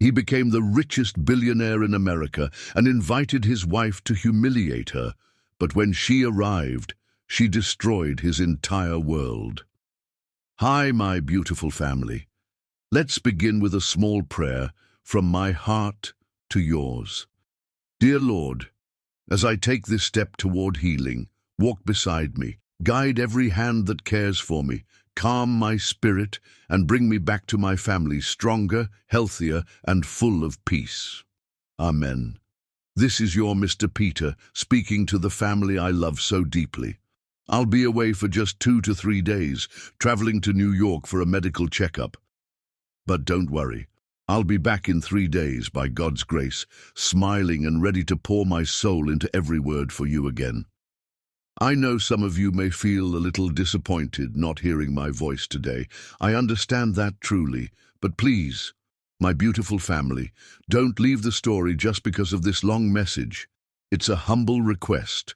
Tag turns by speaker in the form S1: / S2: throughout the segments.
S1: He became the richest billionaire in America and invited his wife to humiliate her. But when she arrived, she destroyed his entire world. Hi, my beautiful family. Let's begin with a small prayer from my heart to yours. Dear Lord, as I take this step toward healing, walk beside me, guide every hand that cares for me, calm my spirit, and bring me back to my family stronger, healthier, and full of peace. Amen. This is your Mr. Peter speaking to the family I love so deeply. I'll be away for just 2 to 3 days, traveling to New York for a medical checkup. But don't worry, I'll be back in 3 days by God's grace, smiling and ready to pour my soul into every word for you again. I know some of you may feel a little disappointed not hearing my voice today. I understand that truly, but please, my beautiful family, don't leave the story just because of this long message. It's a humble request.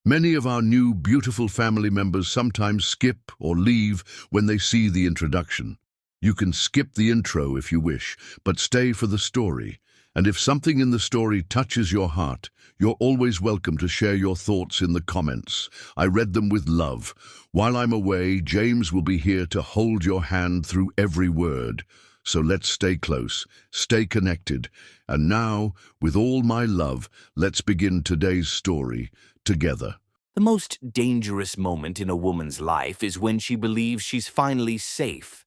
S1: Many of our new beautiful family members sometimes skip or leave when they see the introduction. You can skip the intro if you wish, but stay for the story. And if something in the story touches your heart, you're always welcome to share your thoughts in the comments. I read them with love. While I'm away, James will be here to hold your hand through every word. So let's stay close, stay connected. And now, with all my love, let's begin today's story together.
S2: The most dangerous moment in a woman's life is when she believes she's finally safe.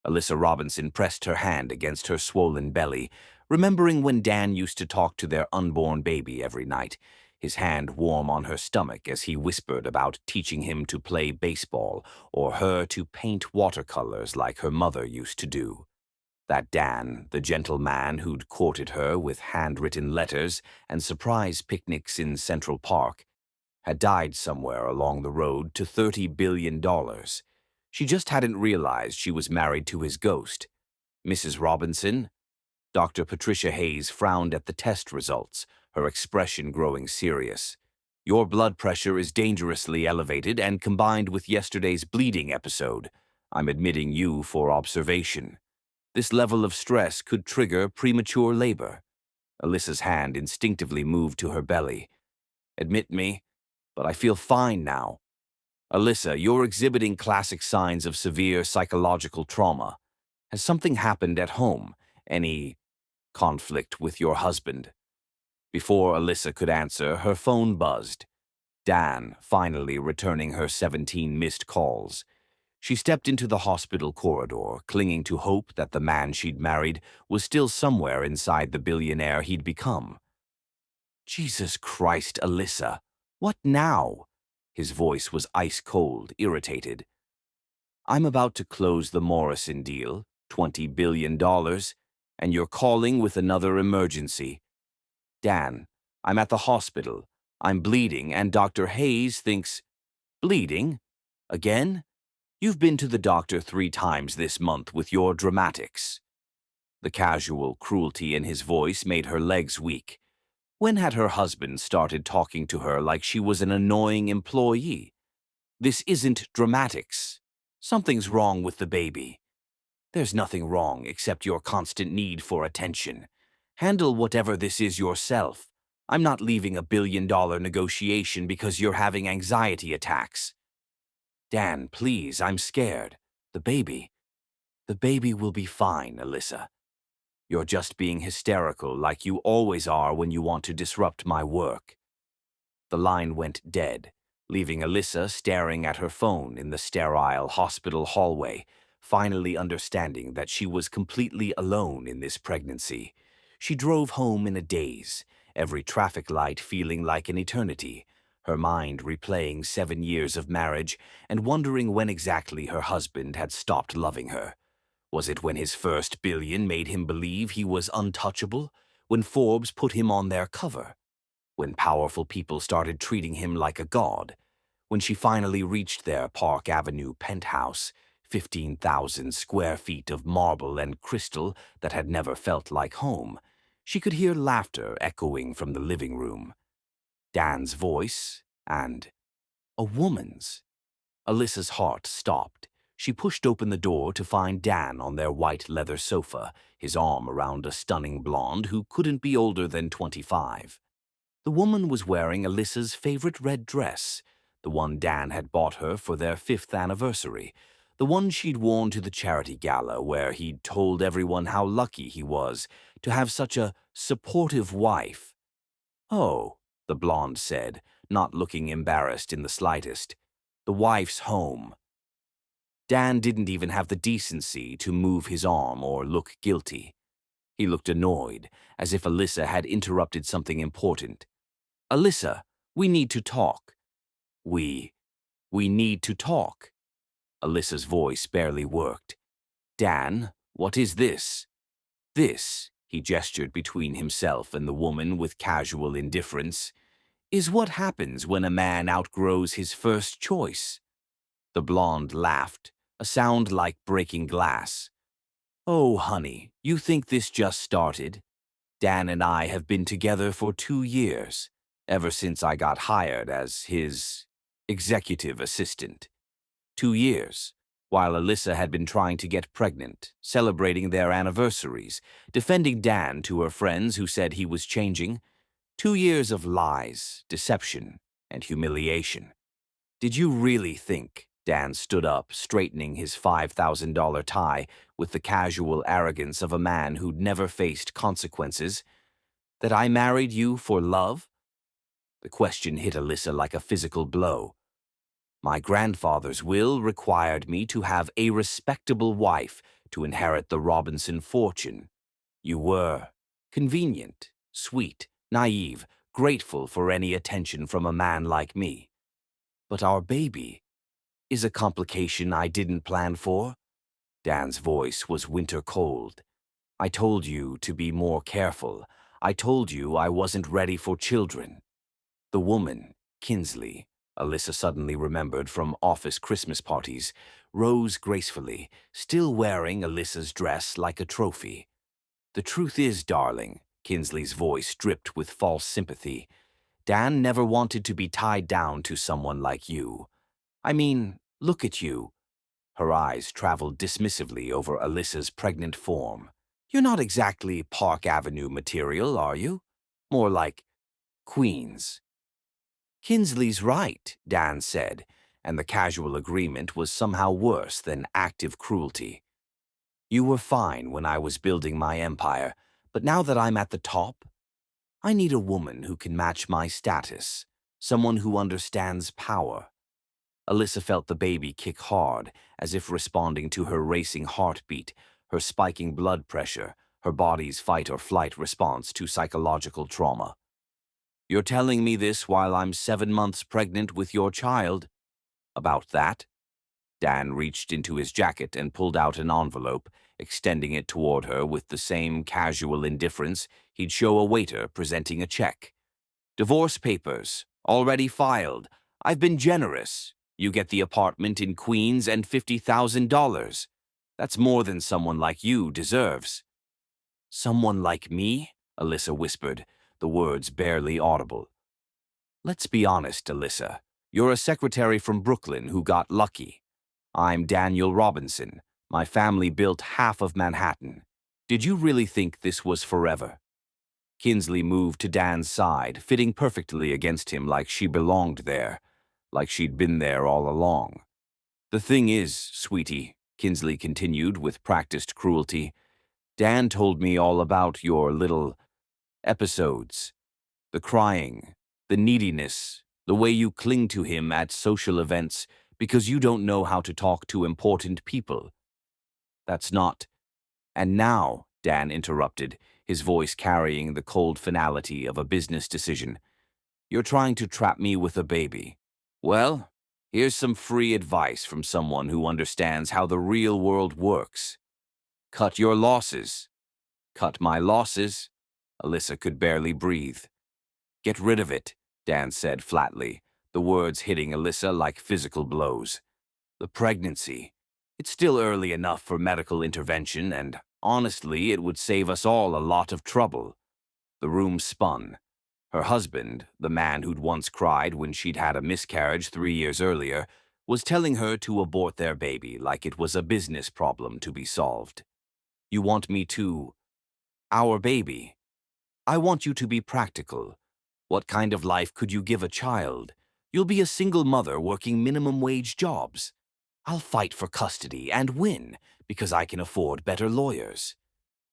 S2: Alyssa Robinson pressed her hand against her swollen belly, remembering when Dan used to talk to their unborn baby every night, his hand warm on her stomach as he whispered about teaching him to play baseball or her to paint watercolors like her mother used to do. That Dan, the gentle man who'd courted her with handwritten letters and surprise picnics in Central Park, had died somewhere along the road to $30 billion. She just hadn't realized she was married to his ghost. Mrs. Robinson? Dr. Patricia Hayes frowned at the test results, her expression growing serious. Your blood pressure is dangerously elevated and combined with yesterday's bleeding episode. I'm admitting you for observation. This level of stress could trigger premature labor. Alyssa's hand instinctively moved to her belly. Admit me, but I feel fine now. Alyssa, you're exhibiting classic signs of severe psychological trauma. Has something happened at home? Any conflict with your husband? Before Alyssa could answer, her phone buzzed. Dan, finally returning her 17 missed calls. She stepped into the hospital corridor, clinging to hope that the man she'd married was still somewhere inside the billionaire he'd become. Jesus Christ, Alyssa, what now? His voice was ice-cold, irritated. I'm about to close the Morrison deal, $20 billion, and you're calling with another emergency. Dan, I'm at the hospital. I'm bleeding, and Dr. Hayes thinks... Bleeding? Again? You've been to the doctor 3 times this month with your dramatics. The casual cruelty in his voice made her legs weak. When had her husband started talking to her like she was an annoying employee? This isn't dramatics. Something's wrong with the baby. There's nothing wrong except your constant need for attention. Handle whatever this is yourself. I'm not leaving a $1 billion negotiation because you're having anxiety attacks. Dan, please, I'm scared. The baby will be fine, Alyssa. You're just being hysterical like you always are when you want to disrupt my work. The line went dead, leaving Alyssa staring at her phone in the sterile hospital hallway, finally understanding that she was completely alone in this pregnancy. She drove home in a daze, every traffic light feeling like an eternity, her mind replaying 7 years of marriage and wondering when exactly her husband had stopped loving her. Was it when his first billion made him believe he was untouchable? When Forbes put him on their cover? When powerful people started treating him like a god? When she finally reached their Park Avenue penthouse, 15,000 square feet of marble and crystal that had never felt like home, she could hear laughter echoing from the living room. Dan's voice and a woman's. Alyssa's heart stopped. She pushed open the door to find Dan on their white leather sofa, his arm around a stunning blonde who couldn't be older than 25. The woman was wearing Alyssa's favorite red dress, the one Dan had bought her for their 5th anniversary, the one she'd worn to the charity gala where he'd told everyone how lucky he was to have such a supportive wife. "Oh," the blonde said, not looking embarrassed in the slightest. "The wife's home." Dan didn't even have the decency to move his arm or look guilty. He looked annoyed, as if Alyssa had interrupted something important. "Alyssa, we need to talk." We need to talk." Alyssa's voice barely worked. "Dan, what is this?" "This," he gestured between himself and the woman with casual indifference, "is what happens when a man outgrows his first choice." The blonde laughed, a sound like breaking glass. "Oh, honey, you think this just started? Dan and I have been together for 2 years, ever since I got hired as his executive assistant. 2 years, while Alyssa had been trying to get pregnant, celebrating their anniversaries, defending Dan to her friends who said he was changing. 2 years of lies, deception, and humiliation. Did you really think," Dan stood up, straightening his $5,000 tie with the casual arrogance of a man who'd never faced consequences, "that I married you for love?" The question hit Alyssa like a physical blow. "My grandfather's will required me to have a respectable wife to inherit the Robinson fortune. You were convenient, sweet, naive, grateful for any attention from a man like me. But our baby is a complication I didn't plan for." Dan's voice was winter cold. "I told you to be more careful. I told you I wasn't ready for children." The woman, Kinsley, Alyssa suddenly remembered from office Christmas parties, rose gracefully, still wearing Alyssa's dress like a trophy. "The truth is, darling," Kinsley's voice dripped with false sympathy, "Dan never wanted to be tied down to someone like you. I mean, look at you." Her eyes traveled dismissively over Alyssa's pregnant form. "You're not exactly Park Avenue material, are you? More like Queens." "Kinsley's right," Dan said, and the casual agreement was somehow worse than active cruelty. "You were fine when I was building my empire, but now that I'm at the top, I need a woman who can match my status, someone who understands power." Alyssa felt the baby kick hard, as if responding to her racing heartbeat, her spiking blood pressure, her body's fight-or-flight response to psychological trauma. "You're telling me this while I'm 7 months pregnant with your child? About that?" Dan reached into his jacket and pulled out an envelope, extending it toward her with the same casual indifference he'd show a waiter presenting a check. "Divorce papers, already filed. I've been generous. You get the apartment in Queens and $50,000. That's more than someone like you deserves." "Someone like me?" Alyssa whispered, the words barely audible. "Let's be honest, Alyssa. You're a secretary from Brooklyn who got lucky. I'm Daniel Robinson. My family built half of Manhattan. Did you really think this was forever?" Kinsley moved to Dan's side, fitting perfectly against him like she belonged there, like she'd been there all along. "The thing is, sweetie," Kinsley continued with practiced cruelty, "Dan told me all about your little episodes. The crying, the neediness, the way you cling to him at social events because you don't know how to talk to important people. That's not—" "And now," Dan interrupted, his voice carrying the cold finality of a business decision, "you're trying to trap me with a baby. Well, here's some free advice from someone who understands how the real world works. Cut your losses." "Cut my losses?" Alyssa could barely breathe. "Get rid of it," Dan said flatly, the words hitting Alyssa like physical blows. "The pregnancy. It's still early enough for medical intervention, and honestly, it would save us all a lot of trouble." The room spun. Her husband, the man who'd once cried when she'd had a miscarriage 3 years earlier, was telling her to abort their baby like it was a business problem to be solved. You want me to... Our baby. I want you to be practical. What kind of life could you give a child? You'll be a single mother working minimum wage jobs. I'll fight for custody and win because I can afford better lawyers.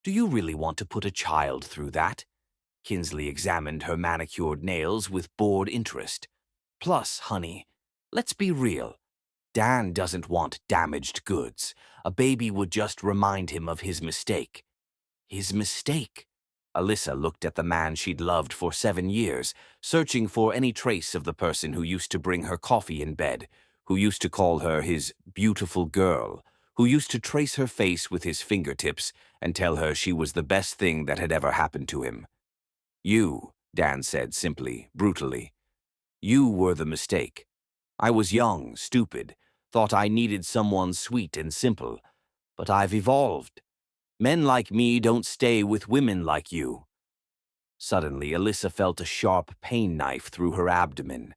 S2: Do you really want to put a child through that? Kinsley examined her manicured nails with bored interest. Plus, honey, let's be real. Dan doesn't want damaged goods. A baby would just remind him of his mistake. His mistake? Alyssa looked at the man she'd loved for 7 years, searching for any trace of the person who used to bring her coffee in bed, who used to call her his beautiful girl, who used to trace her face with his fingertips and tell her she was the best thing that had ever happened to him. You, Dan said simply, brutally. You were the mistake. I was young, stupid, thought I needed someone sweet and simple, but I've evolved. Men like me don't stay with women like you. Suddenly, Alyssa felt a sharp pain knife through her abdomen.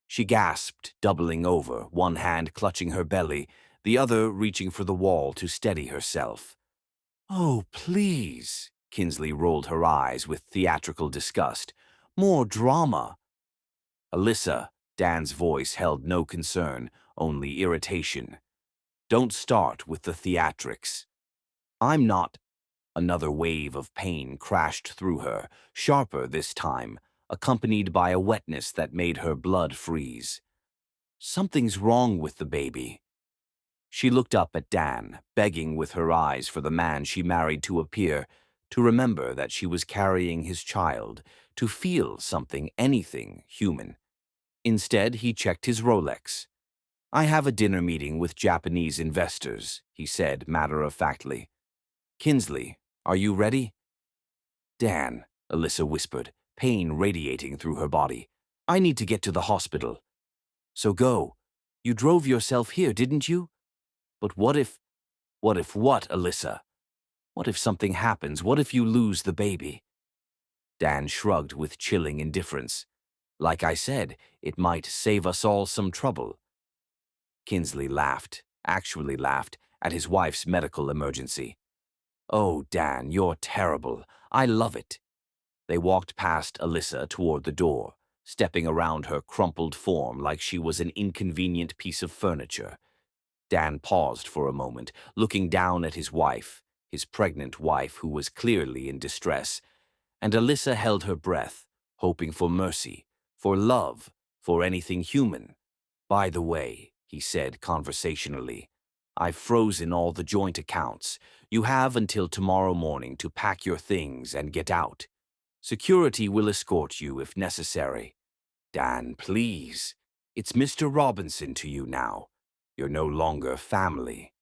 S2: She gasped, doubling over, one hand clutching her belly, the other reaching for the wall to steady herself. Oh, please, Kinsley rolled her eyes with theatrical disgust. More drama. Alyssa, Dan's voice held no concern, only irritation. Don't start with the theatrics. I'm not. Another wave of pain crashed through her, sharper this time, accompanied by a wetness that made her blood freeze. Something's wrong with the baby. She looked up at Dan, begging with her eyes for the man she married to appear, to remember that she was carrying his child, to feel something, anything human. Instead, he checked his Rolex. I have a dinner meeting with Japanese investors, he said matter-of-factly. Kinsley, are you ready? Dan, Alyssa whispered, pain radiating through her body. I need to get to the hospital. So go. You drove yourself here, didn't you? But what if what, Alyssa? What if something happens? What if you lose the baby? Dan shrugged with chilling indifference. Like I said, it might save us all some trouble. Kinsley laughed, actually laughed, at his wife's medical emergency. Oh, Dan, you're terrible. I love it. They walked past Alyssa toward the door, stepping around her crumpled form like she was an inconvenient piece of furniture. Dan paused for a moment, looking down at his wife, his pregnant wife who was clearly in distress, and Alyssa held her breath, hoping for mercy, for love, for anything human. By the way, he said conversationally, I've frozen all the joint accounts. You have until tomorrow morning to pack your things and get out. Security will escort you if necessary. Dan, please. It's Mr. Robinson to you now. You're no longer family.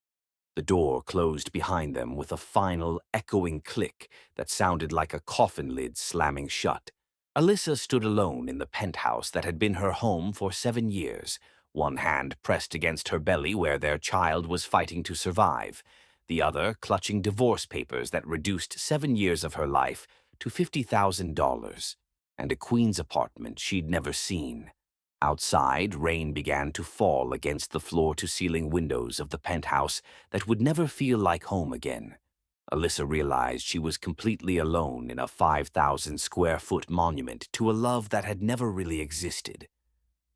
S2: The door closed behind them with a final, echoing click that sounded like a coffin lid slamming shut. Alyssa stood alone in the penthouse that had been her home for 7 years, one hand pressed against her belly where their child was fighting to survive, the other clutching divorce papers that reduced 7 years of her life to $50,000, and a queen's apartment she'd never seen. Outside, rain began to fall against the floor-to-ceiling windows of the penthouse that would never feel like home again. Alyssa realized she was completely alone in a 5,000-square-foot monument to a love that had never really existed.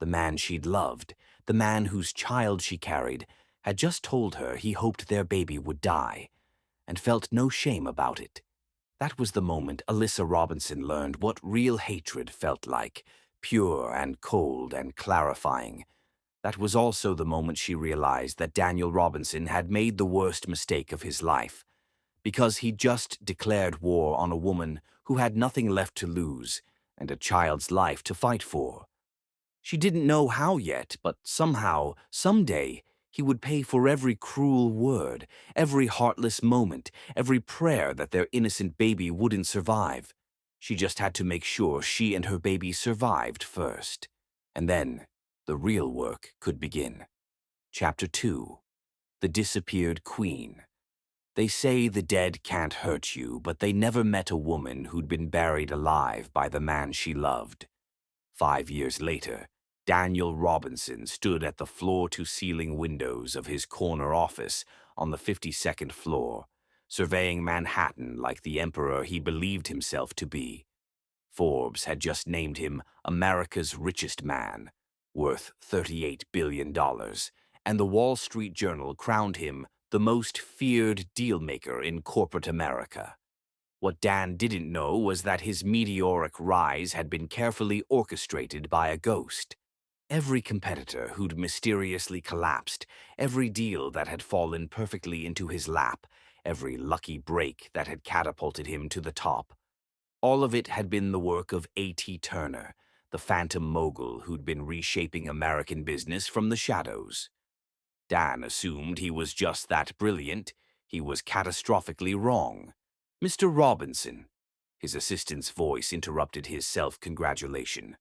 S2: The man she'd loved, the man whose child she carried, had just told her he hoped their baby would die, and felt no shame about it. That was the moment Alyssa Robinson learned what real hatred felt like, pure and cold and clarifying. That was also the moment she realized that Daniel Robinson had made the worst mistake of his life, because he'd just declared war on a woman who had nothing left to lose and a child's life to fight for. She didn't know how yet, but somehow, someday, he would pay for every cruel word, every heartless moment, every prayer that their innocent baby wouldn't survive. She just had to make sure she and her baby survived first. And then, the real work could begin. Chapter 2. The Disappeared Queen. They say the dead can't hurt you, but they never met a woman who'd been buried alive by the man she loved. 5 years later, Daniel Robinson stood at the floor-to-ceiling windows of his corner office on the 52nd floor, surveying Manhattan like the emperor he believed himself to be. Forbes had just named him America's richest man, worth $38 billion, and the Wall Street Journal crowned him the most feared dealmaker in corporate America. What Dan didn't know was that his meteoric rise had been carefully orchestrated by a ghost. Every competitor who'd mysteriously collapsed, every deal that had fallen perfectly into his lap, every lucky break that had catapulted him to the top, all of it had been the work of A.T. Turner, the phantom mogul who'd been reshaping American business from the shadows. Dan assumed he was just that brilliant. He was catastrophically wrong. "Mr. Robinson," his assistant's voice interrupted his self-congratulation.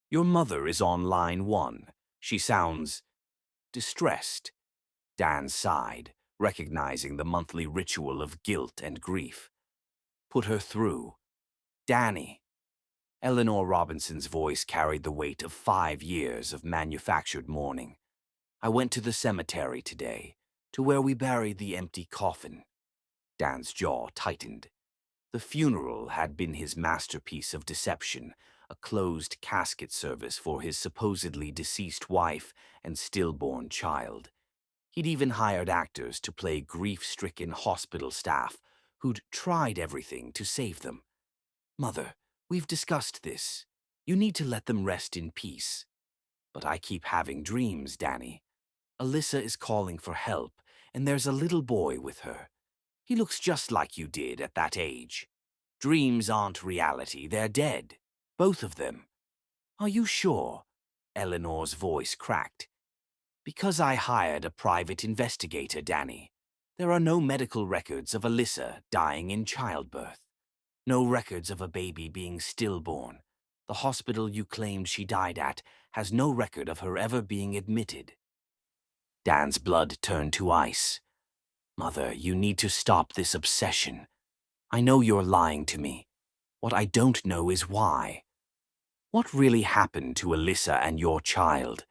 S2: "Your mother is on line 1. She sounds distressed." Dan sighed, recognizing the monthly ritual of guilt and grief. "Put her through." "Danny." Eleanor Robinson's voice carried the weight of 5 years of manufactured mourning. "I went to the cemetery today, to where we buried the empty coffin." Dan's jaw tightened. The funeral had been his masterpiece of deception, a closed casket service for his supposedly deceased wife and stillborn child. He'd even hired actors to play grief-stricken hospital staff who'd tried everything to save them. "Mother, we've discussed this. You need to let them rest in peace." "But I keep having dreams, Danny. Alyssa is calling for help, and there's a little boy with her. He looks just like you did at that age. Dreams aren't reality, they're dead. Both of them." "Are you sure?" Eleanor's voice cracked. "Because I hired a private investigator, Danny. There are no medical records of Alyssa dying in childbirth. No records of a baby being stillborn. The hospital you claimed she died at has no record of her ever being admitted." Dan's blood turned to ice. "Mother, you need to stop this obsession. I know you're lying to me. What I don't know is why. What really happened to Alyssa and your child?"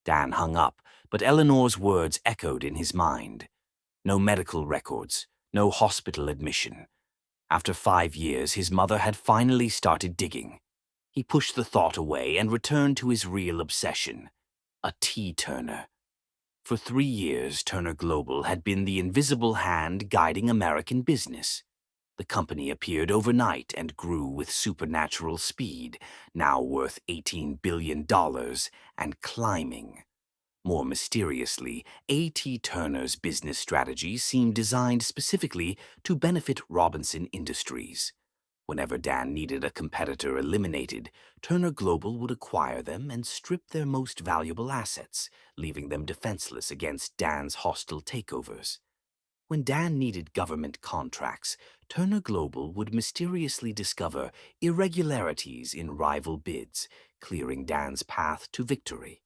S2: Dan hung up, but Eleanor's words echoed in his mind. No medical records, no hospital admission. After 5 years, his mother had finally started digging. He pushed the thought away and returned to his real obsession, a T. Turner. For 3 years, Turner Global had been the invisible hand guiding American business. The company appeared overnight and grew with supernatural speed, now worth $18 billion and climbing. More mysteriously, A.T. Turner's business strategy seemed designed specifically to benefit Robinson Industries. Whenever Dan needed a competitor eliminated, Turner Global would acquire them and strip their most valuable assets, leaving them defenseless against Dan's hostile takeovers. When Dan needed government contracts, Turner Global would mysteriously discover irregularities in rival bids, clearing Dan's path to victory.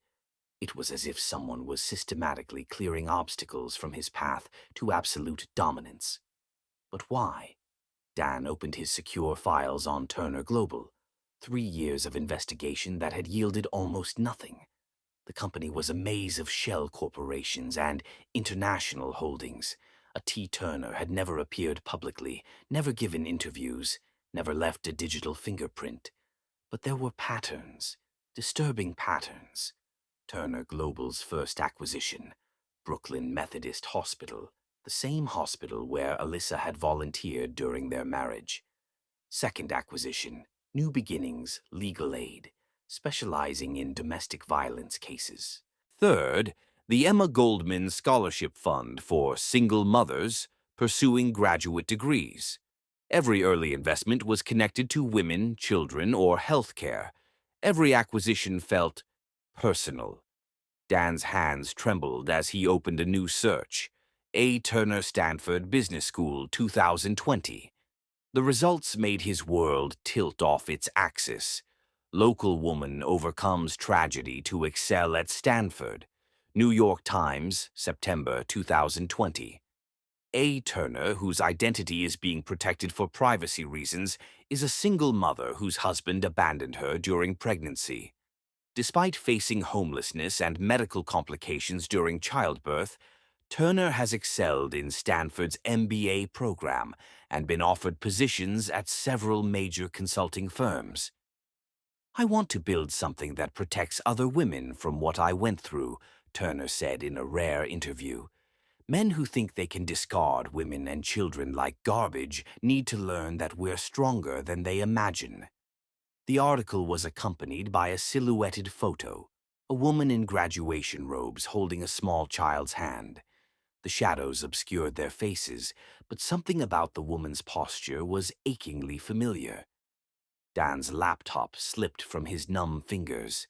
S2: It was as if someone was systematically clearing obstacles from his path to absolute dominance. But why? Dan opened his secure files on Turner Global. 3 years of investigation that had yielded almost nothing. The company was a maze of shell corporations and international holdings. A T. Turner had never appeared publicly, never given interviews, never left a digital fingerprint. But there were patterns, disturbing patterns. Turner Global's first acquisition, Brooklyn Methodist Hospital, the same hospital where Alyssa had volunteered during their marriage. Second acquisition, New Beginnings Legal Aid, specializing in domestic violence cases. Third, the Emma Goldman Scholarship Fund for single mothers pursuing graduate degrees. Every early investment was connected to women, children, or healthcare. Every acquisition felt personal. Dan's hands trembled as he opened a new search. A. Turner Stanford Business School 2020. The results made his world tilt off its axis. Local woman overcomes tragedy to excel at Stanford. New York Times, September 2020. A. Turner, whose identity is being protected for privacy reasons, is a single mother whose husband abandoned her during pregnancy. Despite facing homelessness and medical complications during childbirth, Turner has excelled in Stanford's MBA program and been offered positions at several major consulting firms. "I want to build something that protects other women from what I went through," Turner said in a rare interview. "Men who think they can discard women and children like garbage need to learn that we're stronger than they imagine." The article was accompanied by a silhouetted photo, a woman in graduation robes holding a small child's hand. The shadows obscured their faces, but something about the woman's posture was achingly familiar. Dan's laptop slipped from his numb fingers.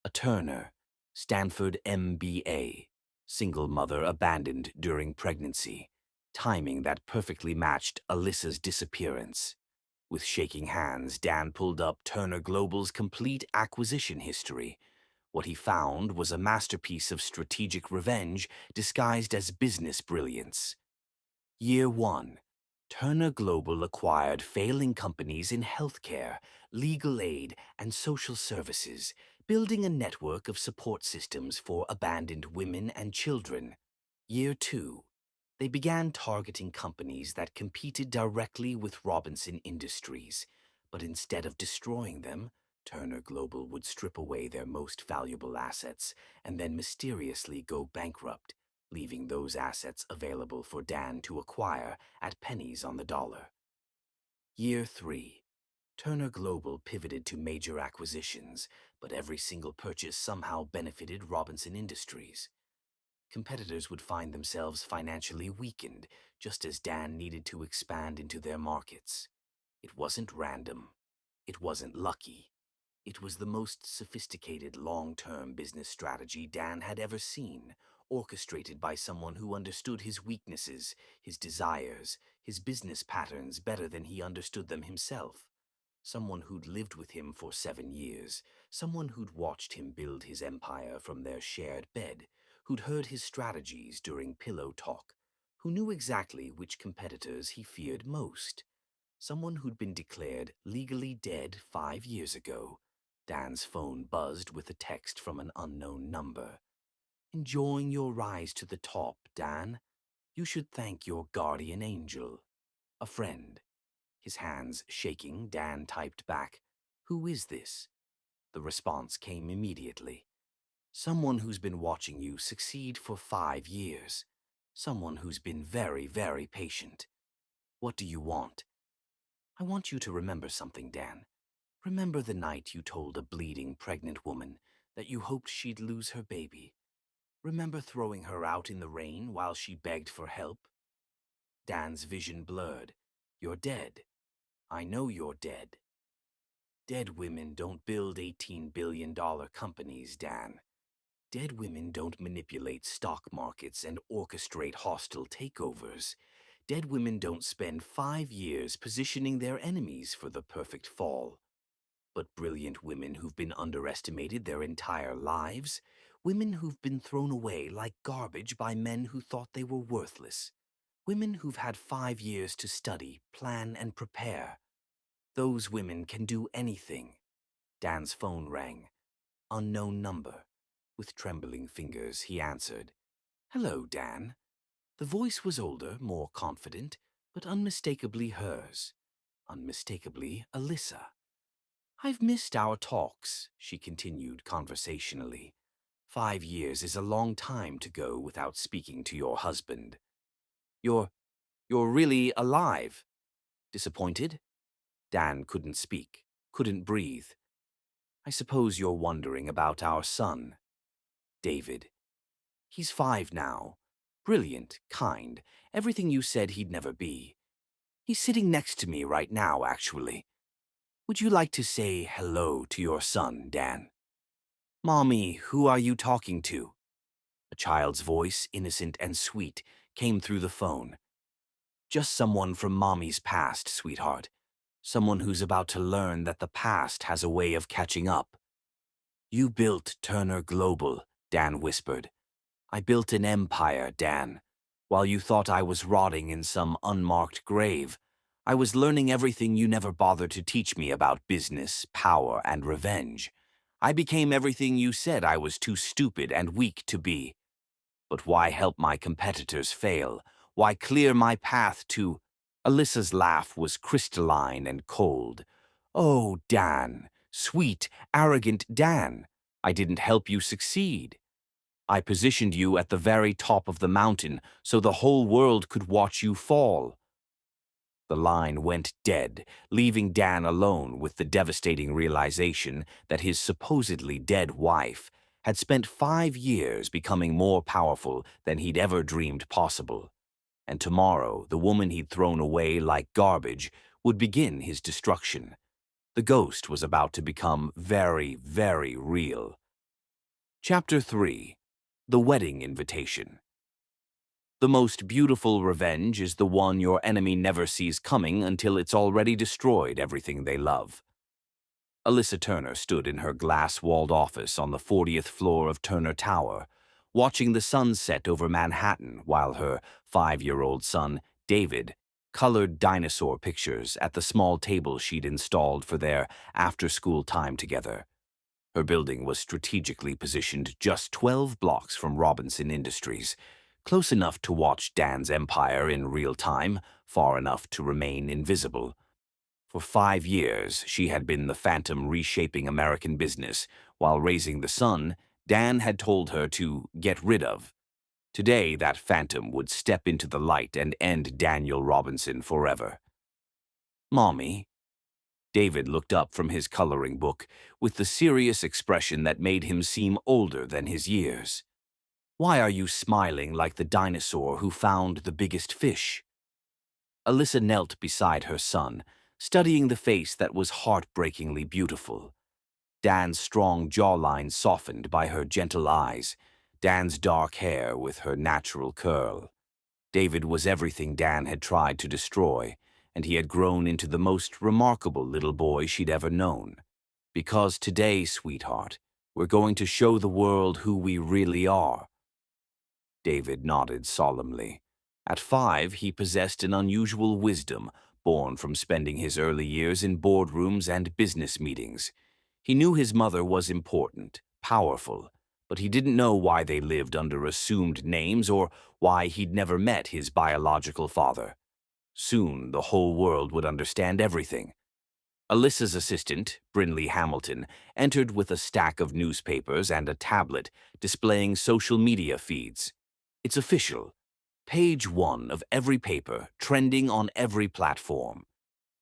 S2: A Turner, Stanford MBA, single mother abandoned during pregnancy, timing that perfectly matched Alyssa's disappearance. With shaking hands, Dan pulled up Turner Global's complete acquisition history. What he found was a masterpiece of strategic revenge disguised as business brilliance. Year 1. Turner Global acquired failing companies in healthcare, legal aid, and social services, building a network of support systems for abandoned women and children. Year 2. They began targeting companies that competed directly with Robinson Industries, but instead of destroying them, Turner Global would strip away their most valuable assets and then mysteriously go bankrupt, leaving those assets available for Dan to acquire at pennies on the dollar. Year 3. Turner Global pivoted to major acquisitions, but every single purchase somehow benefited Robinson Industries. Competitors would find themselves financially weakened, just as Dan needed to expand into their markets. It wasn't random. It wasn't lucky. It was the most sophisticated long-term business strategy Dan had ever seen, orchestrated by someone who understood his weaknesses, his desires, his business patterns better than he understood them himself. Someone who'd lived with him for 7 years, someone who'd watched him build his empire from their shared bed, who'd heard his strategies during pillow talk, who knew exactly which competitors he feared most. Someone who'd been declared legally dead 5 years ago. Dan's phone buzzed with a text from an unknown number. "Enjoying your rise to the top, Dan? You should thank your guardian angel. A friend." His hands shaking, Dan typed back, "Who is this?" The response came immediately. "Someone who's been watching you succeed for 5 years. Someone who's been very, very patient. What do you want?" "I want you to remember something, Dan. Remember the night you told a bleeding pregnant woman that you hoped she'd lose her baby. Remember throwing her out in the rain while she begged for help?" Dan's vision blurred. "You're dead. I know you're dead." Dead women don't build $18 billion companies, Dan. Dead women don't manipulate stock markets and orchestrate hostile takeovers. Dead women don't spend 5 years positioning their enemies for the perfect fall. But brilliant women who've been underestimated their entire lives, women who've been thrown away like garbage by men who thought they were worthless, women who've had 5 years to study, plan, and prepare. Those women can do anything. Dan's phone rang. Unknown number. With trembling fingers, he answered. "Hello, Dan." The voice was older, more confident, but unmistakably hers. Unmistakably Alyssa. "I've missed our talks," she continued conversationally. 5 years is a long time to go without speaking to your husband. You're really alive." Disappointed? Dan couldn't speak, couldn't breathe. "I suppose you're wondering about our son, David. He's 5 now. Brilliant, kind, everything you said he'd never be. He's sitting next to me right now, actually. Would you like to say hello to your son, Dan?" "Mommy, who are you talking to?" A child's voice, innocent and sweet, came through the phone. "Just someone from Mommy's past, sweetheart. Someone who's about to learn that the past has a way of catching up." "You built Turner Global," Dan whispered. "I built an empire, Dan. While you thought I was rotting in some unmarked grave, I was learning everything you never bothered to teach me about business, power, and revenge. I became everything you said I was too stupid and weak to be. But why help my competitors fail? Why clear my path to—" Alyssa's laugh was crystalline and cold. "Oh, Dan, sweet, arrogant Dan, I didn't help you succeed. I positioned you at the very top of the mountain so the whole world could watch you fall." The line went dead, leaving Dan alone with the devastating realization that his supposedly dead wife had spent 5 years becoming more powerful than he'd ever dreamed possible. And tomorrow, the woman he'd thrown away like garbage would begin his destruction. The ghost was about to become very, very real. Chapter 3. The Wedding Invitation. The most beautiful revenge is the one your enemy never sees coming until it's already destroyed everything they love. Alyssa Turner stood in her glass-walled office on the 40th floor of Turner Tower, watching the sun set over Manhattan while her 5-year-old son, David, colored dinosaur pictures at the small table she'd installed for their after-school time together. Her building was strategically positioned just 12 blocks from Robinson Industries, close enough to watch Dan's empire in real time, far enough to remain invisible. For 5 years, she had been the phantom reshaping American business, while raising the son Dan had told her to get rid of. Today, that phantom would step into the light and end Daniel Robinson forever. "Mommy." David looked up from his coloring book with the serious expression that made him seem older than his years. "Why are you smiling like the dinosaur who found the biggest fish?" Alyssa knelt beside her son, studying the face that was heartbreakingly beautiful. Dan's strong jawline softened by her gentle eyes, Dan's dark hair with her natural curl. David was everything Dan had tried to destroy, and he had grown into the most remarkable little boy she'd ever known. "Because today, sweetheart, we're going to show the world who we really are." David nodded solemnly. At 5, he possessed an unusual wisdom, born from spending his early years in boardrooms and business meetings. He knew his mother was important, powerful, but he didn't know why they lived under assumed names or why he'd never met his biological father. Soon, the whole world would understand everything. Alyssa's assistant, Brinley Hamilton, entered with a stack of newspapers and a tablet displaying social media feeds. "It's official. Page 1 of every paper, trending on every platform."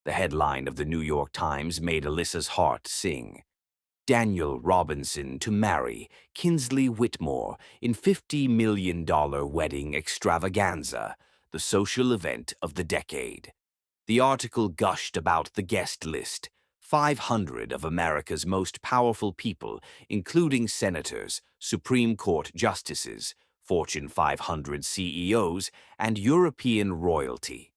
S2: The headline of the New York Times made Alyssa's heart sing. "Daniel Robinson to marry Kinsley Whitmore in $50 million wedding extravaganza, the social event of the decade." The article gushed about the guest list, 500 of America's most powerful people, including senators, Supreme Court justices, Fortune 500 CEOs, and European royalty.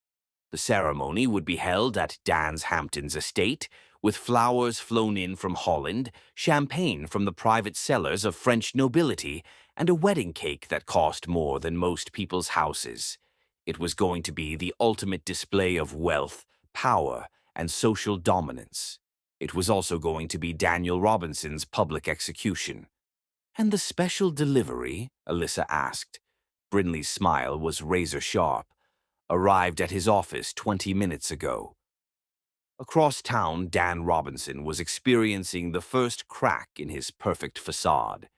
S2: The ceremony would be held at Dan Hampton's estate, with flowers flown in from Holland, champagne from the private cellars of French nobility, and a wedding cake that cost more than most people's houses. It was going to be the ultimate display of wealth, power, and social dominance. It was also going to be Daniel Robinson's public execution. "And the special delivery?" Alyssa asked. Brinley's smile was razor-sharp. "Arrived at his office 20 minutes ago." Across town, Dan Robinson was experiencing the first crack in his perfect facade.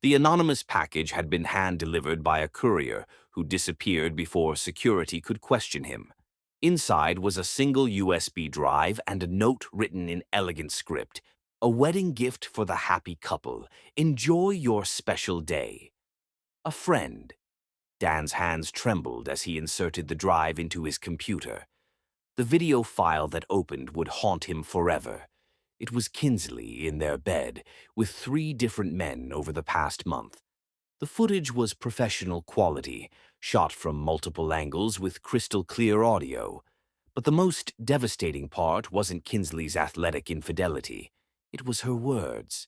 S2: The anonymous package had been hand-delivered by a courier who disappeared before security could question him. Inside was a single USB drive and a note written in elegant script. "A wedding gift for the happy couple. Enjoy your special day. A friend." Dan's hands trembled as he inserted the drive into his computer. The video file that opened would haunt him forever. It was Kinsley in their bed, with 3 different men over the past month. The footage was professional quality, shot from multiple angles with crystal-clear audio. But the most devastating part wasn't Kinsley's athletic infidelity. It was her words.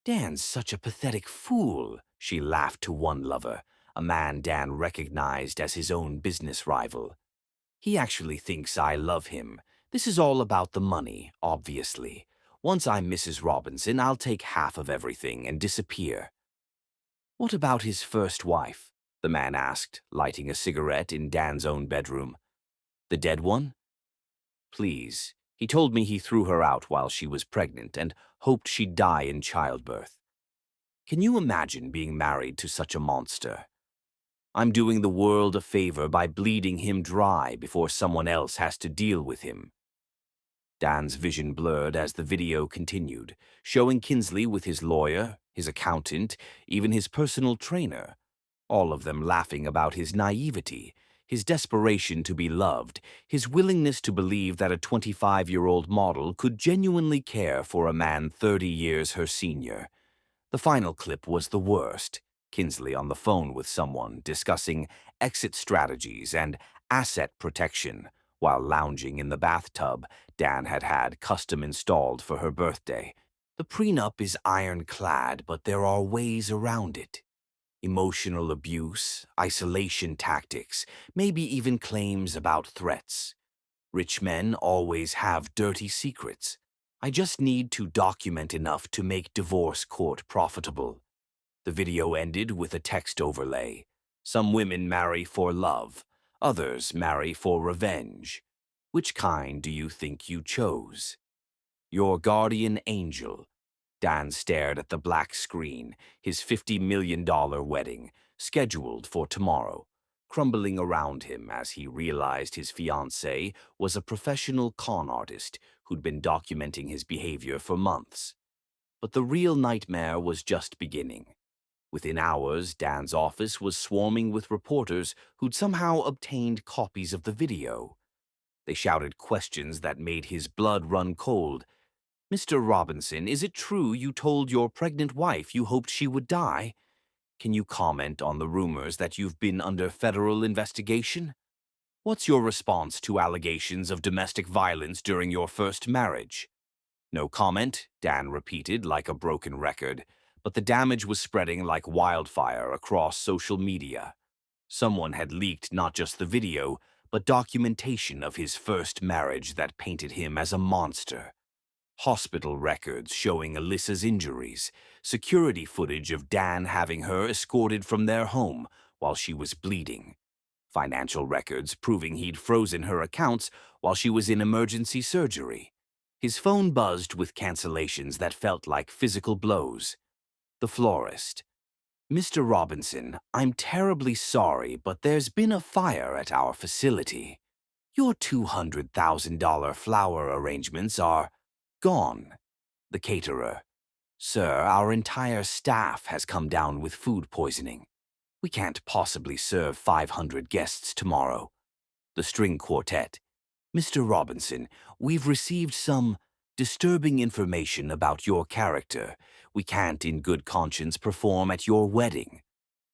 S2: "Dan's such a pathetic fool," she laughed to one lover, a man Dan recognized as his own business rival. "He actually thinks I love him. This is all about the money, obviously. Once I'm Mrs. Robinson, I'll take half of everything and disappear." "What about his first wife?" the man asked, lighting a cigarette in Dan's own bedroom. "The dead one?" "Please. He told me he threw her out while she was pregnant and hoped she'd die in childbirth. Can you imagine being married to such a monster? I'm doing the world a favor by bleeding him dry before someone else has to deal with him." Dan's vision blurred as the video continued, showing Kinsley with his lawyer, his accountant, even his personal trainer, all of them laughing about his naivety, his desperation to be loved, his willingness to believe that a 25-year-old model could genuinely care for a man 30 years her senior. The final clip was the worst. Kinsley on the phone with someone discussing exit strategies and asset protection while lounging in the bathtub Dan had had custom installed for her birthday. The prenup is ironclad, but there are ways around it. Emotional abuse, isolation tactics, maybe even claims about threats. Rich men always have dirty secrets. I just need to document enough to make divorce court profitable. The video ended with a text overlay. Some women marry for love, others marry for revenge. Which kind do you think you chose? Your guardian angel. Dan stared at the black screen, his $50 million wedding, scheduled for tomorrow, crumbling around him as he realized his fiancée was a professional con artist who'd been documenting his behavior for months. But the real nightmare was just beginning. Within hours, Dan's office was swarming with reporters who'd somehow obtained copies of the video. They shouted questions that made his blood run cold. "Mr. Robinson, is it true you told your pregnant wife you hoped she would die? Can you comment on the rumors that you've been under federal investigation? What's your response to allegations of domestic violence during your first marriage?" No comment, Dan repeated like a broken record, but the damage was spreading like wildfire across social media. Someone had leaked not just the video, but documentation of his first marriage that painted him as a monster. Hospital records showing Alyssa's injuries, security footage of Dan having her escorted from their home while she was bleeding, financial records proving he'd frozen her accounts while she was in emergency surgery. His phone buzzed with cancellations that felt like physical blows. The florist. "Mr. Robinson, I'm terribly sorry, but there's been a fire at our facility. Your $200,000 flower arrangements are gone." The caterer. "Sir, our entire staff has come down with food poisoning. We can't possibly serve 500 guests tomorrow." The string quartet. "Mr. Robinson, we've received some disturbing information about your character. We can't in good conscience perform at your wedding."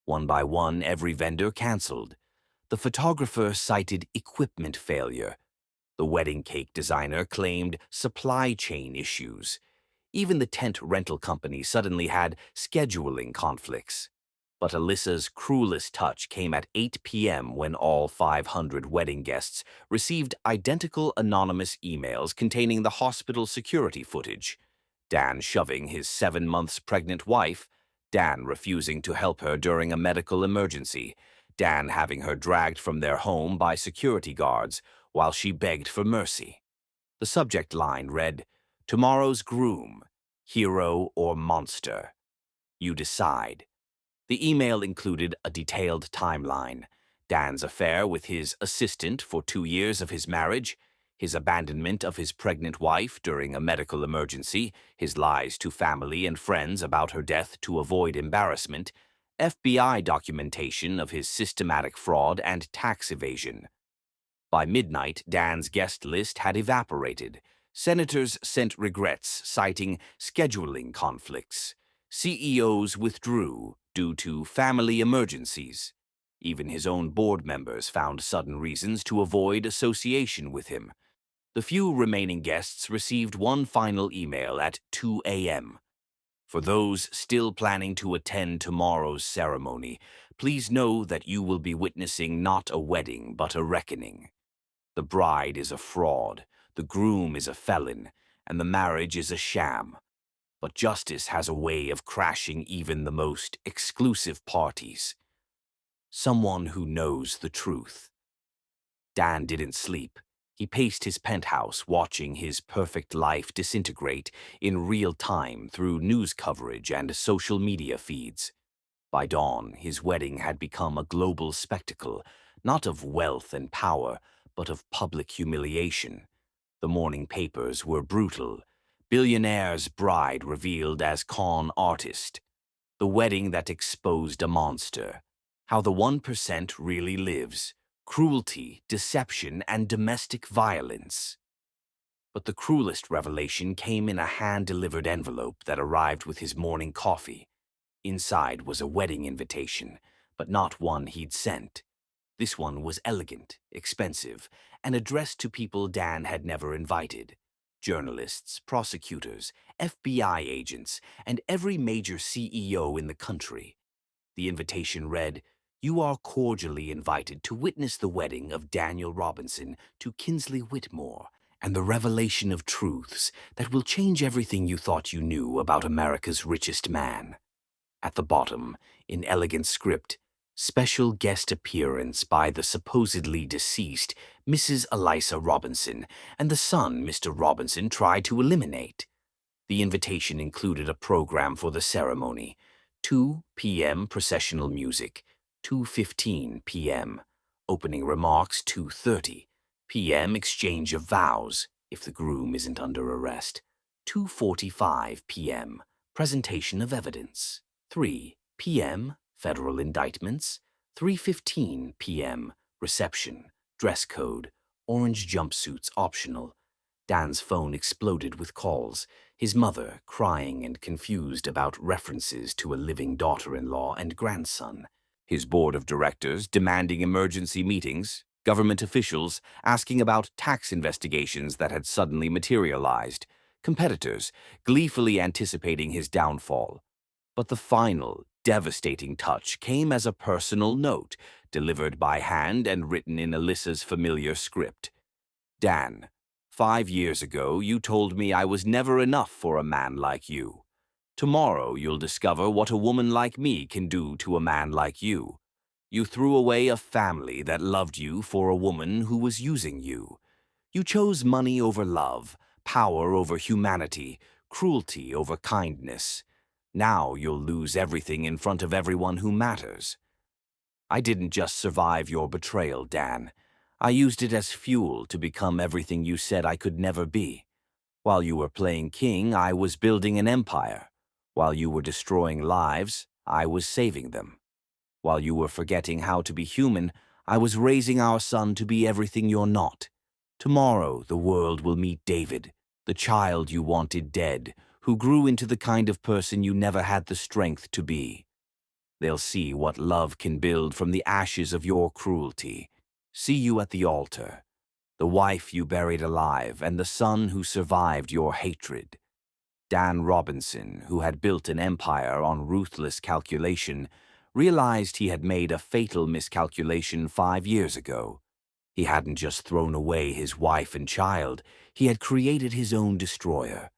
S2: One by one, every vendor canceled. The photographer cited equipment failure. The wedding cake designer claimed supply chain issues. Even the tent rental company suddenly had scheduling conflicts. But Alyssa's cruelest touch came at 8 p.m. when all 500 wedding guests received identical anonymous emails containing the hospital security footage. Dan shoving his 7 months pregnant wife, Dan refusing to help her during a medical emergency, Dan having her dragged from their home by security guards while she begged for mercy. The subject line read, "Tomorrow's groom, hero or monster. You decide." The email included a detailed timeline: Dan's affair with his assistant for 2 years of his marriage, his abandonment of his pregnant wife during a medical emergency, his lies to family and friends about her death to avoid embarrassment, FBI documentation of his systematic fraud and tax evasion. By midnight, Dan's guest list had evaporated. Senators sent regrets, citing scheduling conflicts. CEOs withdrew due to family emergencies. Even his own board members found sudden reasons to avoid association with him. The few remaining guests received one final email at 2 a.m. "For those still planning to attend tomorrow's ceremony, please know that you will be witnessing not a wedding but a reckoning. The bride is a fraud, the groom is a felon, and the marriage is a sham. But justice has a way of crashing even the most exclusive parties. Someone who knows the truth. Dan didn't sleep. He paced his penthouse, watching his perfect life disintegrate in real time through news coverage and social media feeds. By dawn, his wedding had become a global spectacle, not of wealth and power, but of public humiliation. The morning papers were brutal. Billionaire's bride revealed as con artist. The wedding that exposed a monster. How the 1% really lives. Cruelty, deception, and domestic violence. But the cruelest revelation came in a hand-delivered envelope that arrived with his morning coffee. Inside was a wedding invitation, but not one he'd sent. This one was elegant, expensive, and addressed to people Dan had never invited. Journalists, prosecutors, FBI agents, and every major CEO in the country. The invitation read, "You are cordially invited to witness the wedding of Daniel Robinson to Kinsley Whitmore, and the revelation of truths that will change everything you thought you knew about America's richest man." At the bottom, in elegant script, special guest appearance by the supposedly deceased Mrs. Eliza Robinson and the son Mr. Robinson tried to eliminate. The invitation included a program for the ceremony, 2 p.m. processional music, 2:15 p.m. opening remarks, 2:30 p.m. exchange of vows, if the groom isn't under arrest, 2:45 p.m. presentation of evidence, 3 p.m. federal indictments, 3:15 p.m. reception, dress code, orange jumpsuits optional. Dan's phone exploded with calls, his mother crying and confused about references to a living daughter-in-law and grandson, his board of directors demanding emergency meetings, government officials asking about tax investigations that had suddenly materialized, competitors gleefully anticipating his downfall. But the final, devastating touch came as a personal note, delivered by hand and written in Alyssa's familiar script. Dan, 5 years ago you told me I was never enough for a man like you. Tomorrow you'll discover what a woman like me can do to a man like you. You threw away a family that loved you for a woman who was using you. You chose money over love, power over humanity, cruelty over kindness. Now you'll lose everything in front of everyone who matters. I didn't just survive your betrayal, Dan. I used it as fuel to become everything you said I could never be. While you were playing king, I was building an empire. While you were destroying lives, I was saving them. While you were forgetting how to be human, I was raising our son to be everything you're not. Tomorrow the world will meet David, the child you wanted dead, who grew into the kind of person you never had the strength to be. They'll see what love can build from the ashes of your cruelty. See you at the altar, the wife you buried alive and the son who survived your hatred. Dan Robinson, who had built an empire on ruthless calculation, realized he had made a fatal miscalculation 5 years ago. He hadn't just thrown away his wife and child, he had created his own destroyer.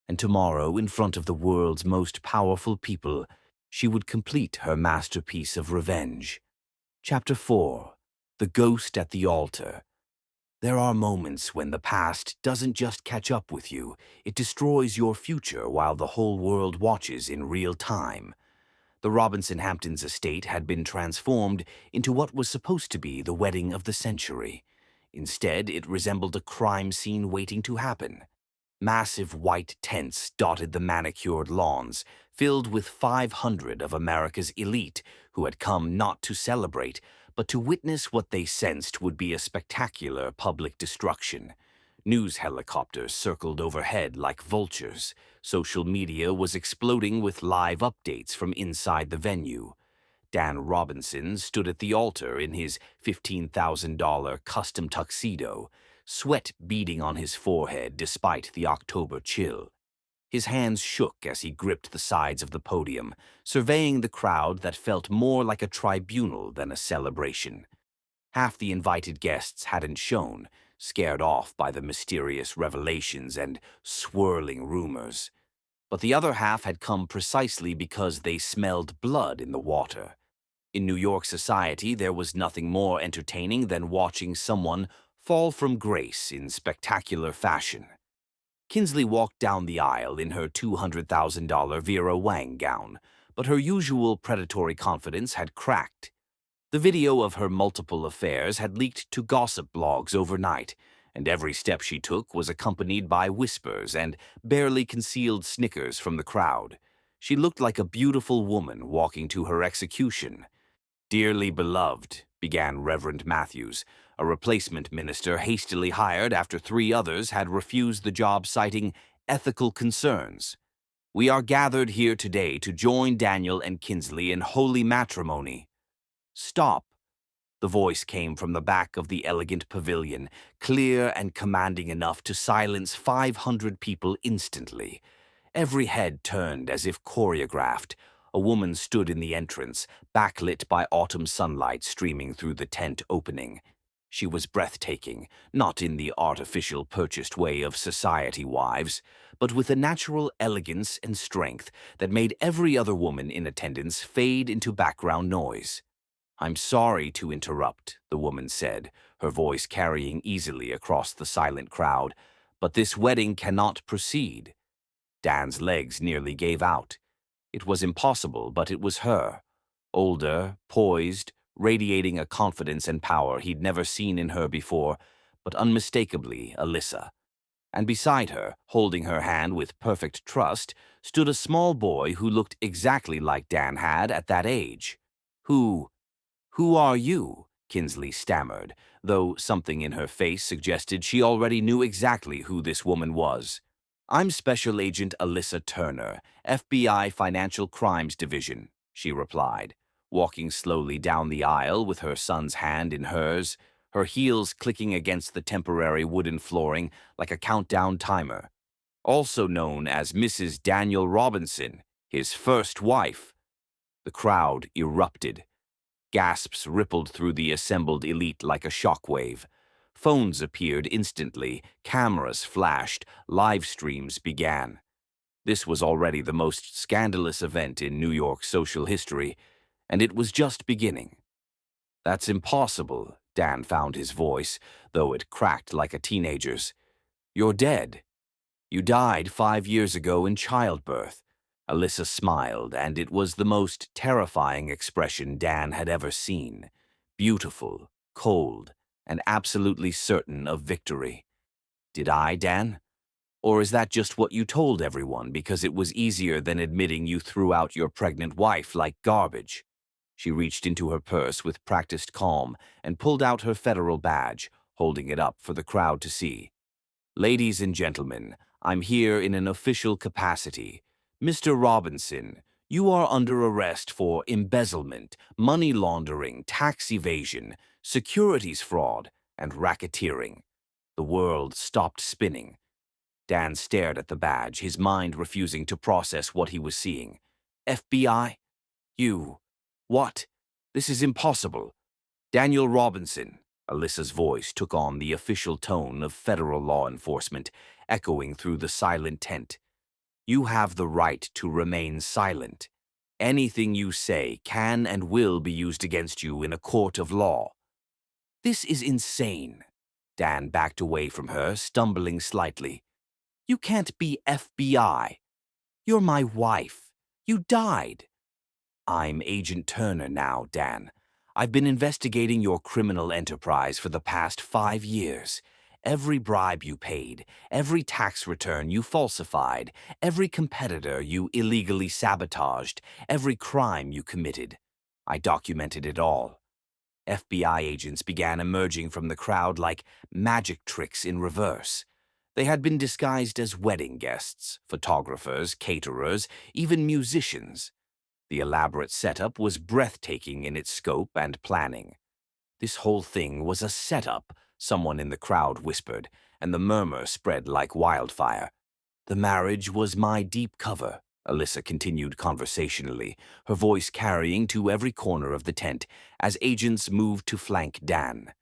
S2: And tomorrow, in front of the world's most powerful people, she would complete her masterpiece of revenge. Chapter 4. The Ghost at the Altar. There are moments when the past doesn't just catch up with you, it destroys your future while the whole world watches in real time. The Robinson Hamptons estate had been transformed into what was supposed to be the wedding of the century. Instead, it resembled a crime scene waiting to happen. Massive white tents dotted the manicured lawns, filled with 500 of America's elite who had come not to celebrate, but to witness what they sensed would be a spectacular public destruction. News helicopters circled overhead like vultures. Social media was exploding with live updates from inside the venue. Dan Robinson stood at the altar in his $15,000 custom tuxedo, sweat beading on his forehead despite the October chill. His hands shook as he gripped the sides of the podium, surveying the crowd that felt more like a tribunal than a celebration. Half the invited guests hadn't shown, scared off by the mysterious revelations and swirling rumors. But the other half had come precisely because they smelled blood in the water. In New York society, there was nothing more entertaining than watching someone fall from grace in spectacular fashion. Kinsley walked down the aisle in her $200,000 Vera Wang gown, but her usual predatory confidence had cracked. The video of her multiple affairs had leaked to gossip blogs overnight, and every step she took was accompanied by whispers and barely concealed snickers from the crowd. She looked like a beautiful woman walking to her execution. "Dearly beloved," began Reverend Matthews, a replacement minister hastily hired after 3 others had refused the job citing ethical concerns. "We are gathered here today to join Daniel and Kinsley in holy matrimony." "Stop!" The voice came from the back of the elegant pavilion, clear and commanding enough to silence 500 people instantly. Every head turned as if choreographed. A woman stood in the entrance, backlit by autumn sunlight streaming through the tent opening. She was breathtaking, not in the artificial purchased way of society wives, but with a natural elegance and strength that made every other woman in attendance fade into background noise. "I'm sorry to interrupt," the woman said, her voice carrying easily across the silent crowd, "but this wedding cannot proceed." Dan's legs nearly gave out. It was impossible, but it was her. Older, poised, radiating a confidence and power he'd never seen in her before, but unmistakably Alyssa. And beside her, holding her hand with perfect trust, stood a small boy who looked exactly like Dan had at that age. Who are you?" Kinsley stammered, though something in her face suggested she already knew exactly who this woman was. "I'm Special Agent Alyssa Turner, FBI Financial Crimes Division," she replied, walking slowly down the aisle with her son's hand in hers, her heels clicking against the temporary wooden flooring like a countdown timer. "Also known as Mrs. Daniel Robinson, his first wife." The crowd erupted. Gasps rippled through the assembled elite like a shockwave. Phones appeared instantly, cameras flashed, live streams began. This was already the most scandalous event in New York social history, and it was just beginning. "That's impossible," Dan found his voice, though it cracked like a teenager's. "You're dead. You died 5 years ago in childbirth." Alyssa smiled, and it was the most terrifying expression Dan had ever seen. Beautiful, cold, and absolutely certain of victory. "Did I, Dan? Or is that just what you told everyone because it was easier than admitting you threw out your pregnant wife like garbage?" She reached into her purse with practiced calm and pulled out her federal badge, holding it up for the crowd to see. "Ladies and gentlemen, I'm here in an official capacity. Mr. Robinson, you are under arrest for embezzlement, money laundering, tax evasion, securities fraud, and racketeering." The world stopped spinning. Dan stared at the badge, his mind refusing to process what he was seeing. "FBI? You? What? This is impossible. Daniel Robinson." Alyssa's voice took on the official tone of federal law enforcement, echoing through the silent tent. "You have the right to remain silent. Anything you say can and will be used against you in a court of law." "This is insane." Dan backed away from her, stumbling slightly. "You can't be FBI. You're my wife. You died." "I'm Agent Turner now, Dan. I've been investigating your criminal enterprise for the past 5 years. Every bribe you paid, every tax return you falsified, every competitor you illegally sabotaged, every crime you committed. I documented it all." FBI agents began emerging from the crowd like magic tricks in reverse. They had been disguised as wedding guests, photographers, caterers, even musicians. The elaborate setup was breathtaking in its scope and planning. "This whole thing was a setup," someone in the crowd whispered, and the murmur spread like wildfire. "The marriage was my deep cover," Alyssa continued conversationally, her voice carrying to every corner of the tent as agents moved to flank Dan.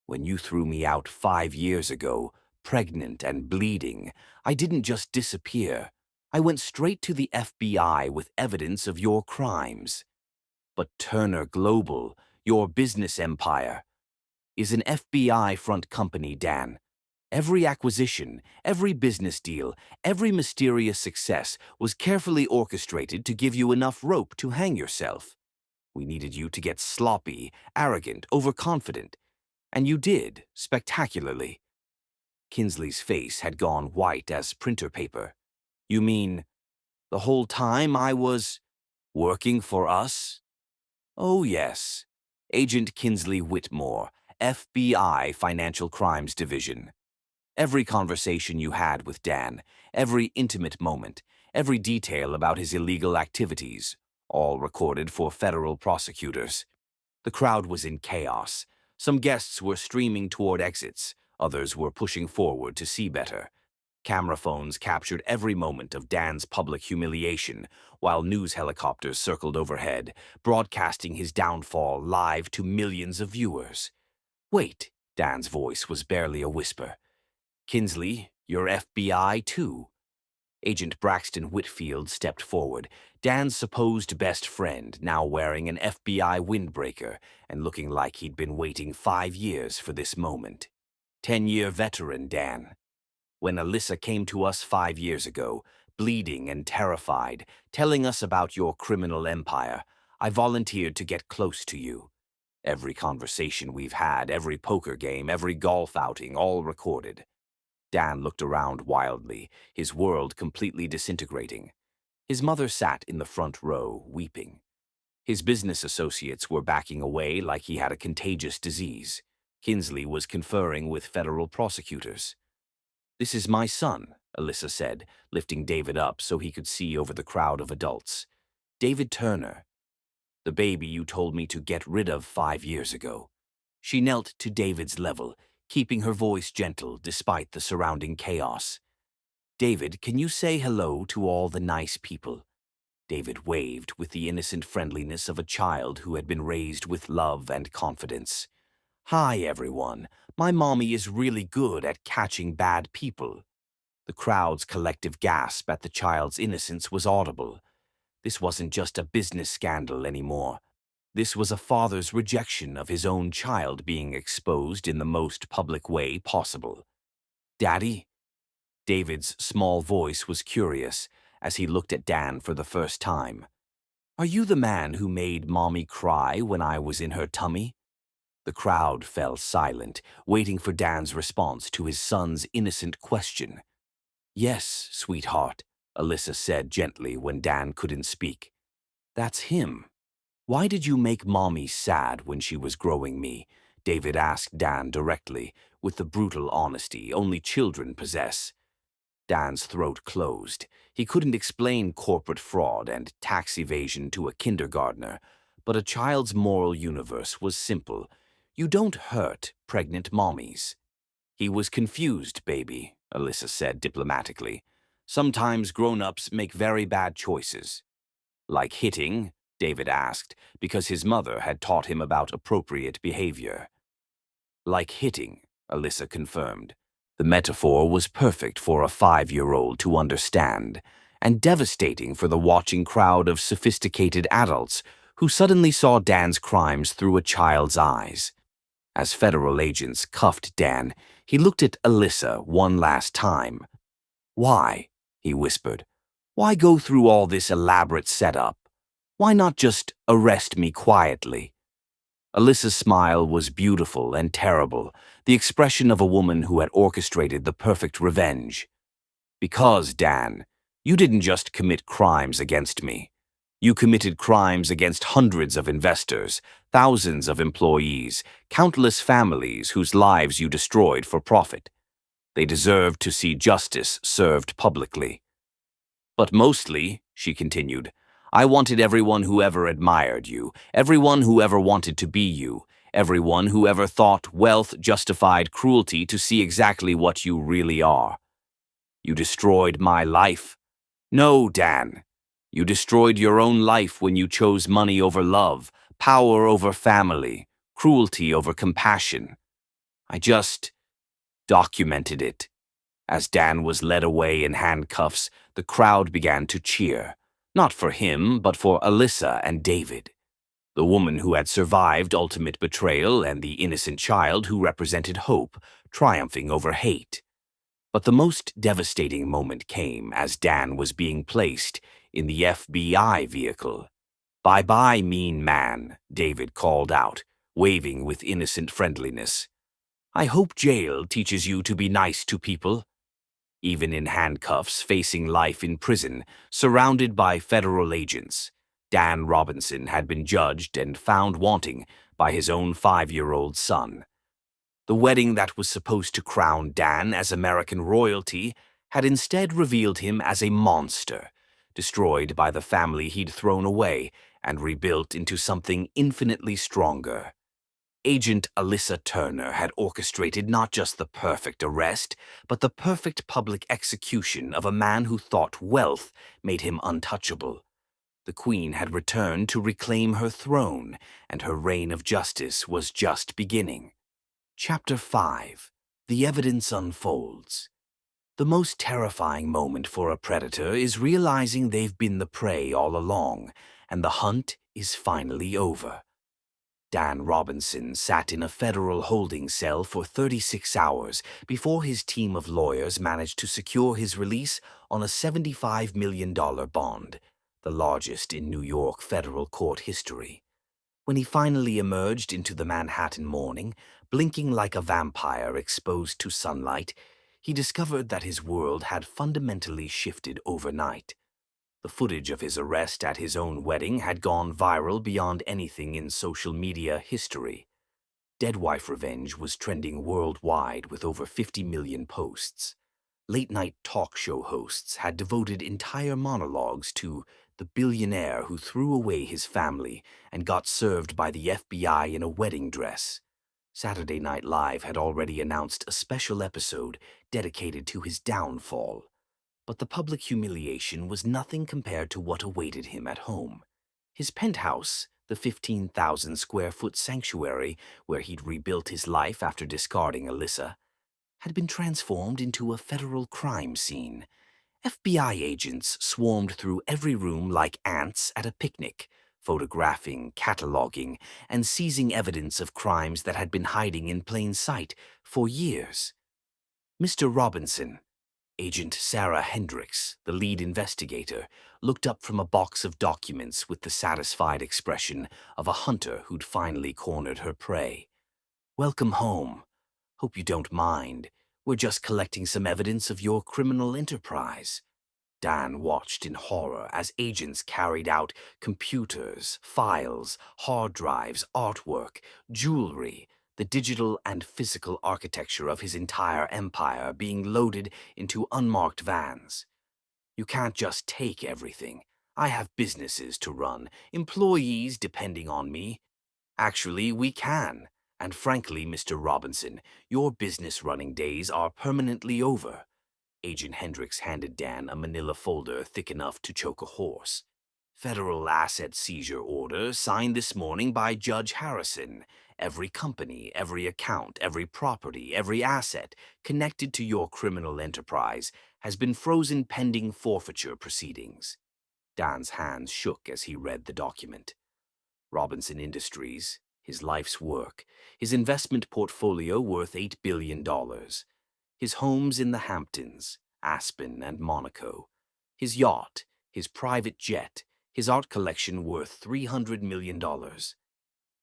S2: When you threw me out 5 years ago, pregnant and bleeding, I didn't just disappear. I went straight to the FBI with evidence of your crimes. But Turner Global, your business empire, is an FBI front company, Dan. Every acquisition, every business deal, every mysterious success was carefully orchestrated to give you enough rope to hang yourself. We needed you to get sloppy, arrogant, overconfident. And you did, spectacularly. Kinsley's face had gone white as printer paper. You mean, the whole time I was working for us? Oh, yes. Agent Kinsley Whitmore, FBI Financial Crimes Division. Every conversation you had with Dan, every intimate moment, every detail about his illegal activities, all recorded for federal prosecutors. The crowd was in chaos. Some guests were streaming toward exits, others were pushing forward to see better. Camera phones captured every moment of Dan's public humiliation, while news helicopters circled overhead, broadcasting his downfall live to millions of viewers. Wait, Dan's voice was barely a whisper. Kinsley, you're FBI too. Agent Braxton Whitfield stepped forward, Dan's supposed best friend, now wearing an FBI windbreaker and looking like he'd been waiting 5 years for this moment. 10-year veteran, Dan. When Alyssa came to us 5 years ago, bleeding and terrified, telling us about your criminal empire, I volunteered to get close to you. Every conversation we've had, every poker game, every golf outing, all recorded. Dan looked around wildly, his world completely disintegrating. His mother sat in the front row, weeping. His business associates were backing away like he had a contagious disease. Kinsley was conferring with federal prosecutors. "This is my son," Alyssa said, lifting David up so he could see over the crowd of adults. "David Turner. The baby you told me to get rid of 5 years ago." She knelt to David's level, keeping her voice gentle despite the surrounding chaos. "David, can you say hello to all the nice people?" David waved with the innocent friendliness of a child who had been raised with love and confidence. "Hi, everyone. My mommy is really good at catching bad people." The crowd's collective gasp at the child's innocence was audible. This wasn't just a business scandal anymore. This was a father's rejection of his own child being exposed in the most public way possible. "Daddy?" David's small voice was curious as he looked at Dan for the first time. "Are you the man who made Mommy cry when I was in her tummy?" The crowd fell silent, waiting for Dan's response to his son's innocent question. "Yes, sweetheart," Alyssa said gently when Dan couldn't speak. "That's him." "Why did you make Mommy sad when she was growing me?" David asked Dan directly, with the brutal honesty only children possess. Dan's throat closed. He couldn't explain corporate fraud and tax evasion to a kindergartner, but a child's moral universe was simple. You don't hurt pregnant mommies. "He was confused, baby," Alyssa said diplomatically. "Sometimes grown-ups make very bad choices." "Like hitting?" David asked, because his mother had taught him about appropriate behavior. "Like hitting," Alyssa confirmed. The metaphor was perfect for a 5-year-old to understand, and devastating for the watching crowd of sophisticated adults who suddenly saw Dan's crimes through a child's eyes. As federal agents cuffed Dan, he looked at Alyssa one last time. "Why?" he whispered. "Why go through all this elaborate setup? Why not just arrest me quietly?" Alyssa's smile was beautiful and terrible, the expression of a woman who had orchestrated the perfect revenge. "Because, Dan, you didn't just commit crimes against me. You committed crimes against hundreds of investors, thousands of employees, countless families whose lives you destroyed for profit. They deserved to see justice served publicly. But mostly," she continued, "I wanted everyone who ever admired you, everyone who ever wanted to be you, everyone who ever thought wealth justified cruelty to see exactly what you really are. You destroyed my life. No, Dan. You destroyed your own life when you chose money over love, power over family, cruelty over compassion. I just documented it. As Dan was led away in handcuffs, the crowd began to cheer, not for him, but for Alyssa and David, the woman who had survived ultimate betrayal and the innocent child who represented hope, triumphing over hate. But the most devastating moment came as Dan was being placed in the FBI vehicle. "Bye-bye, mean man," David called out, waving with innocent friendliness. "I hope jail teaches you to be nice to people." Even in handcuffs, facing life in prison, surrounded by federal agents, Dan Robinson had been judged and found wanting by his own 5-year-old son. The wedding that was supposed to crown Dan as American royalty had instead revealed him as a monster, destroyed by the family he'd thrown away and rebuilt into something infinitely stronger. Agent Alyssa Turner had orchestrated not just the perfect arrest, but the perfect public execution of a man who thought wealth made him untouchable. The Queen had returned to reclaim her throne, and her reign of justice was just beginning. Chapter 5. The Evidence Unfolds. The most terrifying moment for a predator is realizing they've been the prey all along, and the hunt is finally over. Dan Robinson sat in a federal holding cell for 36 hours before his team of lawyers managed to secure his release on a $75 million bond, the largest in New York federal court history. When he finally emerged into the Manhattan morning, blinking like a vampire exposed to sunlight, he discovered that his world had fundamentally shifted overnight. The footage of his arrest at his own wedding had gone viral beyond anything in social media history. Dead Wife Revenge was trending worldwide with over 50 million posts. Late-night talk show hosts had devoted entire monologues to the billionaire who threw away his family and got served by the FBI in a wedding dress. Saturday Night Live had already announced a special episode dedicated to his downfall. But the public humiliation was nothing compared to what awaited him at home. His penthouse, the 15,000 square foot sanctuary where he'd rebuilt his life after discarding Alyssa, had been transformed into a federal crime scene. FBI agents swarmed through every room like ants at a picnic, photographing, cataloging, and seizing evidence of crimes that had been hiding in plain sight for years. Mr. Robinson, Agent Sarah Hendricks, the lead investigator, looked up from a box of documents with the satisfied expression of a hunter who'd finally cornered her prey. "Welcome home. Hope you don't mind. We're just collecting some evidence of your criminal enterprise." Dan watched in horror as agents carried out computers, files, hard drives, artwork, jewelry, the digital and physical architecture of his entire empire being loaded into unmarked vans. "You can't just take everything. I have businesses to run, employees depending on me." "Actually, we can. And frankly, Mr. Robinson, your business running days are permanently over." Agent Hendricks handed Dan a manila folder thick enough to choke a horse. "Federal asset seizure order signed this morning by Judge Harrison. Every company, every account, every property, every asset connected to your criminal enterprise has been frozen pending forfeiture proceedings." Dan's hands shook as he read the document. Robinson Industries, his life's work, his investment portfolio worth $8 billion, his homes in the Hamptons, Aspen, and Monaco, his yacht, his private jet, his art collection worth $300 million,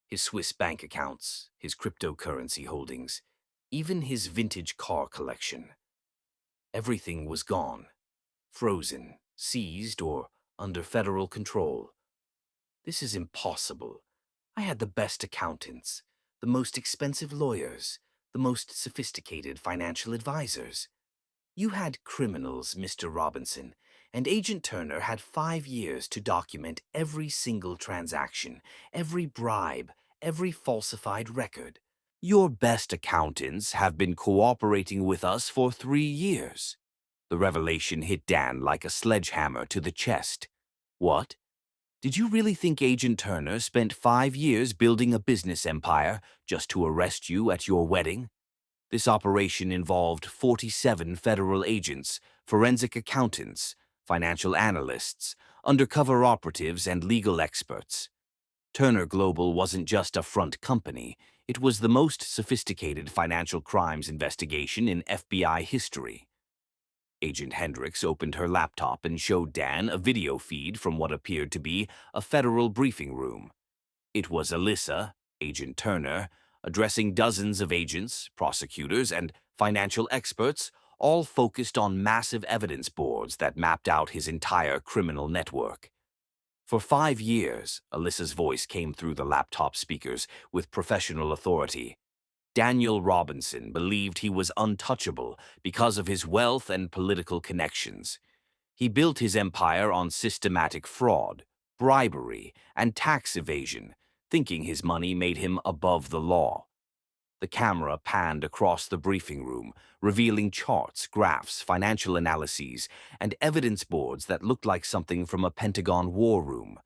S2: his Swiss bank accounts, his cryptocurrency holdings, even his vintage car collection. Everything was gone, frozen, seized, or under federal control. "This is impossible. I had the best accountants, the most expensive lawyers, the most sophisticated financial advisors. You had criminals, Mr. Robinson, and Agent Turner had 5 years to document every single transaction, every bribe, every falsified record. Your best accountants have been cooperating with us for 3 years." The revelation hit Dan like a sledgehammer to the chest. "What? Did you really think Agent Turner spent 5 years building a business empire just to arrest you at your wedding?" This operation involved 47 federal agents, forensic accountants, financial analysts, undercover operatives, and legal experts. Turner Global wasn't just a front company, it was the most sophisticated financial crimes investigation in FBI history. Agent Hendricks opened her laptop and showed Dan a video feed from what appeared to be a federal briefing room. It was Alyssa, Agent Turner, addressing dozens of agents, prosecutors, and financial experts, all focused on massive evidence boards that mapped out his entire criminal network. For 5 years, Alyssa's voice came through the laptop speakers with professional authority. Daniel Robinson believed he was untouchable because of his wealth and political connections. He built his empire on systematic fraud, bribery, and tax evasion, thinking his money made him above the law. The camera panned across the briefing room, revealing charts, graphs, financial analyses, and evidence boards that looked like something from a Pentagon war room.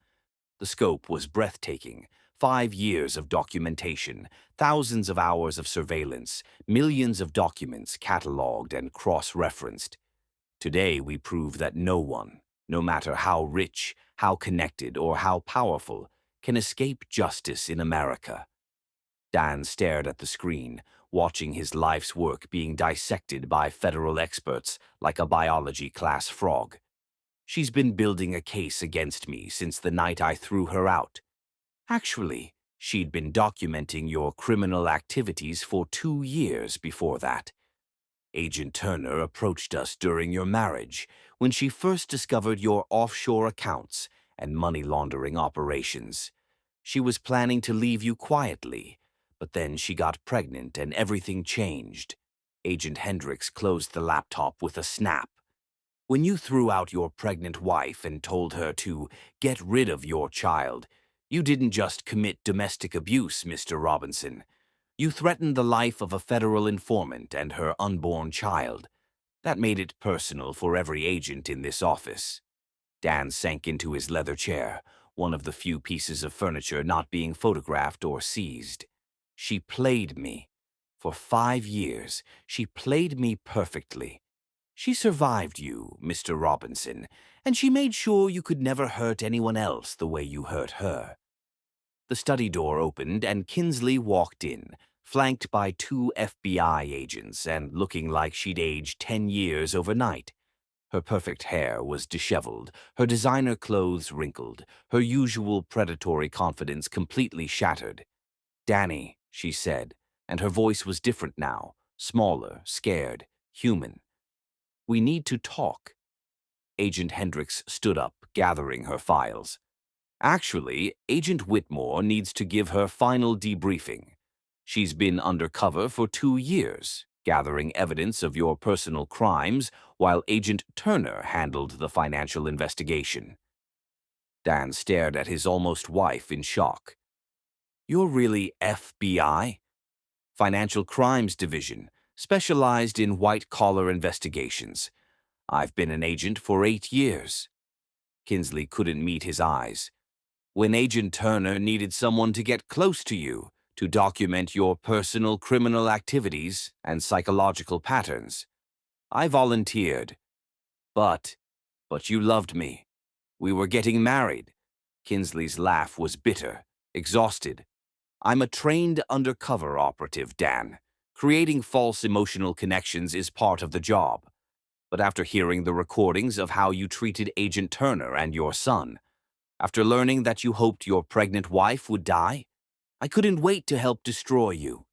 S2: The scope was breathtaking. 5 years of documentation, thousands of hours of surveillance, millions of documents cataloged and cross-referenced. Today we prove that no one, no matter how rich, how connected, or how powerful, can escape justice in America. Dan stared at the screen, watching his life's work being dissected by federal experts like a biology class frog. She's been building a case against me since the night I threw her out. Actually, she'd been documenting your criminal activities for 2 years before that. Agent Turner approached us during your marriage, when she first discovered your offshore accounts and money laundering operations. She was planning to leave you quietly, but then she got pregnant and everything changed. Agent Hendricks closed the laptop with a snap. When you threw out your pregnant wife and told her to get rid of your child, you didn't just commit domestic abuse, Mr. Robinson. You threatened the life of a federal informant and her unborn child. That made it personal for every agent in this office. Dan sank into his leather chair, one of the few pieces of furniture not being photographed or seized. She played me. For 5 years, she played me perfectly. She survived you, Mr. Robinson, and she made sure you could never hurt anyone else the way you hurt her. The study door opened and Kinsley walked in, flanked by 2 FBI agents and looking like she'd aged 10 years overnight. Her perfect hair was disheveled, her designer clothes wrinkled, her usual predatory confidence completely shattered. "Danny," she said, and her voice was different now, smaller, scared, human. "We need to talk." Agent Hendricks stood up, gathering her files. "Actually, Agent Whitmore needs to give her final debriefing. She's been undercover for 2 years, gathering evidence of your personal crimes, while Agent Turner handled the financial investigation." Dan stared at his almost wife in shock. "You're really FBI?" "Financial Crimes Division, specialized in white-collar investigations. I've been an agent for 8 years. Kinsley couldn't meet his eyes. "When Agent Turner needed someone to get close to you, to document your personal criminal activities and psychological patterns, I volunteered. But you loved me. We were getting married." Kinsley's laugh was bitter, exhausted. "I'm a trained undercover operative, Dan. Creating false emotional connections is part of the job. But after hearing the recordings of how you treated Agent Turner and your son, after learning that you hoped your pregnant wife would die, I couldn't wait to help destroy you."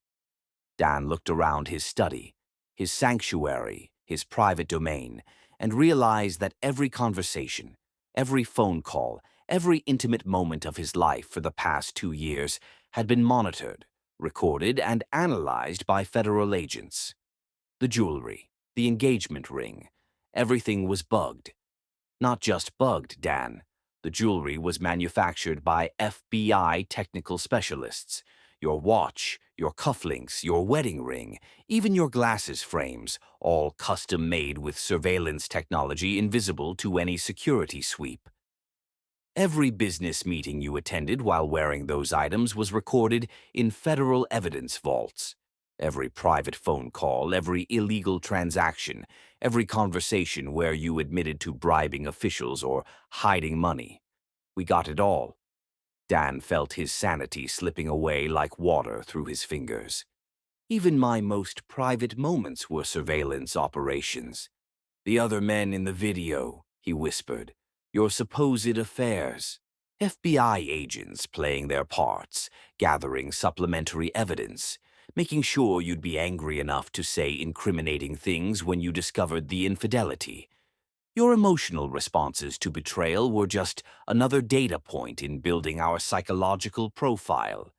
S2: Dan looked around his study, his sanctuary, his private domain, and realized that every conversation, every phone call, every intimate moment of his life for the past 2 years had been monitored, recorded, and analyzed by federal agents. The jewelry, the engagement ring, everything was bugged. Not just bugged, Dan. The jewelry was manufactured by FBI technical specialists. Your watch, your cufflinks, your wedding ring, even your glasses frames, all custom-made with surveillance technology invisible to any security sweep. Every business meeting you attended while wearing those items was recorded in federal evidence vaults. Every private phone call, every illegal transaction, every conversation where you admitted to bribing officials or hiding money. We got it all. Dan felt his sanity slipping away like water through his fingers. Even my most private moments were surveillance operations. The other men in the video, he whispered, your supposed affairs. FBI agents playing their parts, gathering supplementary evidence, making sure you'd be angry enough to say incriminating things when you discovered the infidelity. Your emotional responses to betrayal were just another data point in building our psychological profile.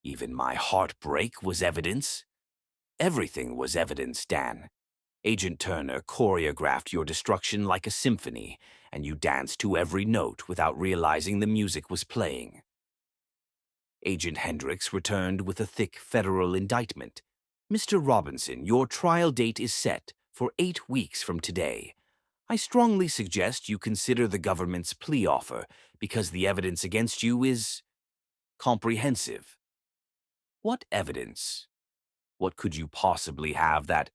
S2: Even my heartbreak was evidence. Everything was evidence, Dan. Agent Turner choreographed your destruction like a symphony, and you danced to every note without realizing the music was playing. Agent Hendricks returned with a thick federal indictment. Mr. Robinson, your trial date is set for 8 weeks from today. I strongly suggest you consider the government's plea offer because the evidence against you is comprehensive. What evidence? What could you possibly have that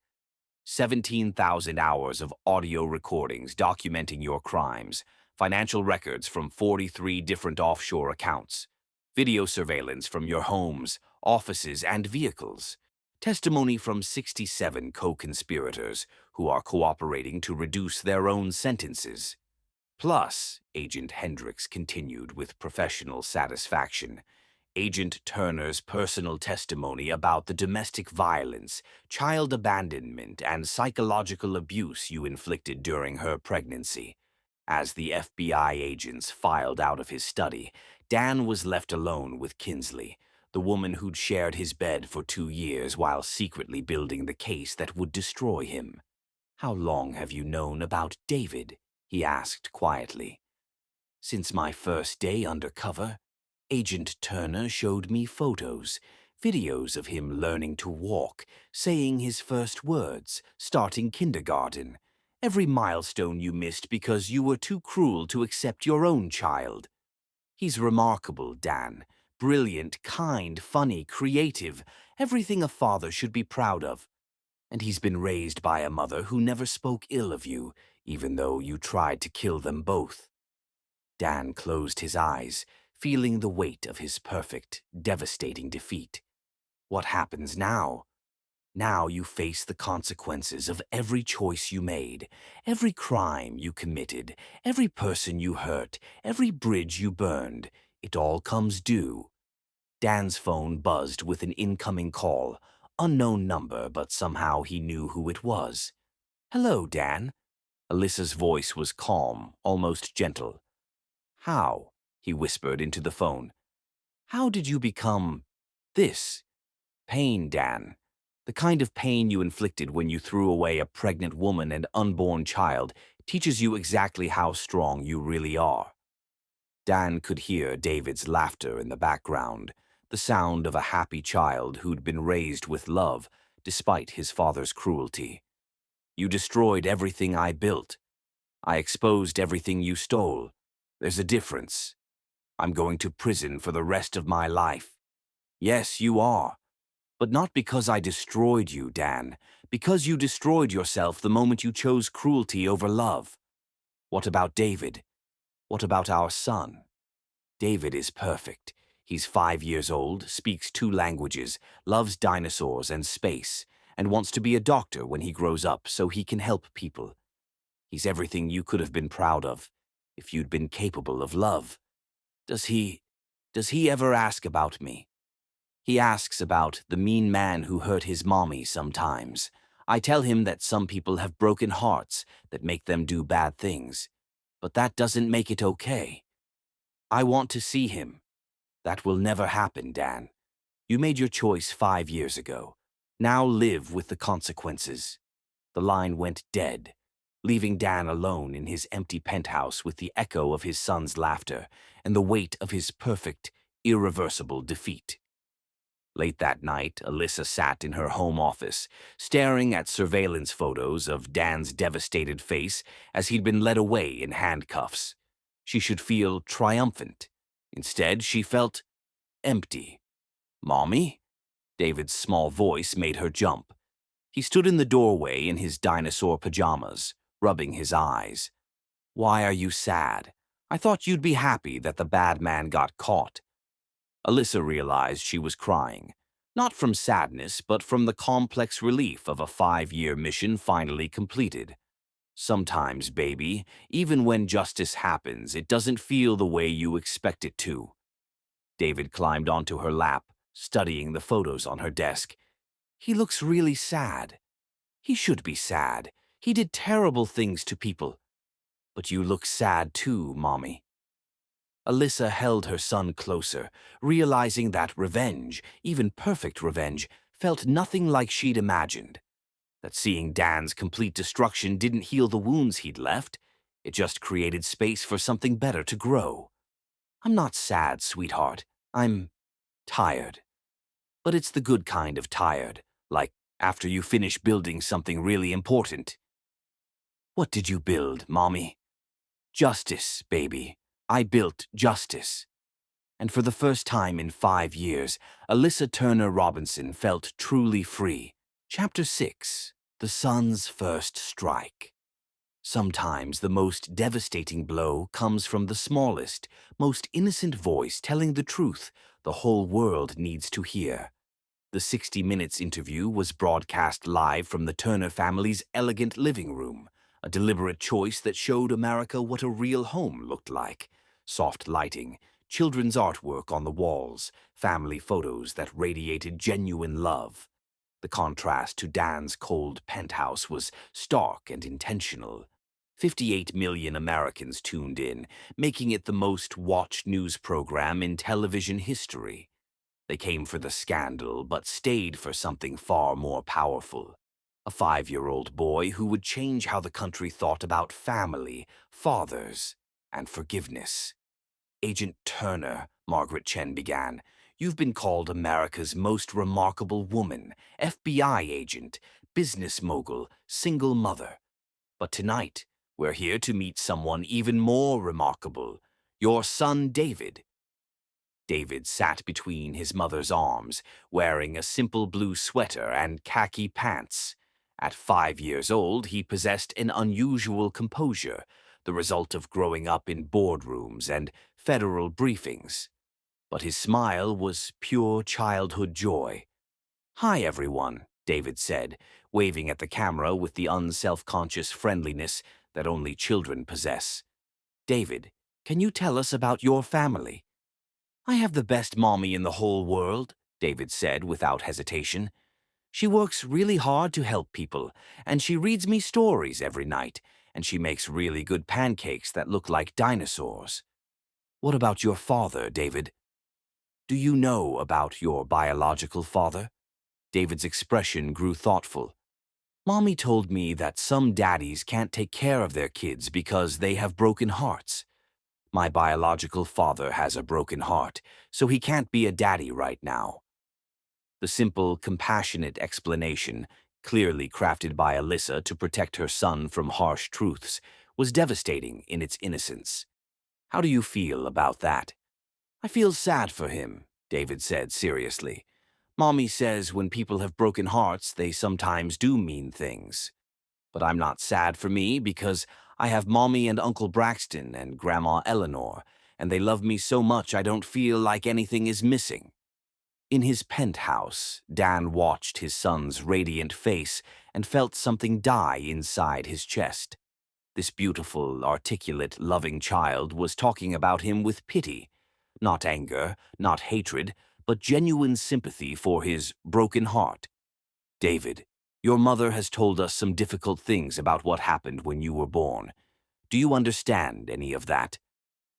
S2: 17,000 hours of audio recordings documenting your crimes, financial records from 43 different offshore accounts, video surveillance from your homes, offices, and vehicles, testimony from 67 co-conspirators who are cooperating to reduce their own sentences. Plus, Agent Hendricks continued with professional satisfaction, Agent Turner's personal testimony about the domestic violence, child abandonment, and psychological abuse you inflicted during her pregnancy. As the FBI agents filed out of his study, Dan was left alone with Kinsley, the woman who'd shared his bed for 2 years while secretly building the case that would destroy him. "How long have you known about David?" he asked quietly. "Since my first day undercover. Agent Turner showed me photos, videos of him learning to walk, saying his first words, starting kindergarten. Every milestone you missed because you were too cruel to accept your own child. He's remarkable, Dan. Brilliant, kind, funny, creative, everything a father should be proud of. And he's been raised by a mother who never spoke ill of you, even though you tried to kill them both." Dan closed his eyes, feeling the weight of his perfect, devastating defeat. What happens now? Now you face the consequences of every choice you made, every crime you committed, every person you hurt, every bridge you burned. It all comes due. Dan's phone buzzed with an incoming call. Unknown number, but somehow he knew who it was. "Hello, Dan." Alyssa's voice was calm, almost gentle. "How?" he whispered into the phone. "How did you become this? Pain, Dan. The kind of pain you inflicted when you threw away a pregnant woman and unborn child teaches you exactly how strong you really are." Dan could hear David's laughter in the background, the sound of a happy child who'd been raised with love despite his father's cruelty. "You destroyed everything I built. I exposed everything you stole. There's a difference. I'm going to prison for the rest of my life." "Yes, you are. But not because I destroyed you, Dan. Because you destroyed yourself the moment you chose cruelty over love." "What about David? What about our son?" "David is perfect. He's 5 years old, speaks 2 languages, loves dinosaurs and space, and wants to be a doctor when he grows up so he can help people. He's everything you could have been proud of, if you'd been capable of love. Does he ever ask about me? He asks about the mean man who hurt his mommy sometimes. I tell him that some people have broken hearts that make them do bad things, but that doesn't make it okay. I want to see him. That will never happen, Dan. You made your choice 5 years ago. Now live with the consequences." The line went dead, leaving Dan alone in his empty penthouse with the echo of his son's laughter and the weight of his perfect, irreversible defeat. Late that night, Alyssa sat in her home office, staring at surveillance photos of Dan's devastated face as he'd been led away in handcuffs. She should feel triumphant. Instead, she felt empty. "Mommy?" David's small voice made her jump. He stood in the doorway in his dinosaur pajamas, rubbing his eyes. "Why are you sad? I thought you'd be happy that the bad man got caught." Alyssa realized she was crying, not from sadness, but from the complex relief of a 5-year mission finally completed. Sometimes, baby, even when justice happens, it doesn't feel the way you expect it to. David climbed onto her lap, studying the photos on her desk. "He looks really sad. He should be sad. He did terrible things to people. But you look sad too, Mommy." Alyssa held her son closer, realizing that revenge, even perfect revenge, felt nothing like she'd imagined. That seeing Dan's complete destruction didn't heal the wounds he'd left. It just created space for something better to grow. "I'm not sad, sweetheart. I'm tired. But it's the good kind of tired, like after you finish building something really important." "What did you build, Mommy?" "Justice, baby. I built justice." And for the first time in 5 years, Alyssa Turner Robinson felt truly free. Chapter 6. The Sun's First Strike. Sometimes the most devastating blow comes from the smallest, most innocent voice telling the truth the whole world needs to hear. The 60 Minutes interview was broadcast live from the Turner family's elegant living room, a deliberate choice that showed America what a real home looked like. Soft lighting, children's artwork on the walls, family photos that radiated genuine love. The contrast to Dan's cold penthouse was stark and intentional. 58 million Americans tuned in, making it the most watched news program in television history. They came for the scandal, but stayed for something far more powerful. A 5-year-old boy who would change how the country thought about family, fathers, and forgiveness. "Agent Turner," Margaret Chen began, "you've been called America's most remarkable woman, FBI agent, business mogul, single mother. But tonight, we're here to meet someone even more remarkable, your son David." David sat between his mother's arms, wearing a simple blue sweater and khaki pants. At 5 years old, he possessed an unusual composure, the result of growing up in boardrooms and federal briefings. But his smile was pure childhood joy. "Hi, everyone," David said, waving at the camera with the unself-conscious friendliness that only children possess. "David, can you tell us about your family?" "I have the best mommy in the whole world," David said without hesitation. "She works really hard to help people, and she reads me stories every night, and she makes really good pancakes that look like dinosaurs." "What about your father, David?" "Do you know about your biological father?" David's expression grew thoughtful. "Mommy told me that some daddies can't take care of their kids because they have broken hearts. My biological father has a broken heart, so he can't be a daddy right now." The simple, compassionate explanation, clearly crafted by Alyssa to protect her son from harsh truths, was devastating in its innocence. "How do you feel about that?" "I feel sad for him," David said seriously. "Mommy says when people have broken hearts, they sometimes do mean things. But I'm not sad for me because I have Mommy and Uncle Braxton and Grandma Eleanor, and they love me so much I don't feel like anything is missing." In his penthouse, Dan watched his son's radiant face and felt something die inside his chest. This beautiful, articulate, loving child was talking about him with pity. Not anger, not hatred, but genuine sympathy for his broken heart. "David, your mother has told us some difficult things about what happened when you were born. Do you understand any of that?"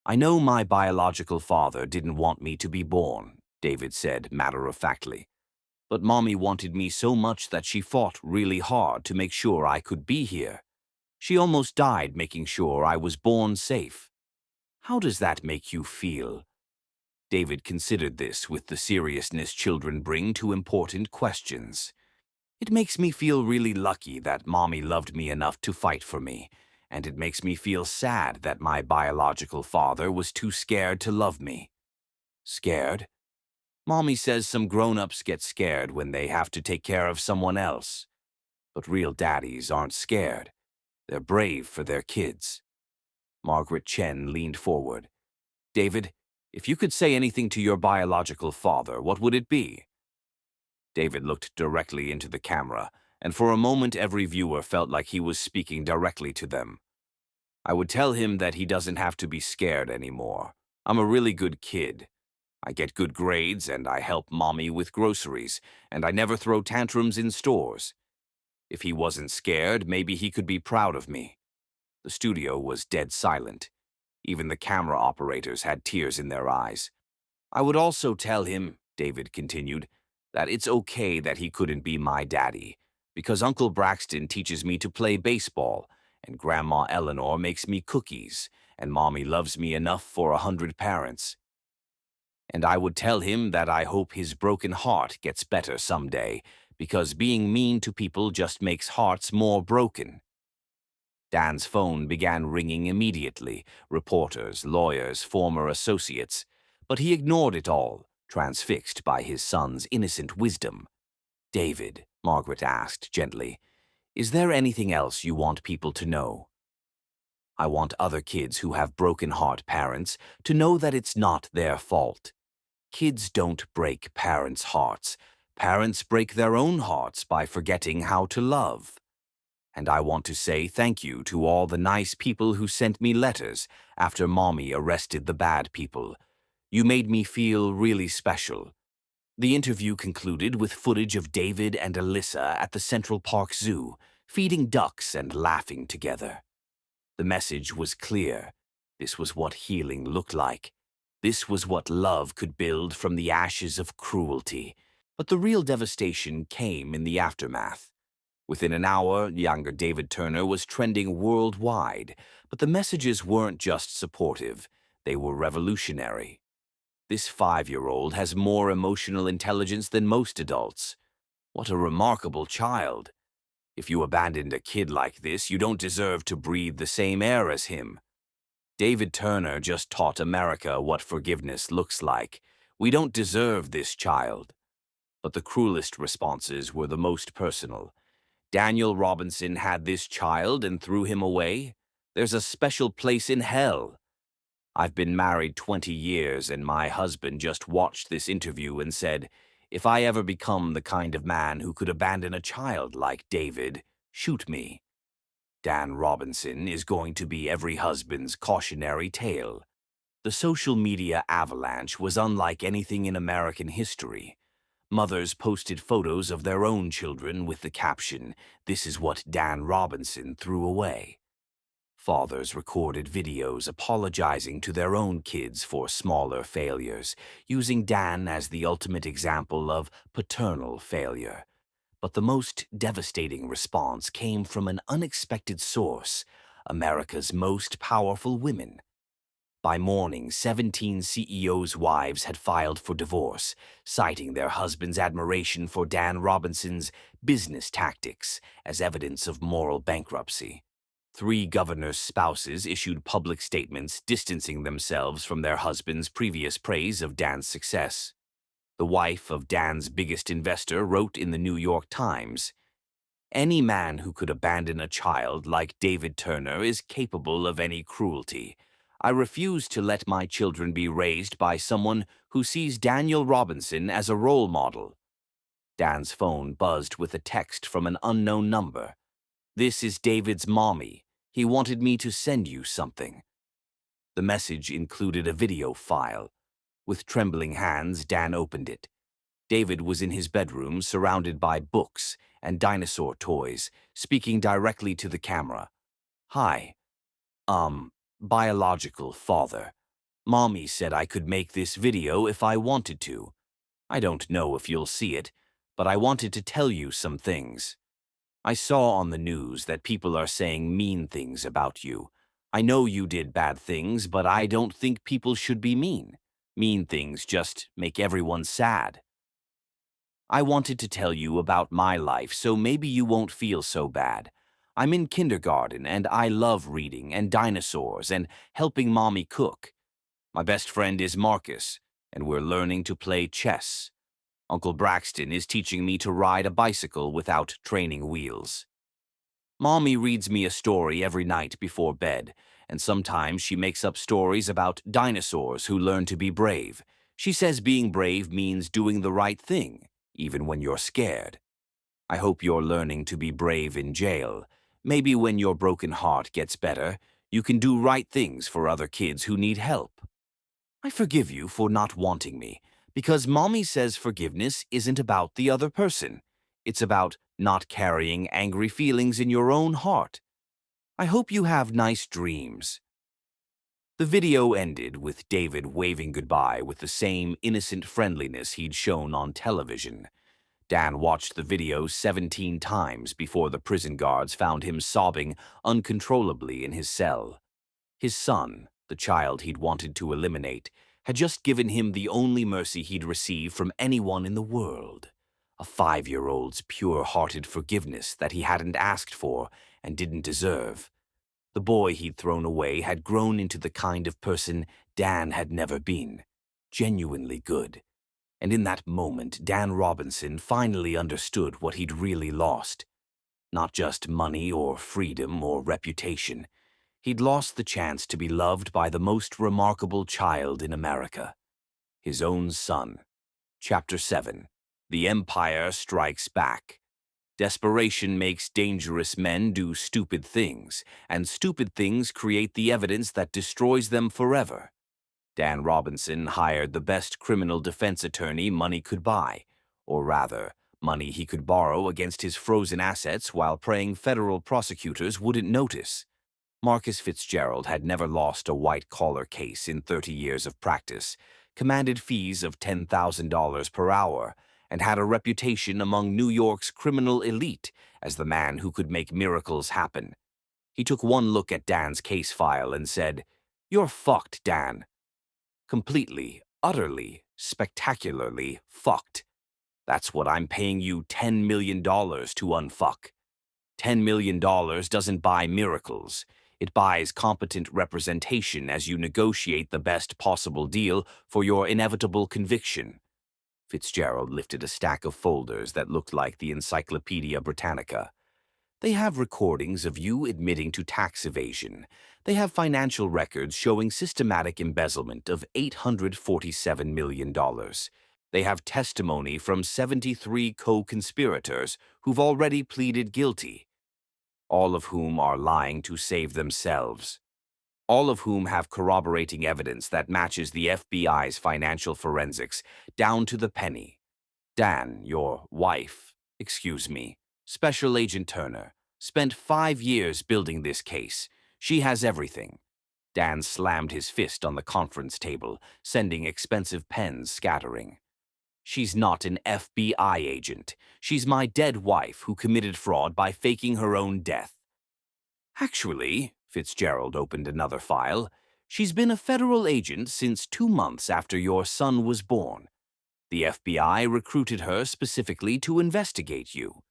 S2: "I know my biological father didn't want me to be born," David said matter-of-factly. "But Mommy wanted me so much that she fought really hard to make sure I could be here. She almost died making sure I was born safe." "How does that make you feel?" David considered this with the seriousness children bring to important questions. "It makes me feel really lucky that Mommy loved me enough to fight for me, and it makes me feel sad that my biological father was too scared to love me." "Scared?" Mommy says some grown-ups get scared when they have to take care of someone else. But real daddies aren't scared. They're brave for their kids. Margaret Chen leaned forward. David, if you could say anything to your biological father, what would it be? David looked directly into the camera, and for a moment every viewer felt like he was speaking directly to them. I would tell him that he doesn't have to be scared anymore. I'm a really good kid. I get good grades, and I help Mommy with groceries, and I never throw tantrums in stores. If he wasn't scared, maybe he could be proud of me. The studio was dead silent. Even the camera operators had tears in their eyes. I would also tell him, David continued, that it's okay that he couldn't be my daddy, because Uncle Braxton teaches me to play baseball, and Grandma Eleanor makes me cookies, and Mommy loves me enough for 100 parents. And I would tell him that I hope his broken heart gets better someday, because being mean to people just makes hearts more broken. Dan's phone began ringing immediately, reporters, lawyers, former associates, but he ignored it all, transfixed by his son's innocent wisdom. David, Margaret asked gently, is there anything else you want people to know? I want other kids who have broken-heart parents to know that it's not their fault. Kids don't break parents' hearts. Parents break their own hearts by forgetting how to love. And I want to say thank you to all the nice people who sent me letters after Mommy arrested the bad people. You made me feel really special. The interview concluded with footage of David and Alyssa at the Central Park Zoo, feeding ducks and laughing together. The message was clear. This was what healing looked like. This was what love could build from the ashes of cruelty. But the real devastation came in the aftermath. Within an hour, younger David Turner was trending worldwide, but the messages weren't just supportive, they were revolutionary. This 5-year-old has more emotional intelligence than most adults. What a remarkable child. If you abandoned a kid like this, you don't deserve to breathe the same air as him. David Turner just taught America what forgiveness looks like. We don't deserve this child. But the cruelest responses were the most personal. Daniel Robinson had this child and threw him away. There's a special place in hell. I've been married 20 years, and my husband just watched this interview and said, if I ever become the kind of man who could abandon a child like David, shoot me. Dan Robinson is going to be every husband's cautionary tale. The social media avalanche was unlike anything in American history. Mothers posted photos of their own children with the caption, "This is what Dan Robinson threw away." Fathers recorded videos apologizing to their own kids for smaller failures, using Dan as the ultimate example of paternal failure. But the most devastating response came from an unexpected source, America's most powerful women. By morning, 17 CEOs' wives had filed for divorce, citing their husbands' admiration for Dan Robinson's business tactics as evidence of moral bankruptcy. 3 governors' spouses issued public statements distancing themselves from their husbands' previous praise of Dan's success. The wife of Dan's biggest investor wrote in the New York Times, "Any man who could abandon a child like David Turner is capable of any cruelty. I refuse to let my children be raised by someone who sees Daniel Robinson as a role model." Dan's phone buzzed with a text from an unknown number. "This is David's mommy. He wanted me to send you something." The message included a video file. With trembling hands, Dan opened it. David was in his bedroom, surrounded by books and dinosaur toys, speaking directly to the camera. "Hi. Biological father. Mommy said I could make this video if I wanted to. I don't know if you'll see it, but I wanted to tell you some things. I saw on the news that people are saying mean things about you. I know you did bad things, but I don't think people should be mean. Mean things just make everyone sad. I wanted to tell you about my life so maybe you won't feel so bad. I'm in kindergarten and I love reading and dinosaurs and helping Mommy cook. My best friend is Marcus. and we're learning to play chess. Uncle Braxton is teaching me to ride a bicycle without training wheels. Mommy reads me a story every night before bed, and sometimes she makes up stories about dinosaurs who learn to be brave. She says being brave means doing the right thing, even when you're scared. I hope you're learning to be brave in jail. Maybe when your broken heart gets better, you can do right things for other kids who need help. I forgive you for not wanting me, because Mommy says forgiveness isn't about the other person. It's about not carrying angry feelings in your own heart. I hope you have nice dreams. The video ended with David waving goodbye with the same innocent friendliness he'd shown on television. Dan watched the video 17 times before the prison guards found him sobbing uncontrollably in his cell. His son, the child he'd wanted to eliminate, had just given him the only mercy he'd received from anyone in the world. A 5-year-old's pure-hearted forgiveness that he hadn't asked for and didn't deserve. The boy he'd thrown away had grown into the kind of person Dan had never been. Genuinely good. And in that moment, Dan Robinson finally understood what he'd really lost. Not just money or freedom or reputation. He'd lost the chance to be loved by the most remarkable child in America. His own son. Chapter 7. The Empire Strikes Back. Desperation makes dangerous men do stupid things, and stupid things create the evidence that destroys them forever. Dan Robinson hired the best criminal defense attorney money could buy, or rather, money he could borrow against his frozen assets while praying federal prosecutors wouldn't notice. Marcus Fitzgerald had never lost a white-collar case in 30 years of practice, commanded fees of $10,000 per hour, and had a reputation among New York's criminal elite as the man who could make miracles happen. He took one look at Dan's case file and said, "You're fucked, Dan." Completely, utterly, spectacularly fucked. That's what I'm paying you $10 million to unfuck. $10 million doesn't buy miracles. It buys competent representation as you negotiate the best possible deal for your inevitable conviction. Fitzgerald lifted a stack of folders that looked like the Encyclopedia Britannica. They have recordings of you admitting to tax evasion. They have financial records showing systematic embezzlement of $847 million. They have testimony from 73 co-conspirators who've already pleaded guilty, all of whom are lying to save themselves. All of whom have corroborating evidence that matches the FBI's financial forensics down to the penny. Dan, your wife, Special Agent Turner, spent 5 years building this case. She has everything. Dan slammed his fist on the conference table, sending expensive pens scattering. She's not an FBI agent. She's my dead wife who committed fraud by faking her own death. Actually, Fitzgerald opened another file, she's been a federal agent since 2 months after your son was born. The FBI recruited her specifically to investigate you.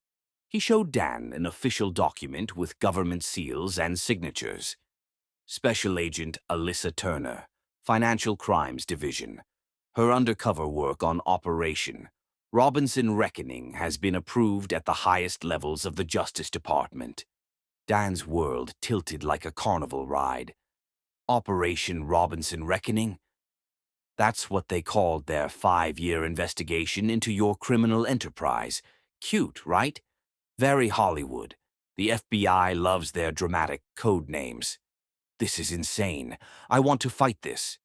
S2: He showed Dan an official document with government seals and signatures. Special Agent Alyssa Turner, Financial Crimes Division. Her undercover work on Operation Robinson Reckoning has been approved at the highest levels of the Justice Department. Dan's world tilted like a carnival ride. Operation Robinson Reckoning? That's what they called their 5-year investigation into your criminal enterprise. Cute, right? Very Hollywood. The FBI loves their dramatic code names. This is insane. I want to fight this.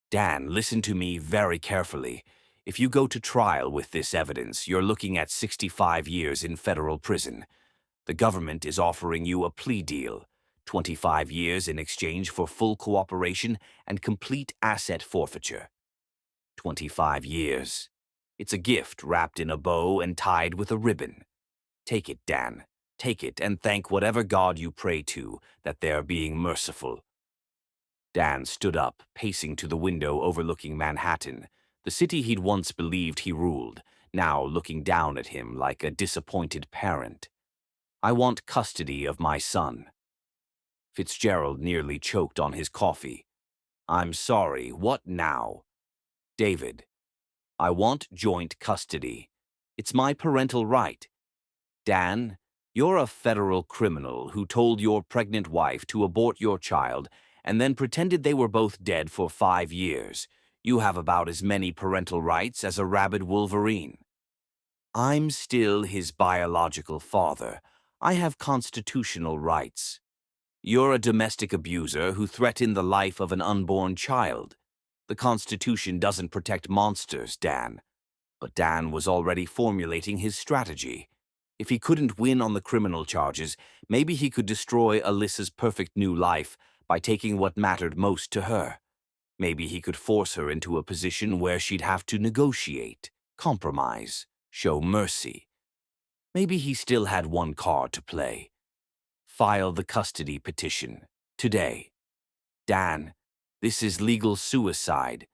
S2: Dan, listen to me very carefully. If you go to trial with this evidence, you're looking at 65 years in federal prison. The government is offering you a plea deal, 25 years in exchange for full cooperation and complete asset forfeiture. 25 years. It's a gift wrapped in a bow and tied with a ribbon. Take it, Dan. Take it and thank whatever God you pray to that they're being merciful. Dan stood up, pacing to the window overlooking Manhattan, the city he'd once believed he ruled, now looking down at him like a disappointed parent. I want custody of my son. Fitzgerald nearly choked on his coffee. I'm sorry, what now? David, I want joint custody. It's my parental right. Dan, you're a federal criminal who told your pregnant wife to abort your child and then pretended they were both dead for 5 years. You have about as many parental rights as a rabid wolverine. I'm still his biological father. I have constitutional rights. You're a domestic abuser who threatened the life of an unborn child. The Constitution doesn't protect monsters, Dan. But Dan was already formulating his strategy. If he couldn't win on the criminal charges, maybe he could destroy Alyssa's perfect new life by taking what mattered most to her. Maybe he could force her into a position where she'd have to negotiate, compromise, show mercy. Maybe he still had one card to play. File the custody petition. Today. Dan, this is legal suicide.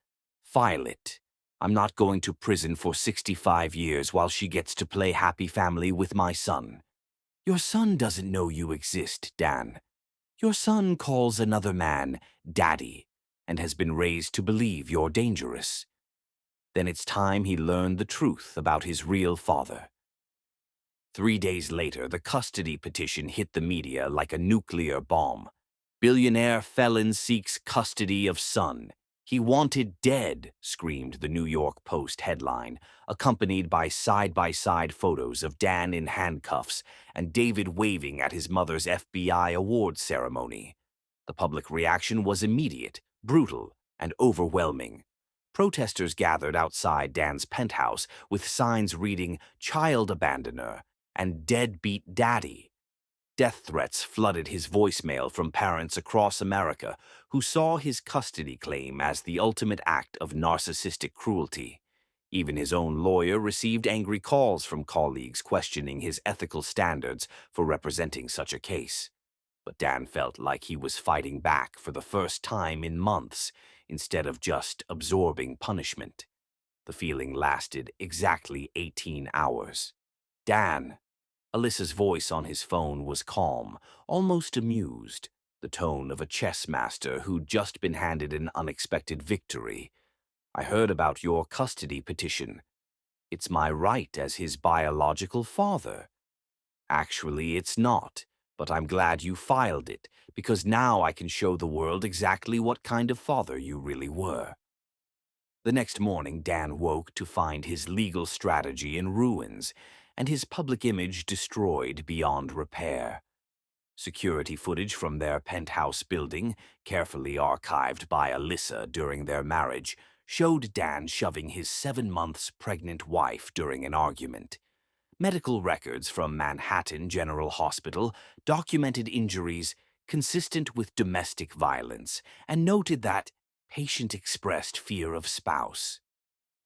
S2: File it. I'm not going to prison for 65 years while she gets to play happy family with my son. Your son doesn't know you exist, Dan. Your son calls another man Daddy and has been raised to believe you're dangerous. Then it's time he learned the truth about his real father. 3 days later, the custody petition hit the media like a nuclear bomb. Billionaire felon seeks custody of son. He wanted dead, screamed the New York Post headline, accompanied by side-by-side photos of Dan in handcuffs and David waving at his mother's FBI awards ceremony. The public reaction was immediate, brutal, and overwhelming. Protesters gathered outside Dan's penthouse with signs reading "Child Abandoner" and "Deadbeat Daddy." Death threats flooded his voicemail from parents across America who saw his custody claim as the ultimate act of narcissistic cruelty. Even his own lawyer received angry calls from colleagues questioning his ethical standards for representing such a case. But Dan felt like he was fighting back for the first time in months instead of just absorbing punishment. The feeling lasted exactly 18 hours. Dan. Alyssa's voice on his phone was calm, almost amused, the tone of a chess master who'd just been handed an unexpected victory. I heard about your custody petition. It's my right as his biological father. Actually, it's not, but I'm glad you filed it, because now I can show the world exactly what kind of father you really were. The next morning, Dan woke to find his legal strategy in ruins and his public image destroyed beyond repair. Security footage from their penthouse building, carefully archived by Alyssa during their marriage, showed Dan shoving his 7 months pregnant wife during an argument. Medical records from Manhattan General Hospital documented injuries consistent with domestic violence and noted that patient expressed fear of spouse.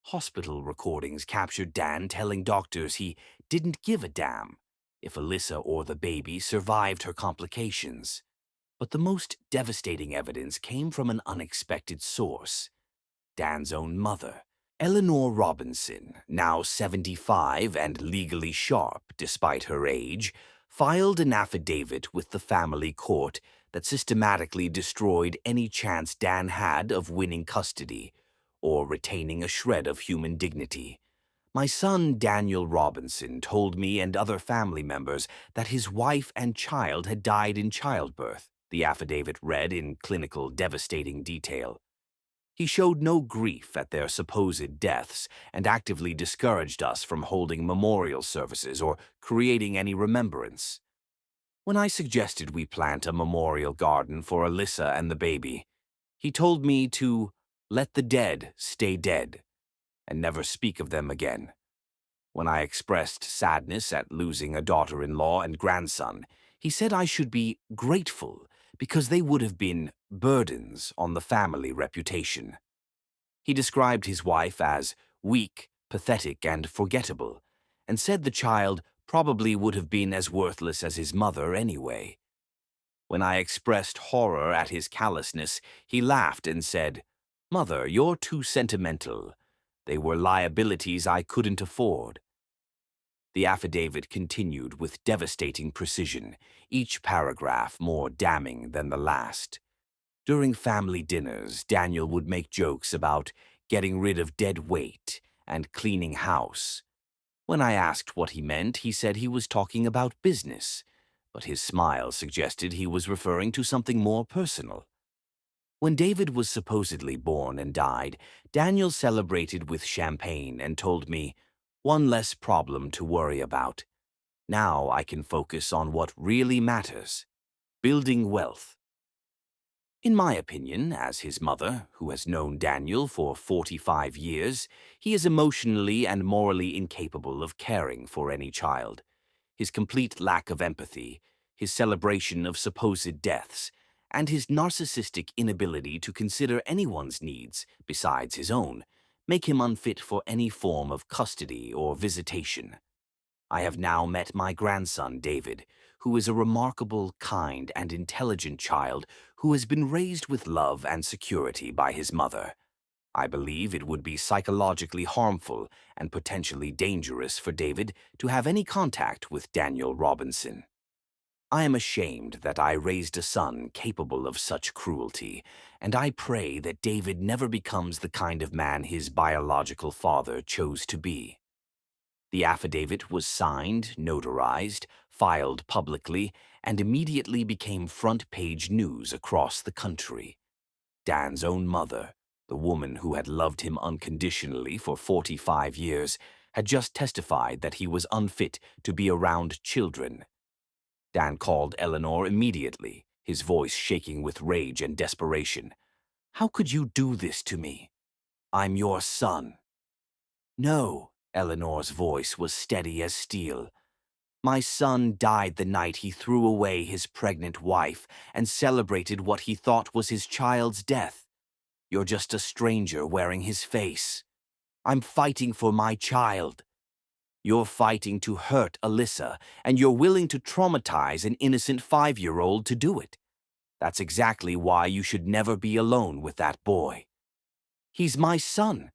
S2: Hospital recordings captured Dan telling doctors he didn't give a damn if Alyssa or the baby survived her complications. But the most devastating evidence came from an unexpected source: Dan's own mother. Eleanor Robinson, now 75 and legally sharp despite her age, filed an affidavit with the family court that systematically destroyed any chance Dan had of winning custody or retaining a shred of human dignity. My son Daniel Robinson told me and other family members that his wife and child had died in childbirth, the affidavit read in clinical, devastating detail. He showed no grief at their supposed deaths and actively discouraged us from holding memorial services or creating any remembrance. When I suggested we plant a memorial garden for Alyssa and the baby, he told me to let the dead stay dead and never speak of them again. When I expressed sadness at losing a daughter-in-law and grandson, he said I should be grateful because they would have been burdens on the family reputation. He described his wife as weak, pathetic, and forgettable, and said the child probably would have been as worthless as his mother anyway. When I expressed horror at his callousness, he laughed and said, "Mother, you're too sentimental. They were liabilities I couldn't afford." The affidavit continued with devastating precision, each paragraph more damning than the last. During family dinners, Daniel would make jokes about getting rid of dead weight, and cleaning house. When I asked what he meant, he said he was talking about business, but his smile suggested he was referring to something more personal. When David was supposedly born and died, Daniel celebrated with champagne and told me, "One less problem to worry about. Now I can focus on what really matters, building wealth." In my opinion, as his mother, who has known Daniel for 45 years, he is emotionally and morally incapable of caring for any child. His complete lack of empathy, his celebration of supposed deaths, and his narcissistic inability to consider anyone's needs besides his own make him unfit for any form of custody or visitation. I have now met my grandson, David, who is a remarkable, kind, and intelligent child who has been raised with love and security by his mother. I believe it would be psychologically harmful and potentially dangerous for David to have any contact with Daniel Robinson. I am ashamed that I raised a son capable of such cruelty, and I pray that David never becomes the kind of man his biological father chose to be. The affidavit was signed, notarized, filed publicly, and immediately became front-page news across the country. Dan's own mother, the woman who had loved him unconditionally for 45 years, had just testified that he was unfit to be around children. Dan called Eleanor immediately, his voice shaking with rage and desperation. "How could you do this to me? I'm your son." "No," Eleanor's voice was steady as steel. "My son died the night he threw away his pregnant wife and celebrated what he thought was his child's death. You're just a stranger wearing his face. I'm fighting for my child. You're fighting to hurt Alyssa, and you're willing to traumatize an innocent 5-year-old to do it. That's exactly why you should never be alone with that boy. He's my son,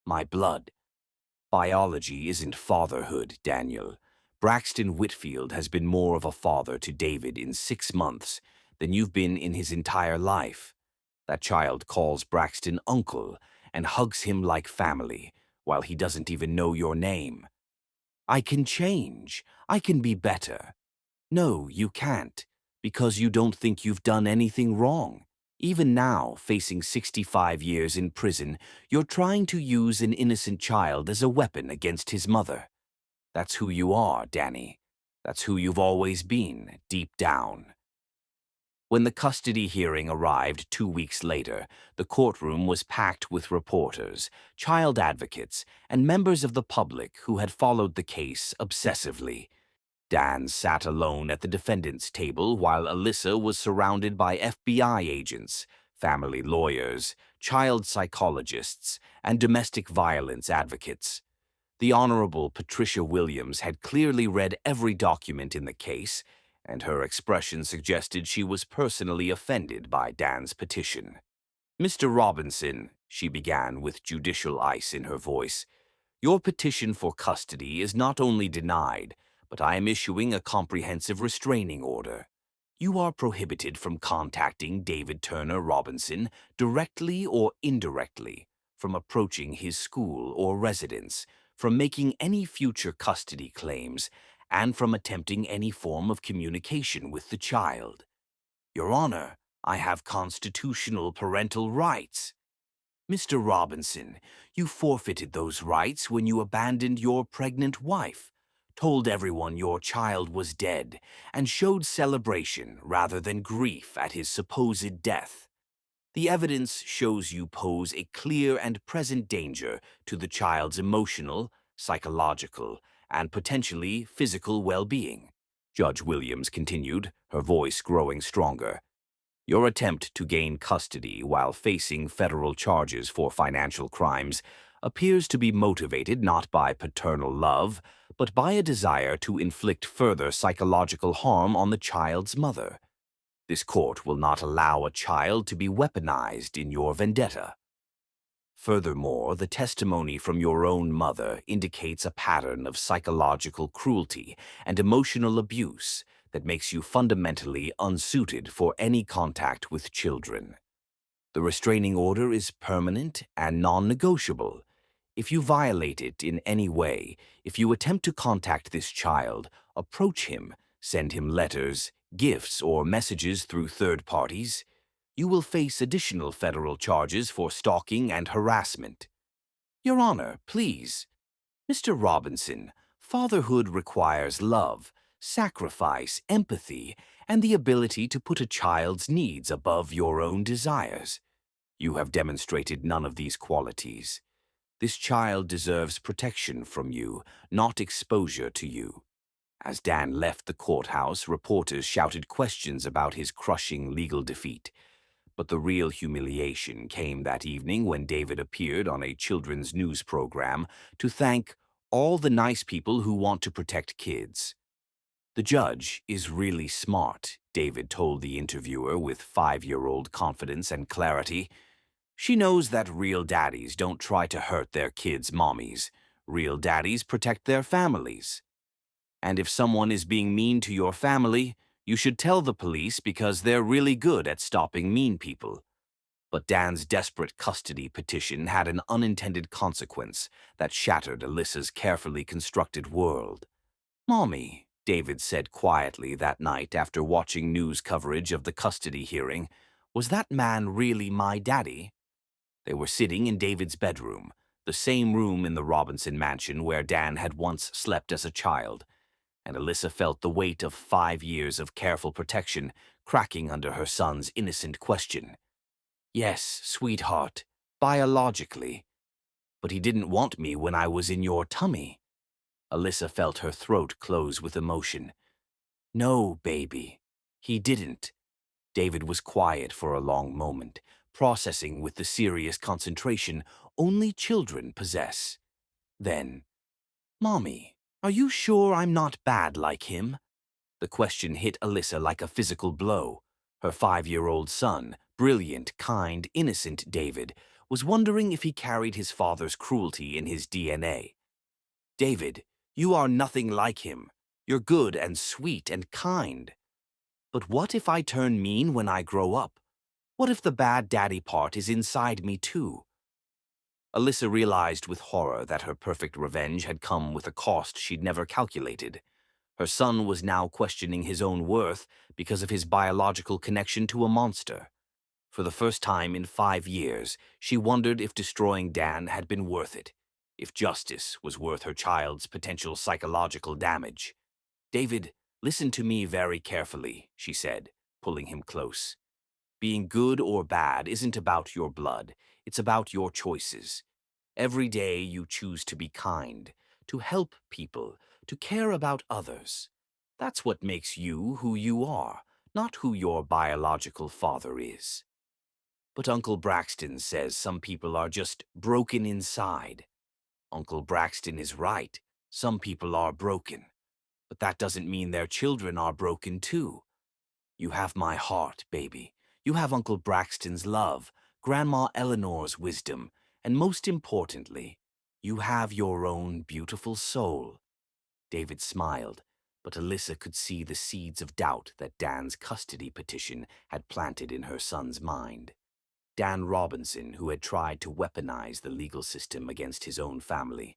S2: my blood. Biology isn't fatherhood, Daniel. Braxton Whitfield has been more of a father to David in 6 months than you've been in his entire life. That child calls Braxton uncle and hugs him like family, while he doesn't even know your name. I can change. I can be better. No, you can't, because you don't think you've done anything wrong. Even now, facing 65 years in prison, you're trying to use an innocent child as a weapon against his mother. That's who you are, Danny. That's who you've always been, deep down. When the custody hearing arrived 2 weeks later, the courtroom was packed with reporters, child advocates, and members of the public who had followed the case obsessively. Dan sat alone at the defendant's table while Alyssa was surrounded by FBI agents, family lawyers, child psychologists, and domestic violence advocates. The Honorable Patricia Williams had clearly read every document in the case, and her expression suggested she was personally offended by Dan's petition. "Mr. Robinson," she began with judicial ice in her voice, "your petition for custody is not only denied, but I am issuing a comprehensive restraining order. You are prohibited from contacting David Turner Robinson directly or indirectly, from approaching his school or residence, from making any future custody claims, and from attempting any form of communication with the child. Your Honor, I have constitutional parental rights." "Mr. Robinson, you forfeited those rights when you abandoned your pregnant wife, told everyone your child was dead, and showed celebration rather than grief at his supposed death. The evidence shows you pose a clear and present danger to the child's emotional, psychological, and potentially physical well-being," Judge Williams continued, her voice growing stronger. "Your attempt to gain custody while facing federal charges for financial crimes appears to be motivated not by paternal love, but by a desire to inflict further psychological harm on the child's mother. This court will not allow a child to be weaponized in your vendetta. Furthermore, the testimony from your own mother indicates a pattern of psychological cruelty and emotional abuse that makes you fundamentally unsuited for any contact with children. The restraining order is permanent and non-negotiable. If you violate it in any way, if you attempt to contact this child, approach him, send him letters, gifts, or messages through third parties, you will face additional federal charges for stalking and harassment. Your Honor, please. Mr. Robinson, fatherhood requires love, sacrifice, empathy, and the ability to put a child's needs above your own desires. You have demonstrated none of these qualities. This child deserves protection from you, not exposure to you. As Dan left the courthouse, reporters shouted questions about his crushing legal defeat. But the real humiliation came that evening when David appeared on a children's news program to thank all the nice people who want to protect kids. The judge is really smart, David told the interviewer with 5-year-old confidence and clarity. She knows that real daddies don't try to hurt their kids' mommies. Real daddies protect their families. And if someone is being mean to your family, you should tell the police because they're really good at stopping mean people. But Dan's desperate custody petition had an unintended consequence that shattered Alyssa's carefully constructed world. "Mommy," David said quietly that night after watching news coverage of the custody hearing, "was that man really my daddy?" They were sitting in David's bedroom, the same room in the Robinson mansion where Dan had once slept as a child, and Alyssa felt the weight of 5 years of careful protection cracking under her son's innocent question. "Yes, sweetheart, biologically. But he didn't want me when I was in your tummy." Alyssa felt her throat close with emotion. "No, baby, he didn't." David was quiet for a long moment, processing with the serious concentration only children possess. Then, "Mommy, are you sure I'm not bad like him?" The question hit Alyssa like a physical blow. Her 5-year-old son, brilliant, kind, innocent David, was wondering if he carried his father's cruelty in his DNA. "David, you are nothing like him. You're good and sweet and kind. But what if I turn mean when I grow up? What if the bad daddy part is inside me too?" Alyssa realized with horror that her perfect revenge had come with a cost she'd never calculated. Her son was now questioning his own worth because of his biological connection to a monster. For the first time in 5 years, she wondered if destroying Dan had been worth it, if justice was worth her child's potential psychological damage. "David, listen to me very carefully," she said, pulling him close. "Being good or bad isn't about your blood, it's about your choices. Every day you choose to be kind, to help people, to care about others. That's what makes you who you are, not who your biological father is." "But Uncle Braxton says some people are just broken inside." "Uncle Braxton is right. Some people are broken. But that doesn't mean their children are broken too. You have my heart, baby. You have Uncle Braxton's love, Grandma Eleanor's wisdom, and most importantly, you have your own beautiful soul." David smiled, but Alyssa could see the seeds of doubt that Dan's custody petition had planted in her son's mind. Dan Robinson, who had tried to weaponize the legal system against his own family,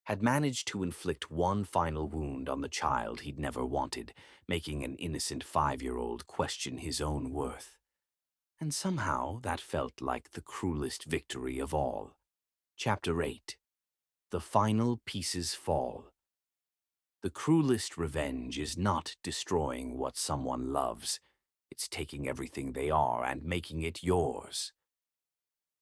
S2: had managed to inflict one final wound on the child he'd never wanted, making an innocent 5-year-old question his own worth. And somehow that felt like the cruelest victory of all. Chapter 8. The Final Pieces Fall. The cruelest revenge is not destroying what someone loves. It's taking everything they are and making it yours.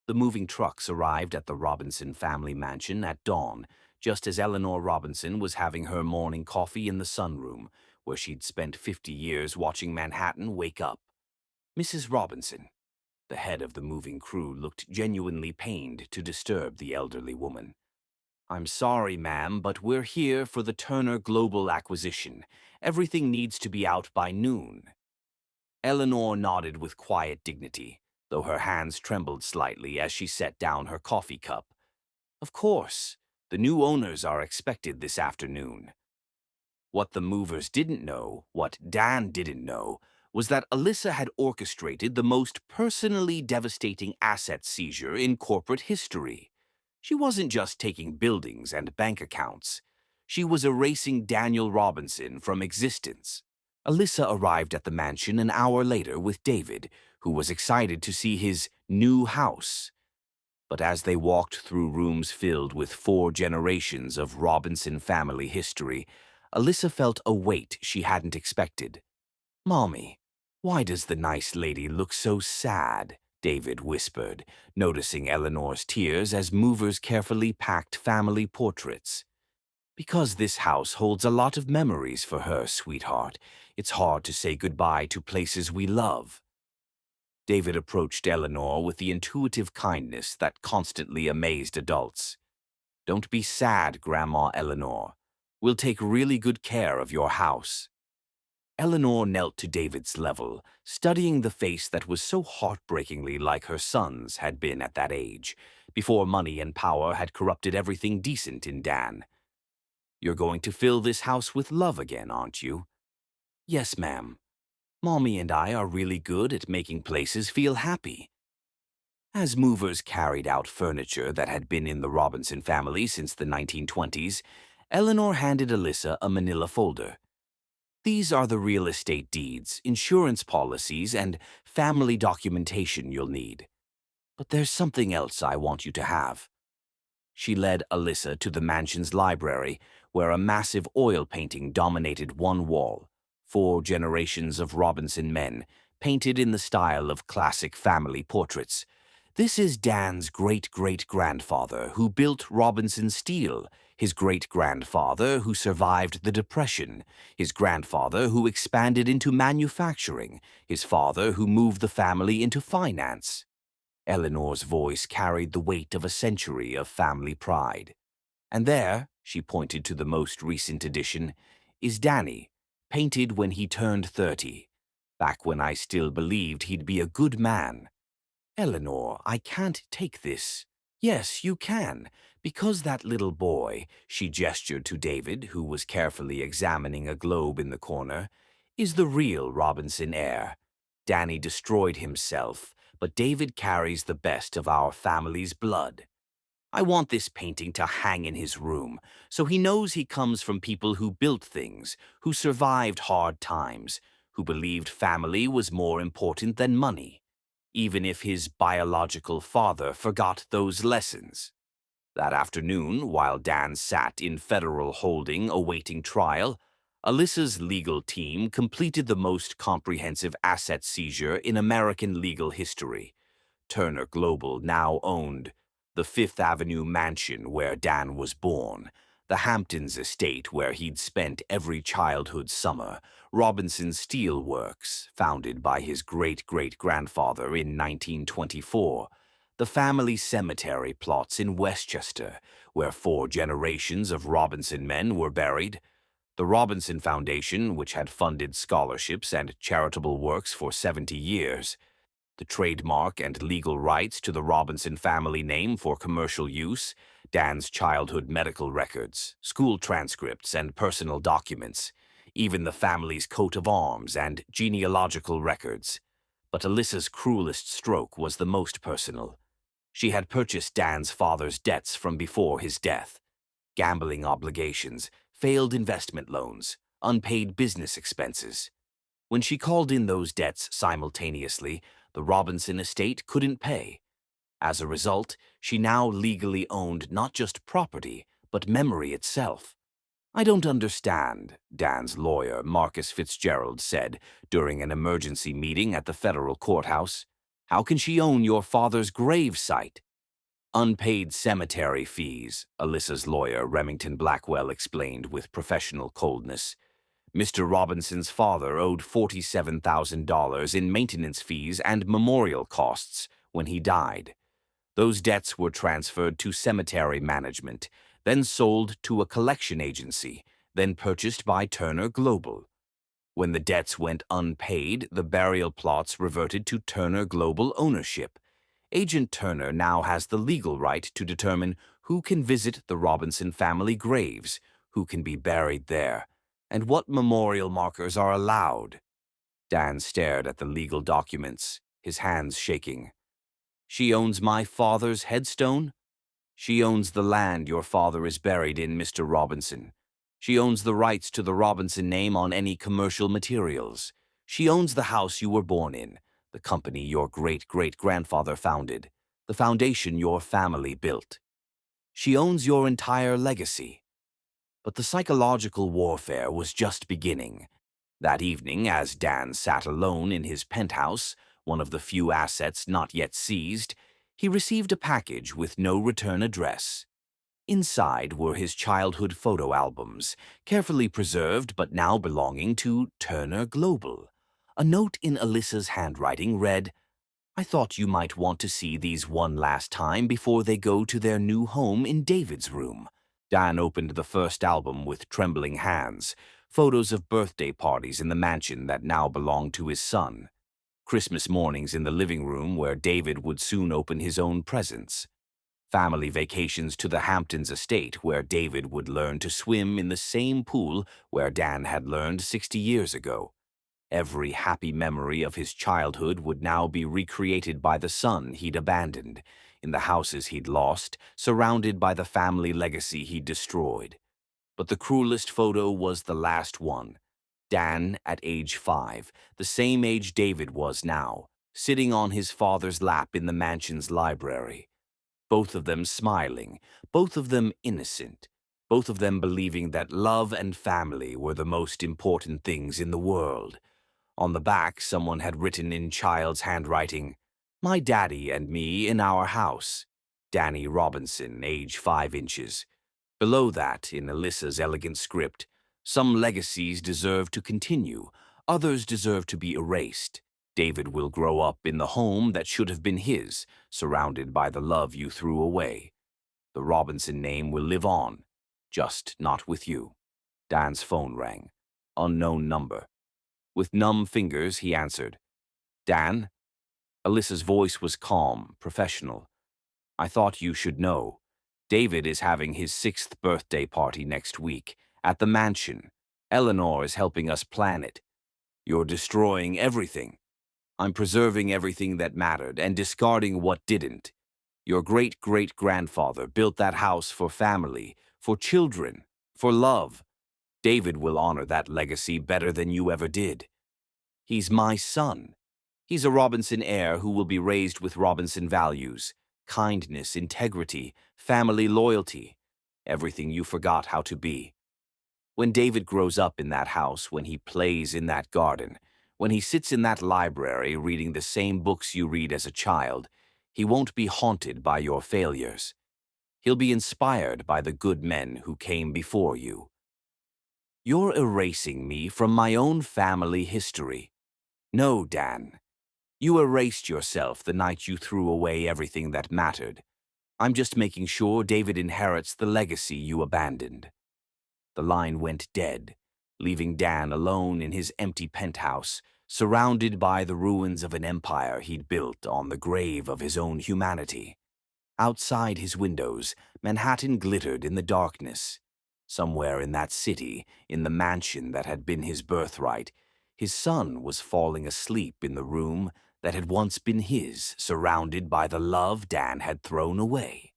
S2: The moving trucks arrived at the Robinson family mansion at dawn, just as Eleanor Robinson was having her morning coffee in the sunroom, where she'd spent 50 years watching Manhattan wake up. Mrs. Robinson, the head of the moving crew, looked genuinely pained to disturb the elderly woman. "I'm sorry, ma'am, but we're here for the Turner Global acquisition. Everything needs to be out by noon." Eleanor nodded with quiet dignity, though her hands trembled slightly as she set down her coffee cup. "Of course, the new owners are expected this afternoon." What the movers didn't know, what Dan didn't know, was that Alyssa had orchestrated the most personally devastating asset seizure in corporate history. She wasn't just taking buildings and bank accounts. She was erasing Daniel Robinson from existence. Alyssa arrived at the mansion an hour later with David, who was excited to see his new house. But as they walked through rooms filled with 4 generations of Robinson family history, Alyssa felt a weight she hadn't expected. "Mommy, why does the nice lady look so sad?" David whispered, noticing Eleanor's tears as movers carefully packed family portraits. "Because this house holds a lot of memories for her, sweetheart. It's hard to say goodbye to places we love." David approached Eleanor with the intuitive kindness that constantly amazed adults. "Don't be sad, Grandma Eleanor. We'll take really good care of your house." Eleanor knelt to David's level, studying the face that was so heartbreakingly like her son's had been at that age, before money and power had corrupted everything decent in Dan. "You're going to fill this house with love again, aren't you?" "Yes, ma'am. Mommy and I are really good at making places feel happy." As movers carried out furniture that had been in the Robinson family since the 1920s, Eleanor handed Alyssa a manila folder. "These are the real estate deeds, insurance policies, and family documentation you'll need. But there's something else I want you to have." She led Alyssa to the mansion's library, where a massive oil painting dominated one wall. 4 generations of Robinson men, painted in the style of classic family portraits. "This is Dan's great-great-grandfather who built Robinson Steel, his great-grandfather who survived the Depression, his grandfather who expanded into manufacturing, his father who moved the family into finance." Eleanor's voice carried the weight of a century of family pride. "And there," she pointed to the most recent edition, "is Danny, painted when he turned 30, back when I still believed he'd be a good man." "Eleanor, I can't take this." "Yes, you can, because that little boy," she gestured to David, who was carefully examining a globe in the corner, "is the real Robinson heir. Danny destroyed himself, but David carries the best of our family's blood. I want this painting to hang in his room, so he knows he comes from people who built things, who survived hard times, who believed family was more important than money, even if his biological father forgot those lessons." That afternoon, while Dan sat in federal holding awaiting trial, Alyssa's legal team completed the most comprehensive asset seizure in American legal history. Turner Global now owned the Fifth Avenue mansion where Dan was born, the Hamptons estate where he'd spent every childhood summer, Robinson Steel Works, founded by his great-great-grandfather in 1924, the family cemetery plots in Westchester, where 4 generations of Robinson men were buried, the Robinson Foundation, which had funded scholarships and charitable works for 70 years, the trademark and legal rights to the Robinson family name for commercial use, Dan's childhood medical records, school transcripts, and personal documents, even the family's coat of arms and genealogical records. But Alyssa's cruelest stroke was the most personal. She had purchased Dan's father's debts from before his death: gambling obligations, failed investment loans, unpaid business expenses. When she called in those debts simultaneously, the Robinson estate couldn't pay. As a result, she now legally owned not just property, but memory itself. "I don't understand," Dan's lawyer, Marcus Fitzgerald, said during an emergency meeting at the federal courthouse. "How can she own your father's grave site?" "Unpaid cemetery fees," Alyssa's lawyer, Remington Blackwell, explained with professional coldness. "Mr. Robinson's father owed $47,000 in maintenance fees and memorial costs when he died. Those debts were transferred to cemetery management, then sold to a collection agency, then purchased by Turner Global. When the debts went unpaid, the burial plots reverted to Turner Global ownership. Agent Turner now has the legal right to determine who can visit the Robinson family graves, who can be buried there, and what memorial markers are allowed." Dan stared at the legal documents, his hands shaking. She owns my father's headstone? She owns the land your father is buried in, Mr. Robinson. She owns the rights to the Robinson name on any commercial materials. She owns the house you were born in, the company your great-great-grandfather founded, the foundation your family built. She owns your entire legacy. But the psychological warfare was just beginning. That evening, as Dan sat alone in his penthouse, one of the few assets not yet seized, he received a package with no return address. Inside were his childhood photo albums, carefully preserved but now belonging to Turner Global. A note in Alyssa's handwriting read, "I thought you might want to see these one last time before they go to their new home in David's room." Dan opened the first album with trembling hands, photos of birthday parties in the mansion that now belonged to his son. Christmas mornings in the living room where David would soon open his own presents. Family vacations to the Hamptons estate where David would learn to swim in the same pool where Dan had learned 60 years ago. Every happy memory of his childhood would now be recreated by the son he'd abandoned, in the houses he'd lost, surrounded by the family legacy he'd destroyed. But the cruelest photo was the last one. Dan at age 5, the same age David was now, sitting on his father's lap in the mansion's library. Both of them smiling, both of them innocent, both of them believing that love and family were the most important things in the world. On the back, someone had written in child's handwriting, "My daddy and me in our house. Danny Robinson, age 5 inches." Below that, in Alyssa's elegant script, "Some legacies deserve to continue, others deserve to be erased. David will grow up in the home that should have been his, surrounded by the love you threw away. The Robinson name will live on, just not with you." Dan's phone rang. Unknown number. With numb fingers, he answered. "Dan?" Alyssa's voice was calm, professional. "I thought you should know. David is having his 6th birthday party next week, at the mansion. Eleanor is helping us plan it. You're destroying everything. I'm preserving everything that mattered and discarding what didn't. Your great-great-grandfather built that house for family, for children, for love. David will honor that legacy better than you ever did. He's my son. He's a Robinson heir who will be raised with Robinson values, kindness, integrity, family loyalty, everything you forgot how to be. When David grows up in that house, when he plays in that garden, when he sits in that library reading the same books you read as a child, he won't be haunted by your failures. He'll be inspired by the good men who came before you. You're erasing me from my own family history. No, Dan. You erased yourself the night you threw away everything that mattered. I'm just making sure David inherits the legacy you abandoned." The line went dead, leaving Dan alone in his empty penthouse, surrounded by the ruins of an empire he'd built on the grave of his own humanity. Outside his windows, Manhattan glittered in the darkness. Somewhere in that city, in the mansion that had been his birthright, his son was falling asleep in the room that had once been his, surrounded by the love Dan had thrown away.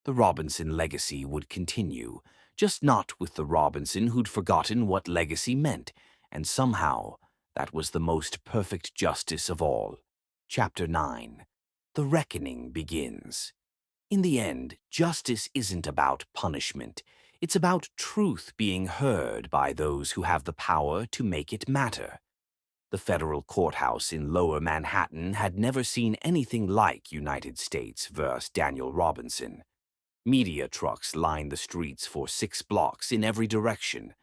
S2: The Robinson legacy would continue, just not with the Robinson who'd forgotten what legacy meant, and somehow that was the most perfect justice of all. Chapter 9. The Reckoning Begins. In the end, justice isn't about punishment. It's about truth being heard by those who have the power to make it matter. The federal courthouse in Lower Manhattan had never seen anything like United States vs. Daniel Robinson. Media trucks lined the streets for 6 blocks in every direction.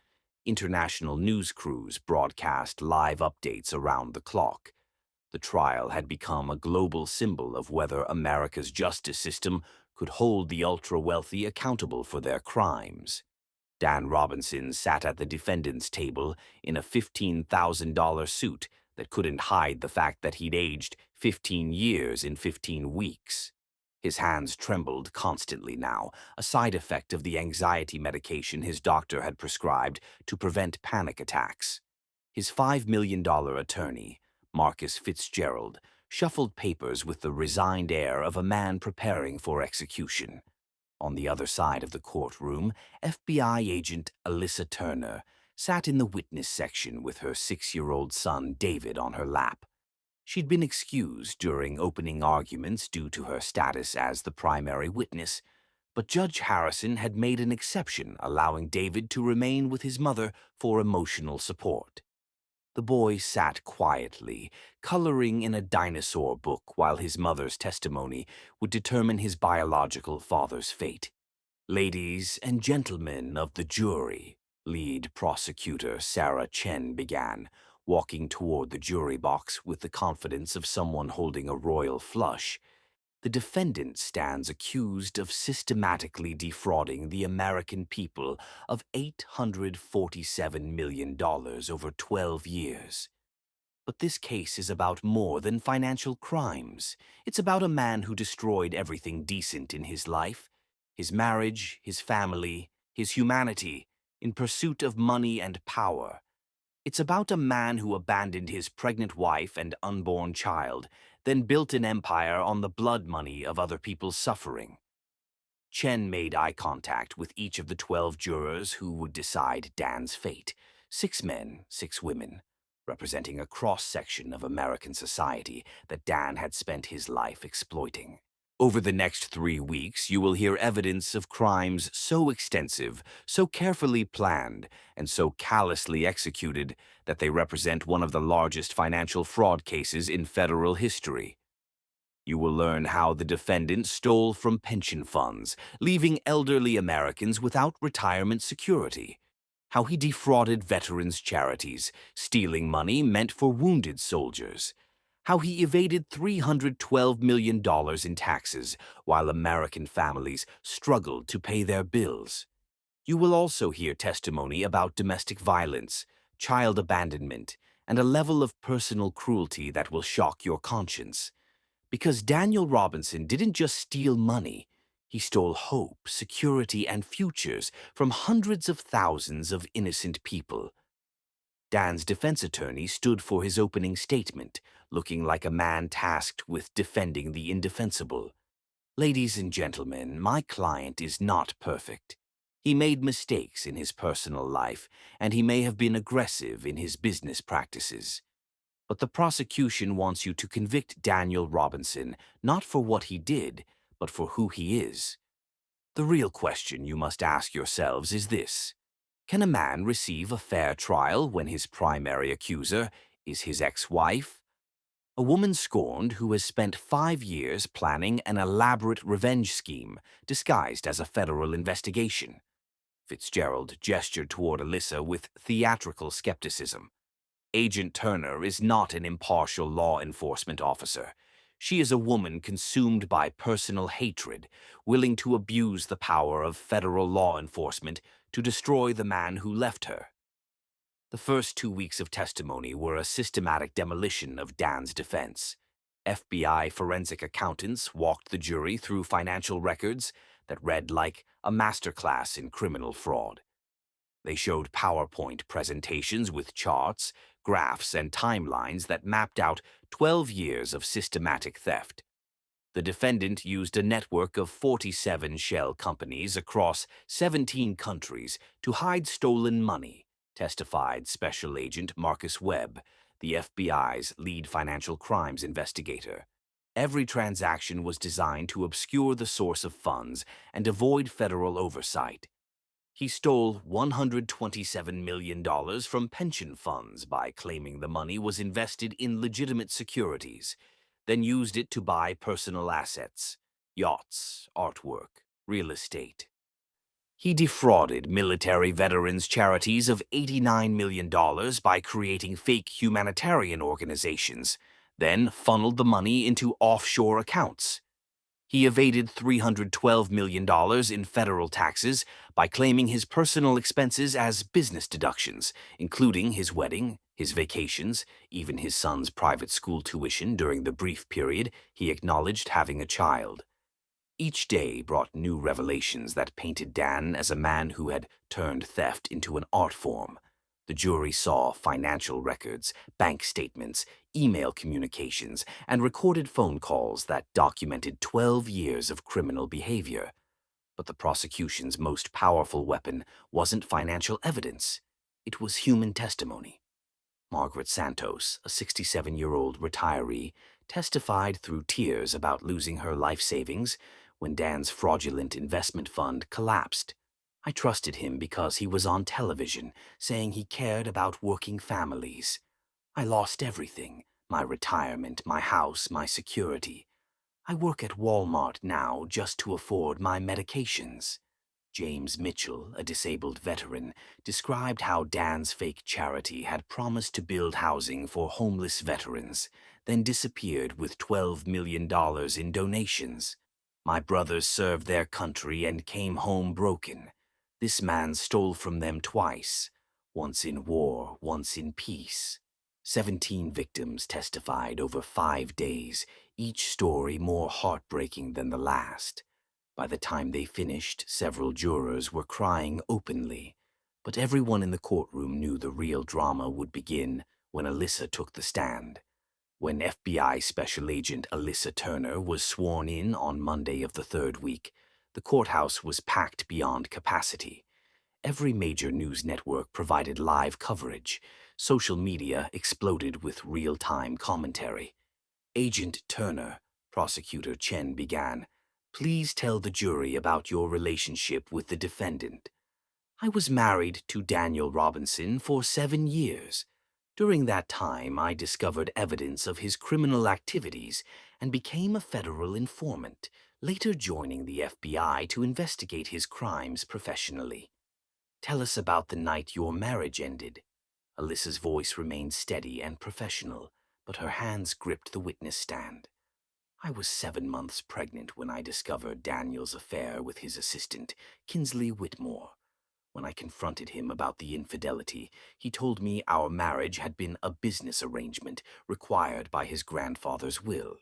S2: International news crews broadcast live updates around the clock. The trial had become a global symbol of whether America's justice system could hold the ultra-wealthy accountable for their crimes. Dan Robinson sat at the defendant's table in a $15,000 suit that couldn't hide the fact that he'd aged 15 years in 15 weeks. His hands trembled constantly now, a side effect of the anxiety medication his doctor had prescribed to prevent panic attacks. His $5 million attorney, Marcus Fitzgerald, shuffled papers with the resigned air of a man preparing for execution. On the other side of the courtroom, FBI agent Alyssa Turner sat in the witness section with her 6-year-old son David on her lap. She'd been excused during opening arguments due to her status as the primary witness, but Judge Harrison had made an exception, allowing David to remain with his mother for emotional support. The boy sat quietly, coloring in a dinosaur book while his mother's testimony would determine his biological father's fate. "Ladies and gentlemen of the jury," lead prosecutor Sarah Chen began, walking toward the jury box with the confidence of someone holding a royal flush. "The defendant stands accused of systematically defrauding the American people of $847 million over 12 years. But this case is about more than financial crimes. It's about a man who destroyed everything decent in his life, his marriage, his family, his humanity, in pursuit of money and power. It's about a man who abandoned his pregnant wife and unborn child, then built an empire on the blood money of other people's suffering." Chen made eye contact with each of the 12 jurors who would decide Dan's fate. 6 men, 6 women, representing a cross-section of American society that Dan had spent his life exploiting. Over the next 3 weeks, you will hear evidence of crimes so extensive, so carefully planned, and so callously executed that they represent one of the largest financial fraud cases in federal history. You will learn how the defendant stole from pension funds, leaving elderly Americans without retirement security. How he defrauded veterans' charities, stealing money meant for wounded soldiers. How he evaded $312 million in taxes while American families struggled to pay their bills. You will also hear testimony about domestic violence, child abandonment, and a level of personal cruelty that will shock your conscience. Because Daniel Robinson didn't just steal money, he stole hope, security, and futures from hundreds of thousands of innocent people. Dan's defense attorney stood for his opening statement, looking like a man tasked with defending the indefensible. "Ladies and gentlemen, my client is not perfect. He made mistakes in his personal life, and he may have been aggressive in his business practices. But the prosecution wants you to convict Daniel Robinson not for what he did, but for who he is. The real question you must ask yourselves is this: can a man receive a fair trial when his primary accuser is his ex-wife? A woman scorned who has spent 5 years planning an elaborate revenge scheme disguised as a federal investigation." Fitzgerald gestured toward Alyssa with theatrical skepticism. "Agent Turner is not an impartial law enforcement officer. She is a woman consumed by personal hatred, willing to abuse the power of federal law enforcement to destroy the man who left her." The first 2 weeks of testimony were a systematic demolition of Dan's defense. FBI forensic accountants walked the jury through financial records that read like a masterclass in criminal fraud. They showed PowerPoint presentations with charts, graphs, and timelines that mapped out 12 years of systematic theft. The defendant used a network of 47 shell companies across 17 countries to hide stolen money, testified Special Agent Marcus Webb, the FBI's lead financial crimes investigator. Every transaction was designed to obscure the source of funds and avoid federal oversight. He stole $127 million from pension funds by claiming the money was invested in legitimate securities, then used it to buy personal assets, yachts, artwork, real estate. He defrauded military veterans' charities of $89 million by creating fake humanitarian organizations, then funneled the money into offshore accounts. He evaded $312 million in federal taxes by claiming his personal expenses as business deductions, including his wedding, his vacations, even his son's private school tuition during the brief period he acknowledged having a child. Each day brought new revelations that painted Dan as a man who had turned theft into an art form. The jury saw financial records, bank statements, email communications, and recorded phone calls that documented 12 years of criminal behavior. But the prosecution's most powerful weapon wasn't financial evidence. It was human testimony. Margaret Santos, a 67-year-old retiree, testified through tears about losing her life savings when Dan's fraudulent investment fund collapsed. I trusted him because he was on television saying he cared about working families. I lost everything: my retirement, my house, my security. I work at Walmart now just to afford my medications. James Mitchell, a disabled veteran, described how Dan's fake charity had promised to build housing for homeless veterans, then disappeared with $12 million in donations. My brothers served their country and came home broken. This man stole from them twice, once in war, once in peace. 17 victims testified over 5 days, each story more heartbreaking than the last. By the time they finished, several jurors were crying openly, but everyone in the courtroom knew the real drama would begin when Alyssa took the stand. When FBI Special Agent Alyssa Turner was sworn in on Monday of the third week, the courthouse was packed beyond capacity. Every major news network provided live coverage. Social media exploded with real-time commentary. Agent Turner, Prosecutor Chen began, "Please tell the jury about your relationship with the defendant." "I was married to Daniel Robinson for 7 years. During that time, I discovered evidence of his criminal activities and became a federal informant, later joining the FBI to investigate his crimes professionally." "Tell us about the night your marriage ended." Alyssa's voice remained steady and professional, but her hands gripped the witness stand. "I was 7 months pregnant when I discovered Daniel's affair with his assistant, Kinsley Whitmore. When I confronted him about the infidelity, he told me our marriage had been a business arrangement required by his grandfather's will."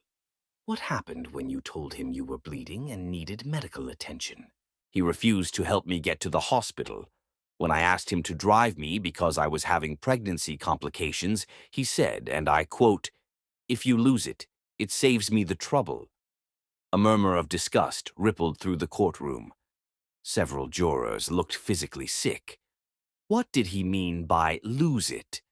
S2: "What happened when you told him you were bleeding and needed medical attention?" "He refused to help me get to the hospital. When I asked him to drive me because I was having pregnancy complications, he said, and I quote, 'If you lose it, it saves me the trouble.'" A murmur of disgust rippled through the courtroom. Several jurors looked physically sick. What did he mean by "lose it"?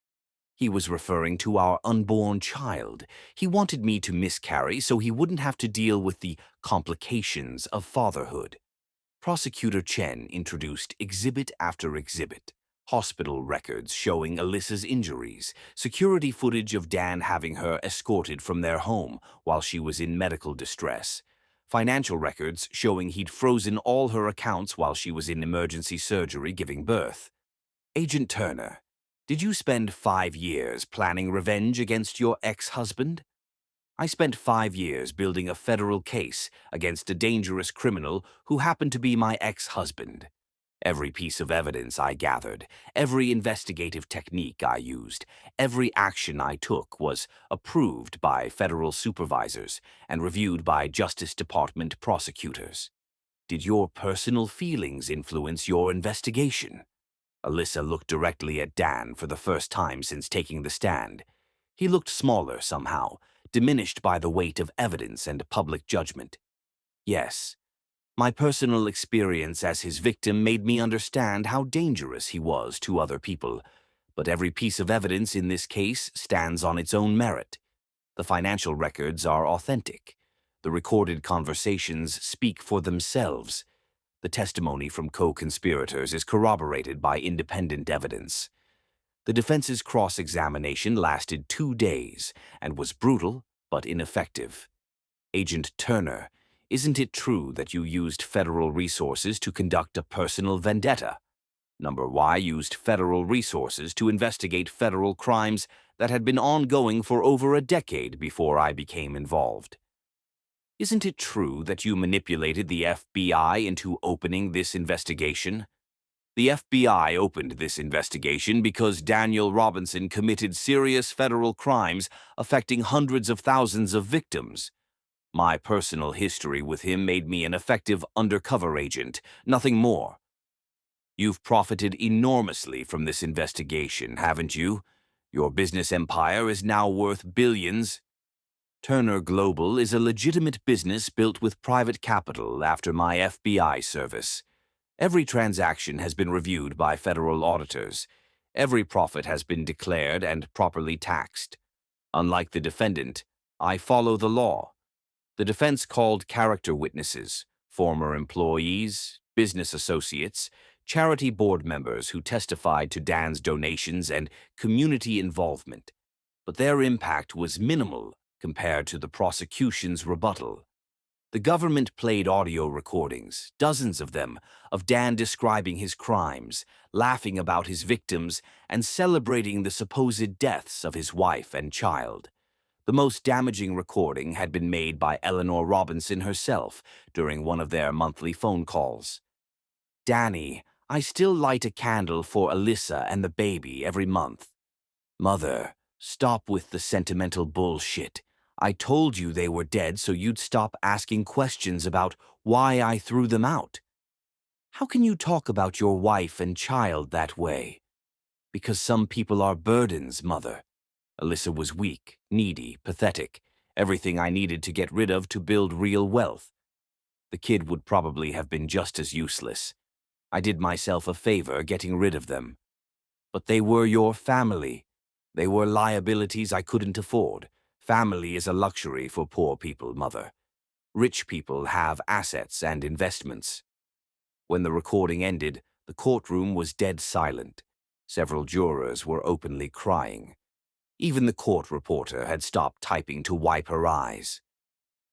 S2: He was referring to our unborn child. He wanted me to miscarry so he wouldn't have to deal with the complications of fatherhood. Prosecutor Chen introduced exhibit after exhibit: hospital records showing Alyssa's injuries, security footage of Dan having her escorted from their home while she was in medical distress, financial records showing he'd frozen all her accounts while she was in emergency surgery giving birth. "Agent Turner, did you spend 5 years planning revenge against your ex-husband?" "I spent 5 years building a federal case against a dangerous criminal who happened to be my ex-husband. Every piece of evidence I gathered, every investigative technique I used, every action I took was approved by federal supervisors and reviewed by Justice Department prosecutors. Did your personal feelings influence your investigation?" Alyssa looked directly at Dan for the first time since taking the stand. He looked smaller somehow, diminished by the weight of evidence and public judgment. "Yes. My personal experience as his victim made me understand how dangerous he was to other people, but every piece of evidence in this case stands on its own merit. The financial records are authentic. The recorded conversations speak for themselves. The testimony from co-conspirators is corroborated by independent evidence. The defense's cross-examination lasted 2 days and was brutal but ineffective. Agent Turner, isn't it true that you used federal resources to conduct a personal vendetta? Number Y used federal resources to investigate federal crimes that had been ongoing for over a decade before I became involved. Isn't it true that you manipulated the FBI into opening this investigation? The FBI opened this investigation because Daniel Robinson committed serious federal crimes affecting hundreds of thousands of victims. My personal history with him made me an effective undercover agent, nothing more. You've profited enormously from this investigation, haven't you? Your business empire is now worth billions. Turner Global is a legitimate business built with private capital after my FBI service. Every transaction has been reviewed by federal auditors. Every profit has been declared and properly taxed. Unlike the defendant, I follow the law. The defense called character witnesses, former employees, business associates, charity board members who testified to Dan's donations and community involvement, but their impact was minimal compared to the prosecution's rebuttal. The government played audio recordings, dozens of them, of Dan describing his crimes, laughing about his victims, and celebrating the supposed deaths of his wife and child. The most damaging recording had been made by Eleanor Robinson herself during one of their monthly phone calls. "Danny, I still light a candle for Alyssa and the baby every month. Mother, stop with the sentimental bullshit. I told you they were dead so you'd stop asking questions about why I threw them out. How can you talk about your wife and child that way? Because some people are burdens, Mother." Alyssa was weak, needy, pathetic, everything I needed to get rid of to build real wealth. The kid would probably have been just as useless. I did myself a favor getting rid of them. But they were your family. They were liabilities I couldn't afford. Family is a luxury for poor people, Mother. Rich people have assets and investments. When the recording ended, the courtroom was dead silent. Several jurors were openly crying. Even the court reporter had stopped typing to wipe her eyes.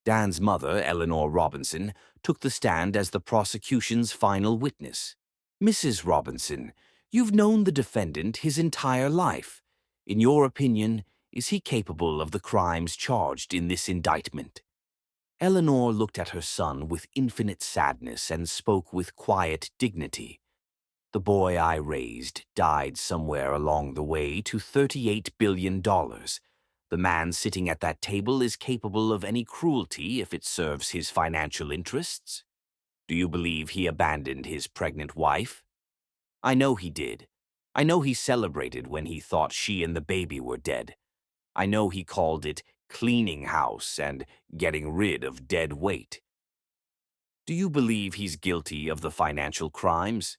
S2: Dan's mother, Eleanor Robinson, took the stand as the prosecution's final witness. "Mrs. Robinson, you've known the defendant his entire life. In your opinion, is he capable of the crimes charged in this indictment?" Eleanor looked at her son with infinite sadness and spoke with quiet dignity. "The boy I raised died somewhere along the way to $38 billion. The man sitting at that table is capable of any cruelty if it serves his financial interests. Do you believe he abandoned his pregnant wife? I know he did. I know he celebrated when he thought she and the baby were dead. I know he called it cleaning house and getting rid of dead weight. Do you believe he's guilty of the financial crimes?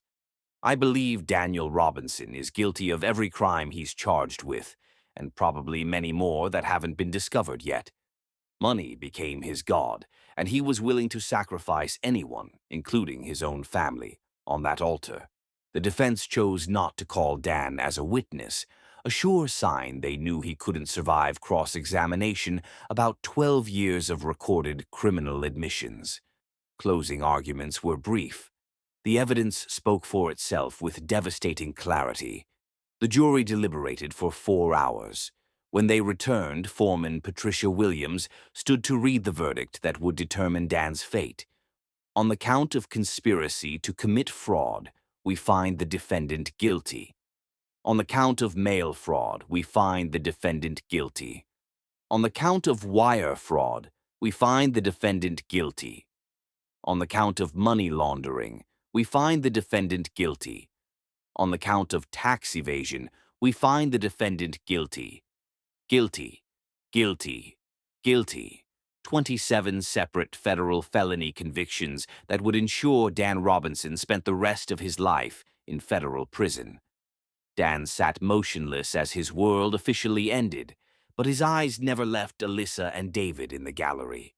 S2: I believe Daniel Robinson is guilty of every crime he's charged with, and probably many more that haven't been discovered yet. Money became his god, and he was willing to sacrifice anyone, including his own family, on that altar. The defense chose not to call Dan as a witness, a sure sign they knew he couldn't survive cross-examination about 12 years of recorded criminal admissions. Closing arguments were brief. The evidence spoke for itself with devastating clarity. The jury deliberated for 4 hours. When they returned, Foreman Patricia Williams stood to read the verdict that would determine Dan's fate. On the count of conspiracy to commit fraud, we find the defendant guilty. On the count of mail fraud, we find the defendant guilty. On the count of wire fraud, we find the defendant guilty. On the count of money laundering, we find the defendant guilty. On the count of tax evasion, we find the defendant guilty. Guilty, guilty, guilty. 27 separate federal felony convictions that would ensure Dan Robinson spent the rest of his life in federal prison. Dan sat motionless as his world officially ended, but his eyes never left Alyssa and David in the gallery.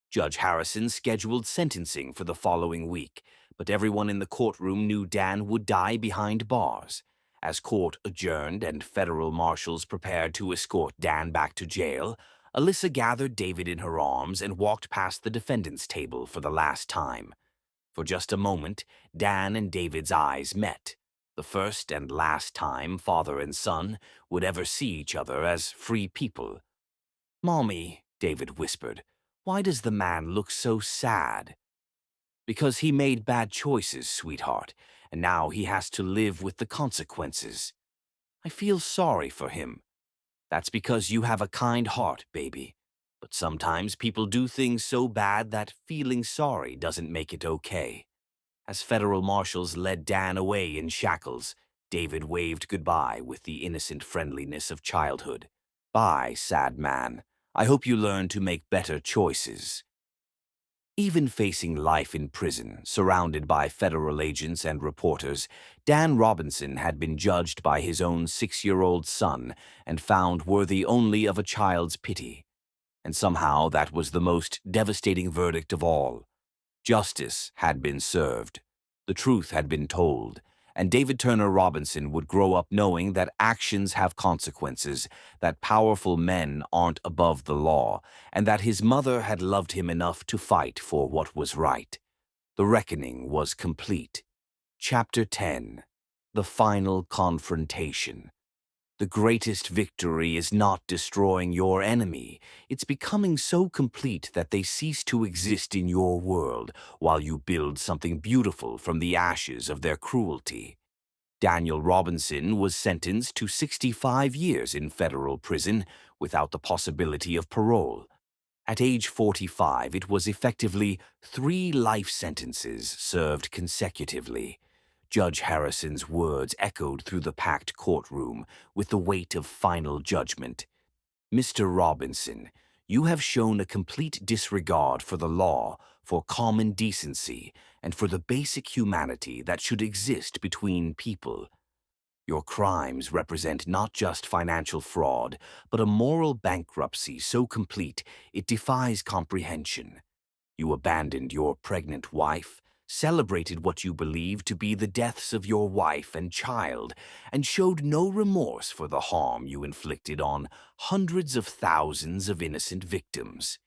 S2: Judge Harrison scheduled sentencing for the following week, but everyone in the courtroom knew Dan would die behind bars. As court adjourned and federal marshals prepared to escort Dan back to jail, Alyssa gathered David in her arms and walked past the defendant's table for the last time. For just a moment, Dan and David's eyes met, the first and last time father and son would ever see each other as free people. "Mommy," David whispered, "why does the man look so sad?" "Because he made bad choices, sweetheart, and now he has to live with the consequences. I feel sorry for him. That's because you have a kind heart, baby. But sometimes people do things so bad that feeling sorry doesn't make it okay." As federal marshals led Dan away in shackles, David waved goodbye with the innocent friendliness of childhood. Bye, sad man. I hope you learn to make better choices. Even facing life in prison, surrounded by federal agents and reporters, Dan Robinson had been judged by his own 6-year-old son and found worthy only of a child's pity. And somehow that was the most devastating verdict of all. Justice had been served. The truth had been told. And David Turner Robinson would grow up knowing that actions have consequences, that powerful men aren't above the law, and that his mother had loved him enough to fight for what was right. The reckoning was complete. Chapter 10. The Final Confrontation. The greatest victory is not destroying your enemy. It's becoming so complete that they cease to exist in your world while you build something beautiful from the ashes of their cruelty. Daniel Robinson was sentenced to 65 years in federal prison without the possibility of parole. At age 45, it was effectively 3 life sentences served consecutively. Judge Harrison's words echoed through the packed courtroom with the weight of final judgment. Mr. Robinson, you have shown a complete disregard for the law, for common decency, and for the basic humanity that should exist between people. Your crimes represent not just financial fraud, but a moral bankruptcy so complete it defies comprehension. You abandoned your pregnant wife, celebrated what you believed to be the deaths of your wife and child, and showed no remorse for the harm you inflicted on hundreds of thousands of innocent victims.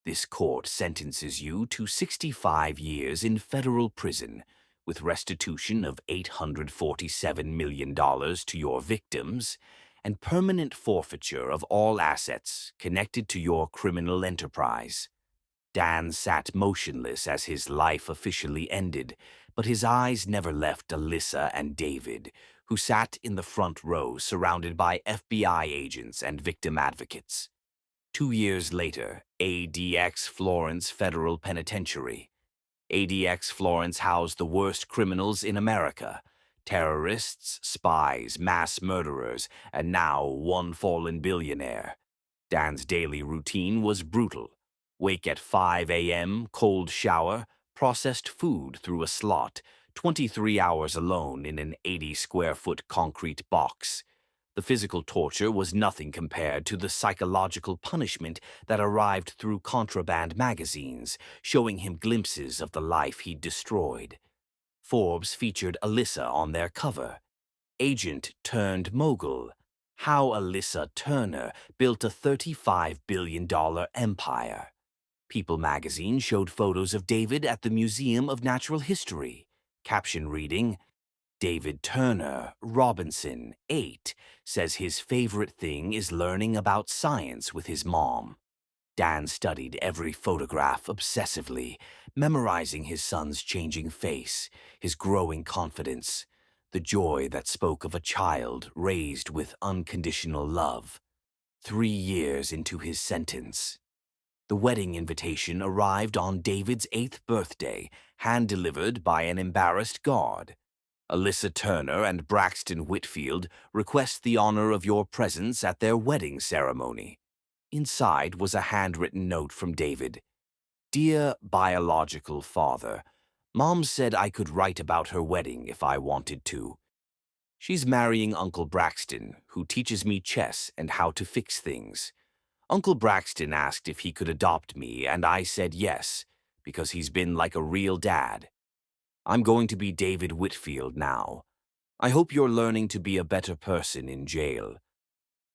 S2: This court sentences you to 65 years in federal prison, with restitution of $847 million to your victims, and permanent forfeiture of all assets connected to your criminal enterprise. Dan sat motionless as his life officially ended, but his eyes never left Alyssa and David, who sat in the front row surrounded by FBI agents and victim advocates. 2 years later, ADX Florence Federal Penitentiary. ADX Florence housed the worst criminals in America: terrorists, spies, mass murderers, and now one fallen billionaire. Dan's daily routine was brutal. Wake at 5 a.m., cold shower, processed food through a slot, 23 hours alone in an 80-square-foot concrete box. The physical torture was nothing compared to the psychological punishment that arrived through contraband magazines, showing him glimpses of the life he'd destroyed. Forbes featured Alyssa on their cover. Agent turned mogul. How Alyssa Turner built a $35 billion empire. People magazine showed photos of David at the Museum of Natural History. Caption reading, David Turner Robinson, 8, says his favorite thing is learning about science with his mom. Dan studied every photograph obsessively, memorizing his son's changing face, his growing confidence, the joy that spoke of a child raised with unconditional love. 3 years into his sentence. The wedding invitation arrived on David's 8th birthday, hand-delivered by an embarrassed guard. Alyssa Turner and Braxton Whitfield request the honor of your presence at their wedding ceremony. Inside was a handwritten note from David. Dear biological father, Mom said I could write about her wedding if I wanted to. She's marrying Uncle Braxton, who teaches me chess and how to fix things. Uncle Braxton asked if he could adopt me, and I said yes, because he's been like a real dad. I'm going to be David Whitfield now. I hope you're learning to be a better person in jail.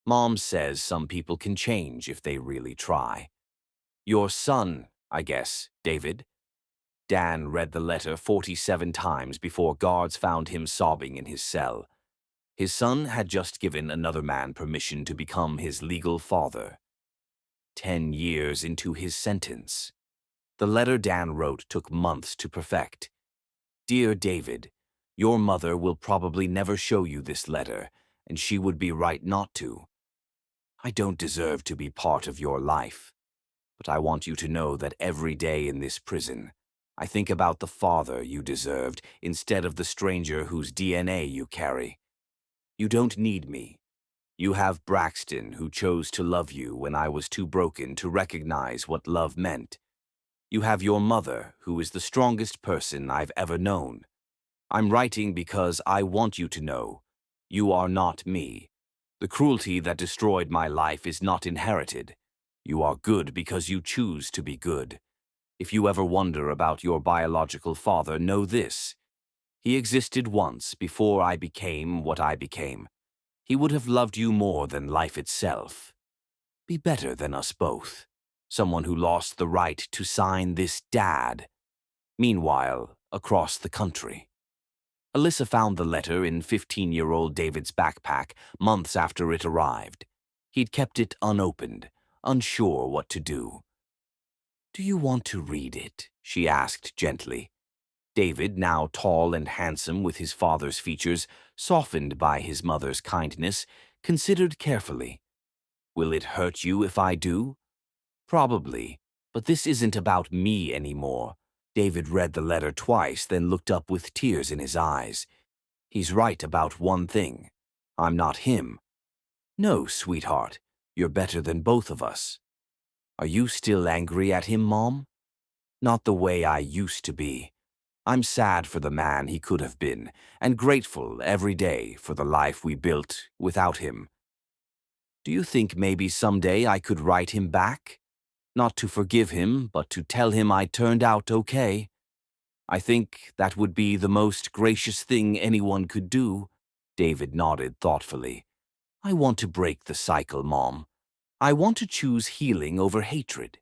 S2: Mom says some people can change if they really try. Your son, I guess, David. Dan read the letter 47 times before guards found him sobbing in his cell. His son had just given another man permission to become his legal father. 10 years into his sentence. The letter Dan wrote took months to perfect. Dear David, your mother will probably never show you this letter, and she would be right not to. I don't deserve to be part of your life, but I want you to know that every day in this prison, I think about the father you deserved instead of the stranger whose DNA you carry. You don't need me. You have Braxton, who chose to love you when I was too broken to recognize what love meant. You have your mother, who is the strongest person I've ever known. I'm writing because I want you to know. You are not me. The cruelty that destroyed my life is not inherited. You are good because you choose to be good. If you ever wonder about your biological father, know this. He existed once before I became what I became. He would have loved you more than life itself. Be better than us both. Someone who lost the right to sign this dad. Meanwhile, across the country. Alyssa found the letter in 15-year-old David's backpack months after it arrived. He'd kept it unopened, unsure what to do. "Do you want to read it?" she asked gently. David, now tall and handsome with his father's features, softened by his mother's kindness, considered carefully. "Will it hurt you if I do?" "Probably, but this isn't about me anymore." David read the letter twice, then looked up with tears in his eyes. "He's right about one thing. I'm not him." "No, sweetheart, you're better than both of us." "Are you still angry at him, Mom?" "Not the way I used to be. I'm sad for the man he could have been, and grateful every day for the life we built without him." "Do you think maybe someday I could write him back? Not to forgive him, but to tell him I turned out okay. I think that would be the most gracious thing anyone could do." David nodded thoughtfully. "I want to break the cycle, Mom. I want to choose healing over hatred."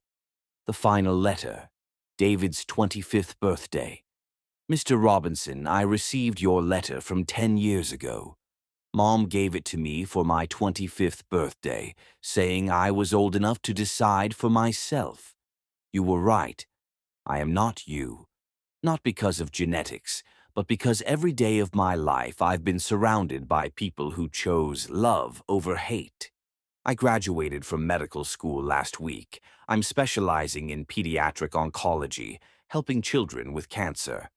S2: The final letter. David's 25th birthday. "Mr. Robinson, I received your letter from 10 years ago. Mom gave it to me for my 25th birthday, saying I was old enough to decide for myself. You were right. I am not you. Not because of genetics, but because every day of my life I've been surrounded by people who chose love over hate. I graduated from medical school last week. I'm specializing in pediatric oncology, helping children with cancer.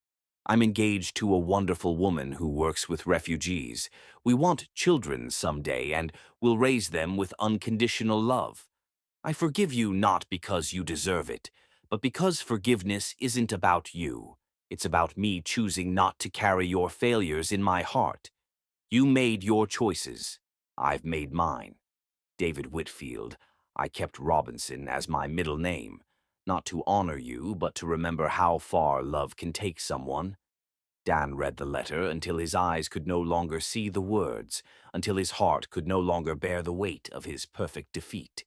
S2: I'm engaged to a wonderful woman who works with refugees. We want children someday, and we'll raise them with unconditional love. I forgive you not because you deserve it, but because forgiveness isn't about you. It's about me choosing not to carry your failures in my heart. You made your choices. I've made mine. David Whitfield. I kept Robinson as my middle name, not to honor you, but to remember how far love can take someone." Dan read the letter until his eyes could no longer see the words, until his heart could no longer bear the weight of his perfect defeat.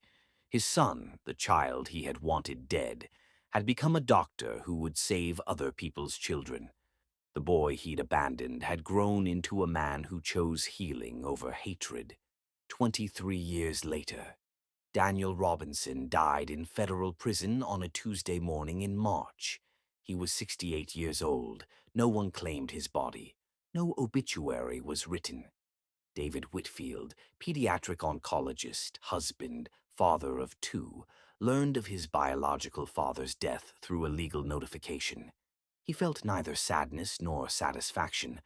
S2: His son, the child he had wanted dead, had become a doctor who would save other people's children. The boy he'd abandoned had grown into a man who chose healing over hatred. 23 years later, Daniel Robinson died in federal prison on a Tuesday morning in March. He was 68 years old. No one claimed his body. No obituary was written. David Whitfield, pediatric oncologist, husband, father of two, learned of his biological father's death through a legal notification. He felt neither sadness nor satisfaction,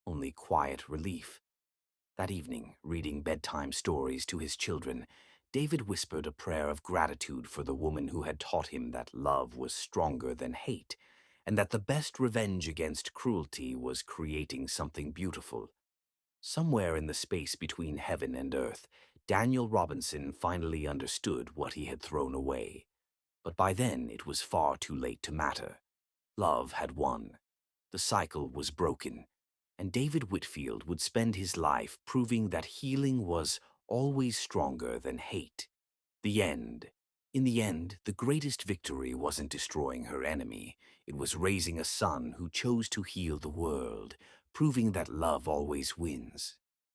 S2: only quiet relief. That evening, reading bedtime stories to his children, David whispered a prayer of gratitude for the woman who had taught him that love was stronger than hate, and that the best revenge against cruelty was creating something beautiful. Somewhere in the space between heaven and earth, Daniel Robinson finally understood what he had thrown away. But by then it was far too late to matter. Love had won. The cycle was broken, and David Whitfield would spend his life proving that healing was always stronger than hate. The end. In the end, the greatest victory wasn't destroying her enemy. It was raising a son who chose to heal the world, proving that love always wins.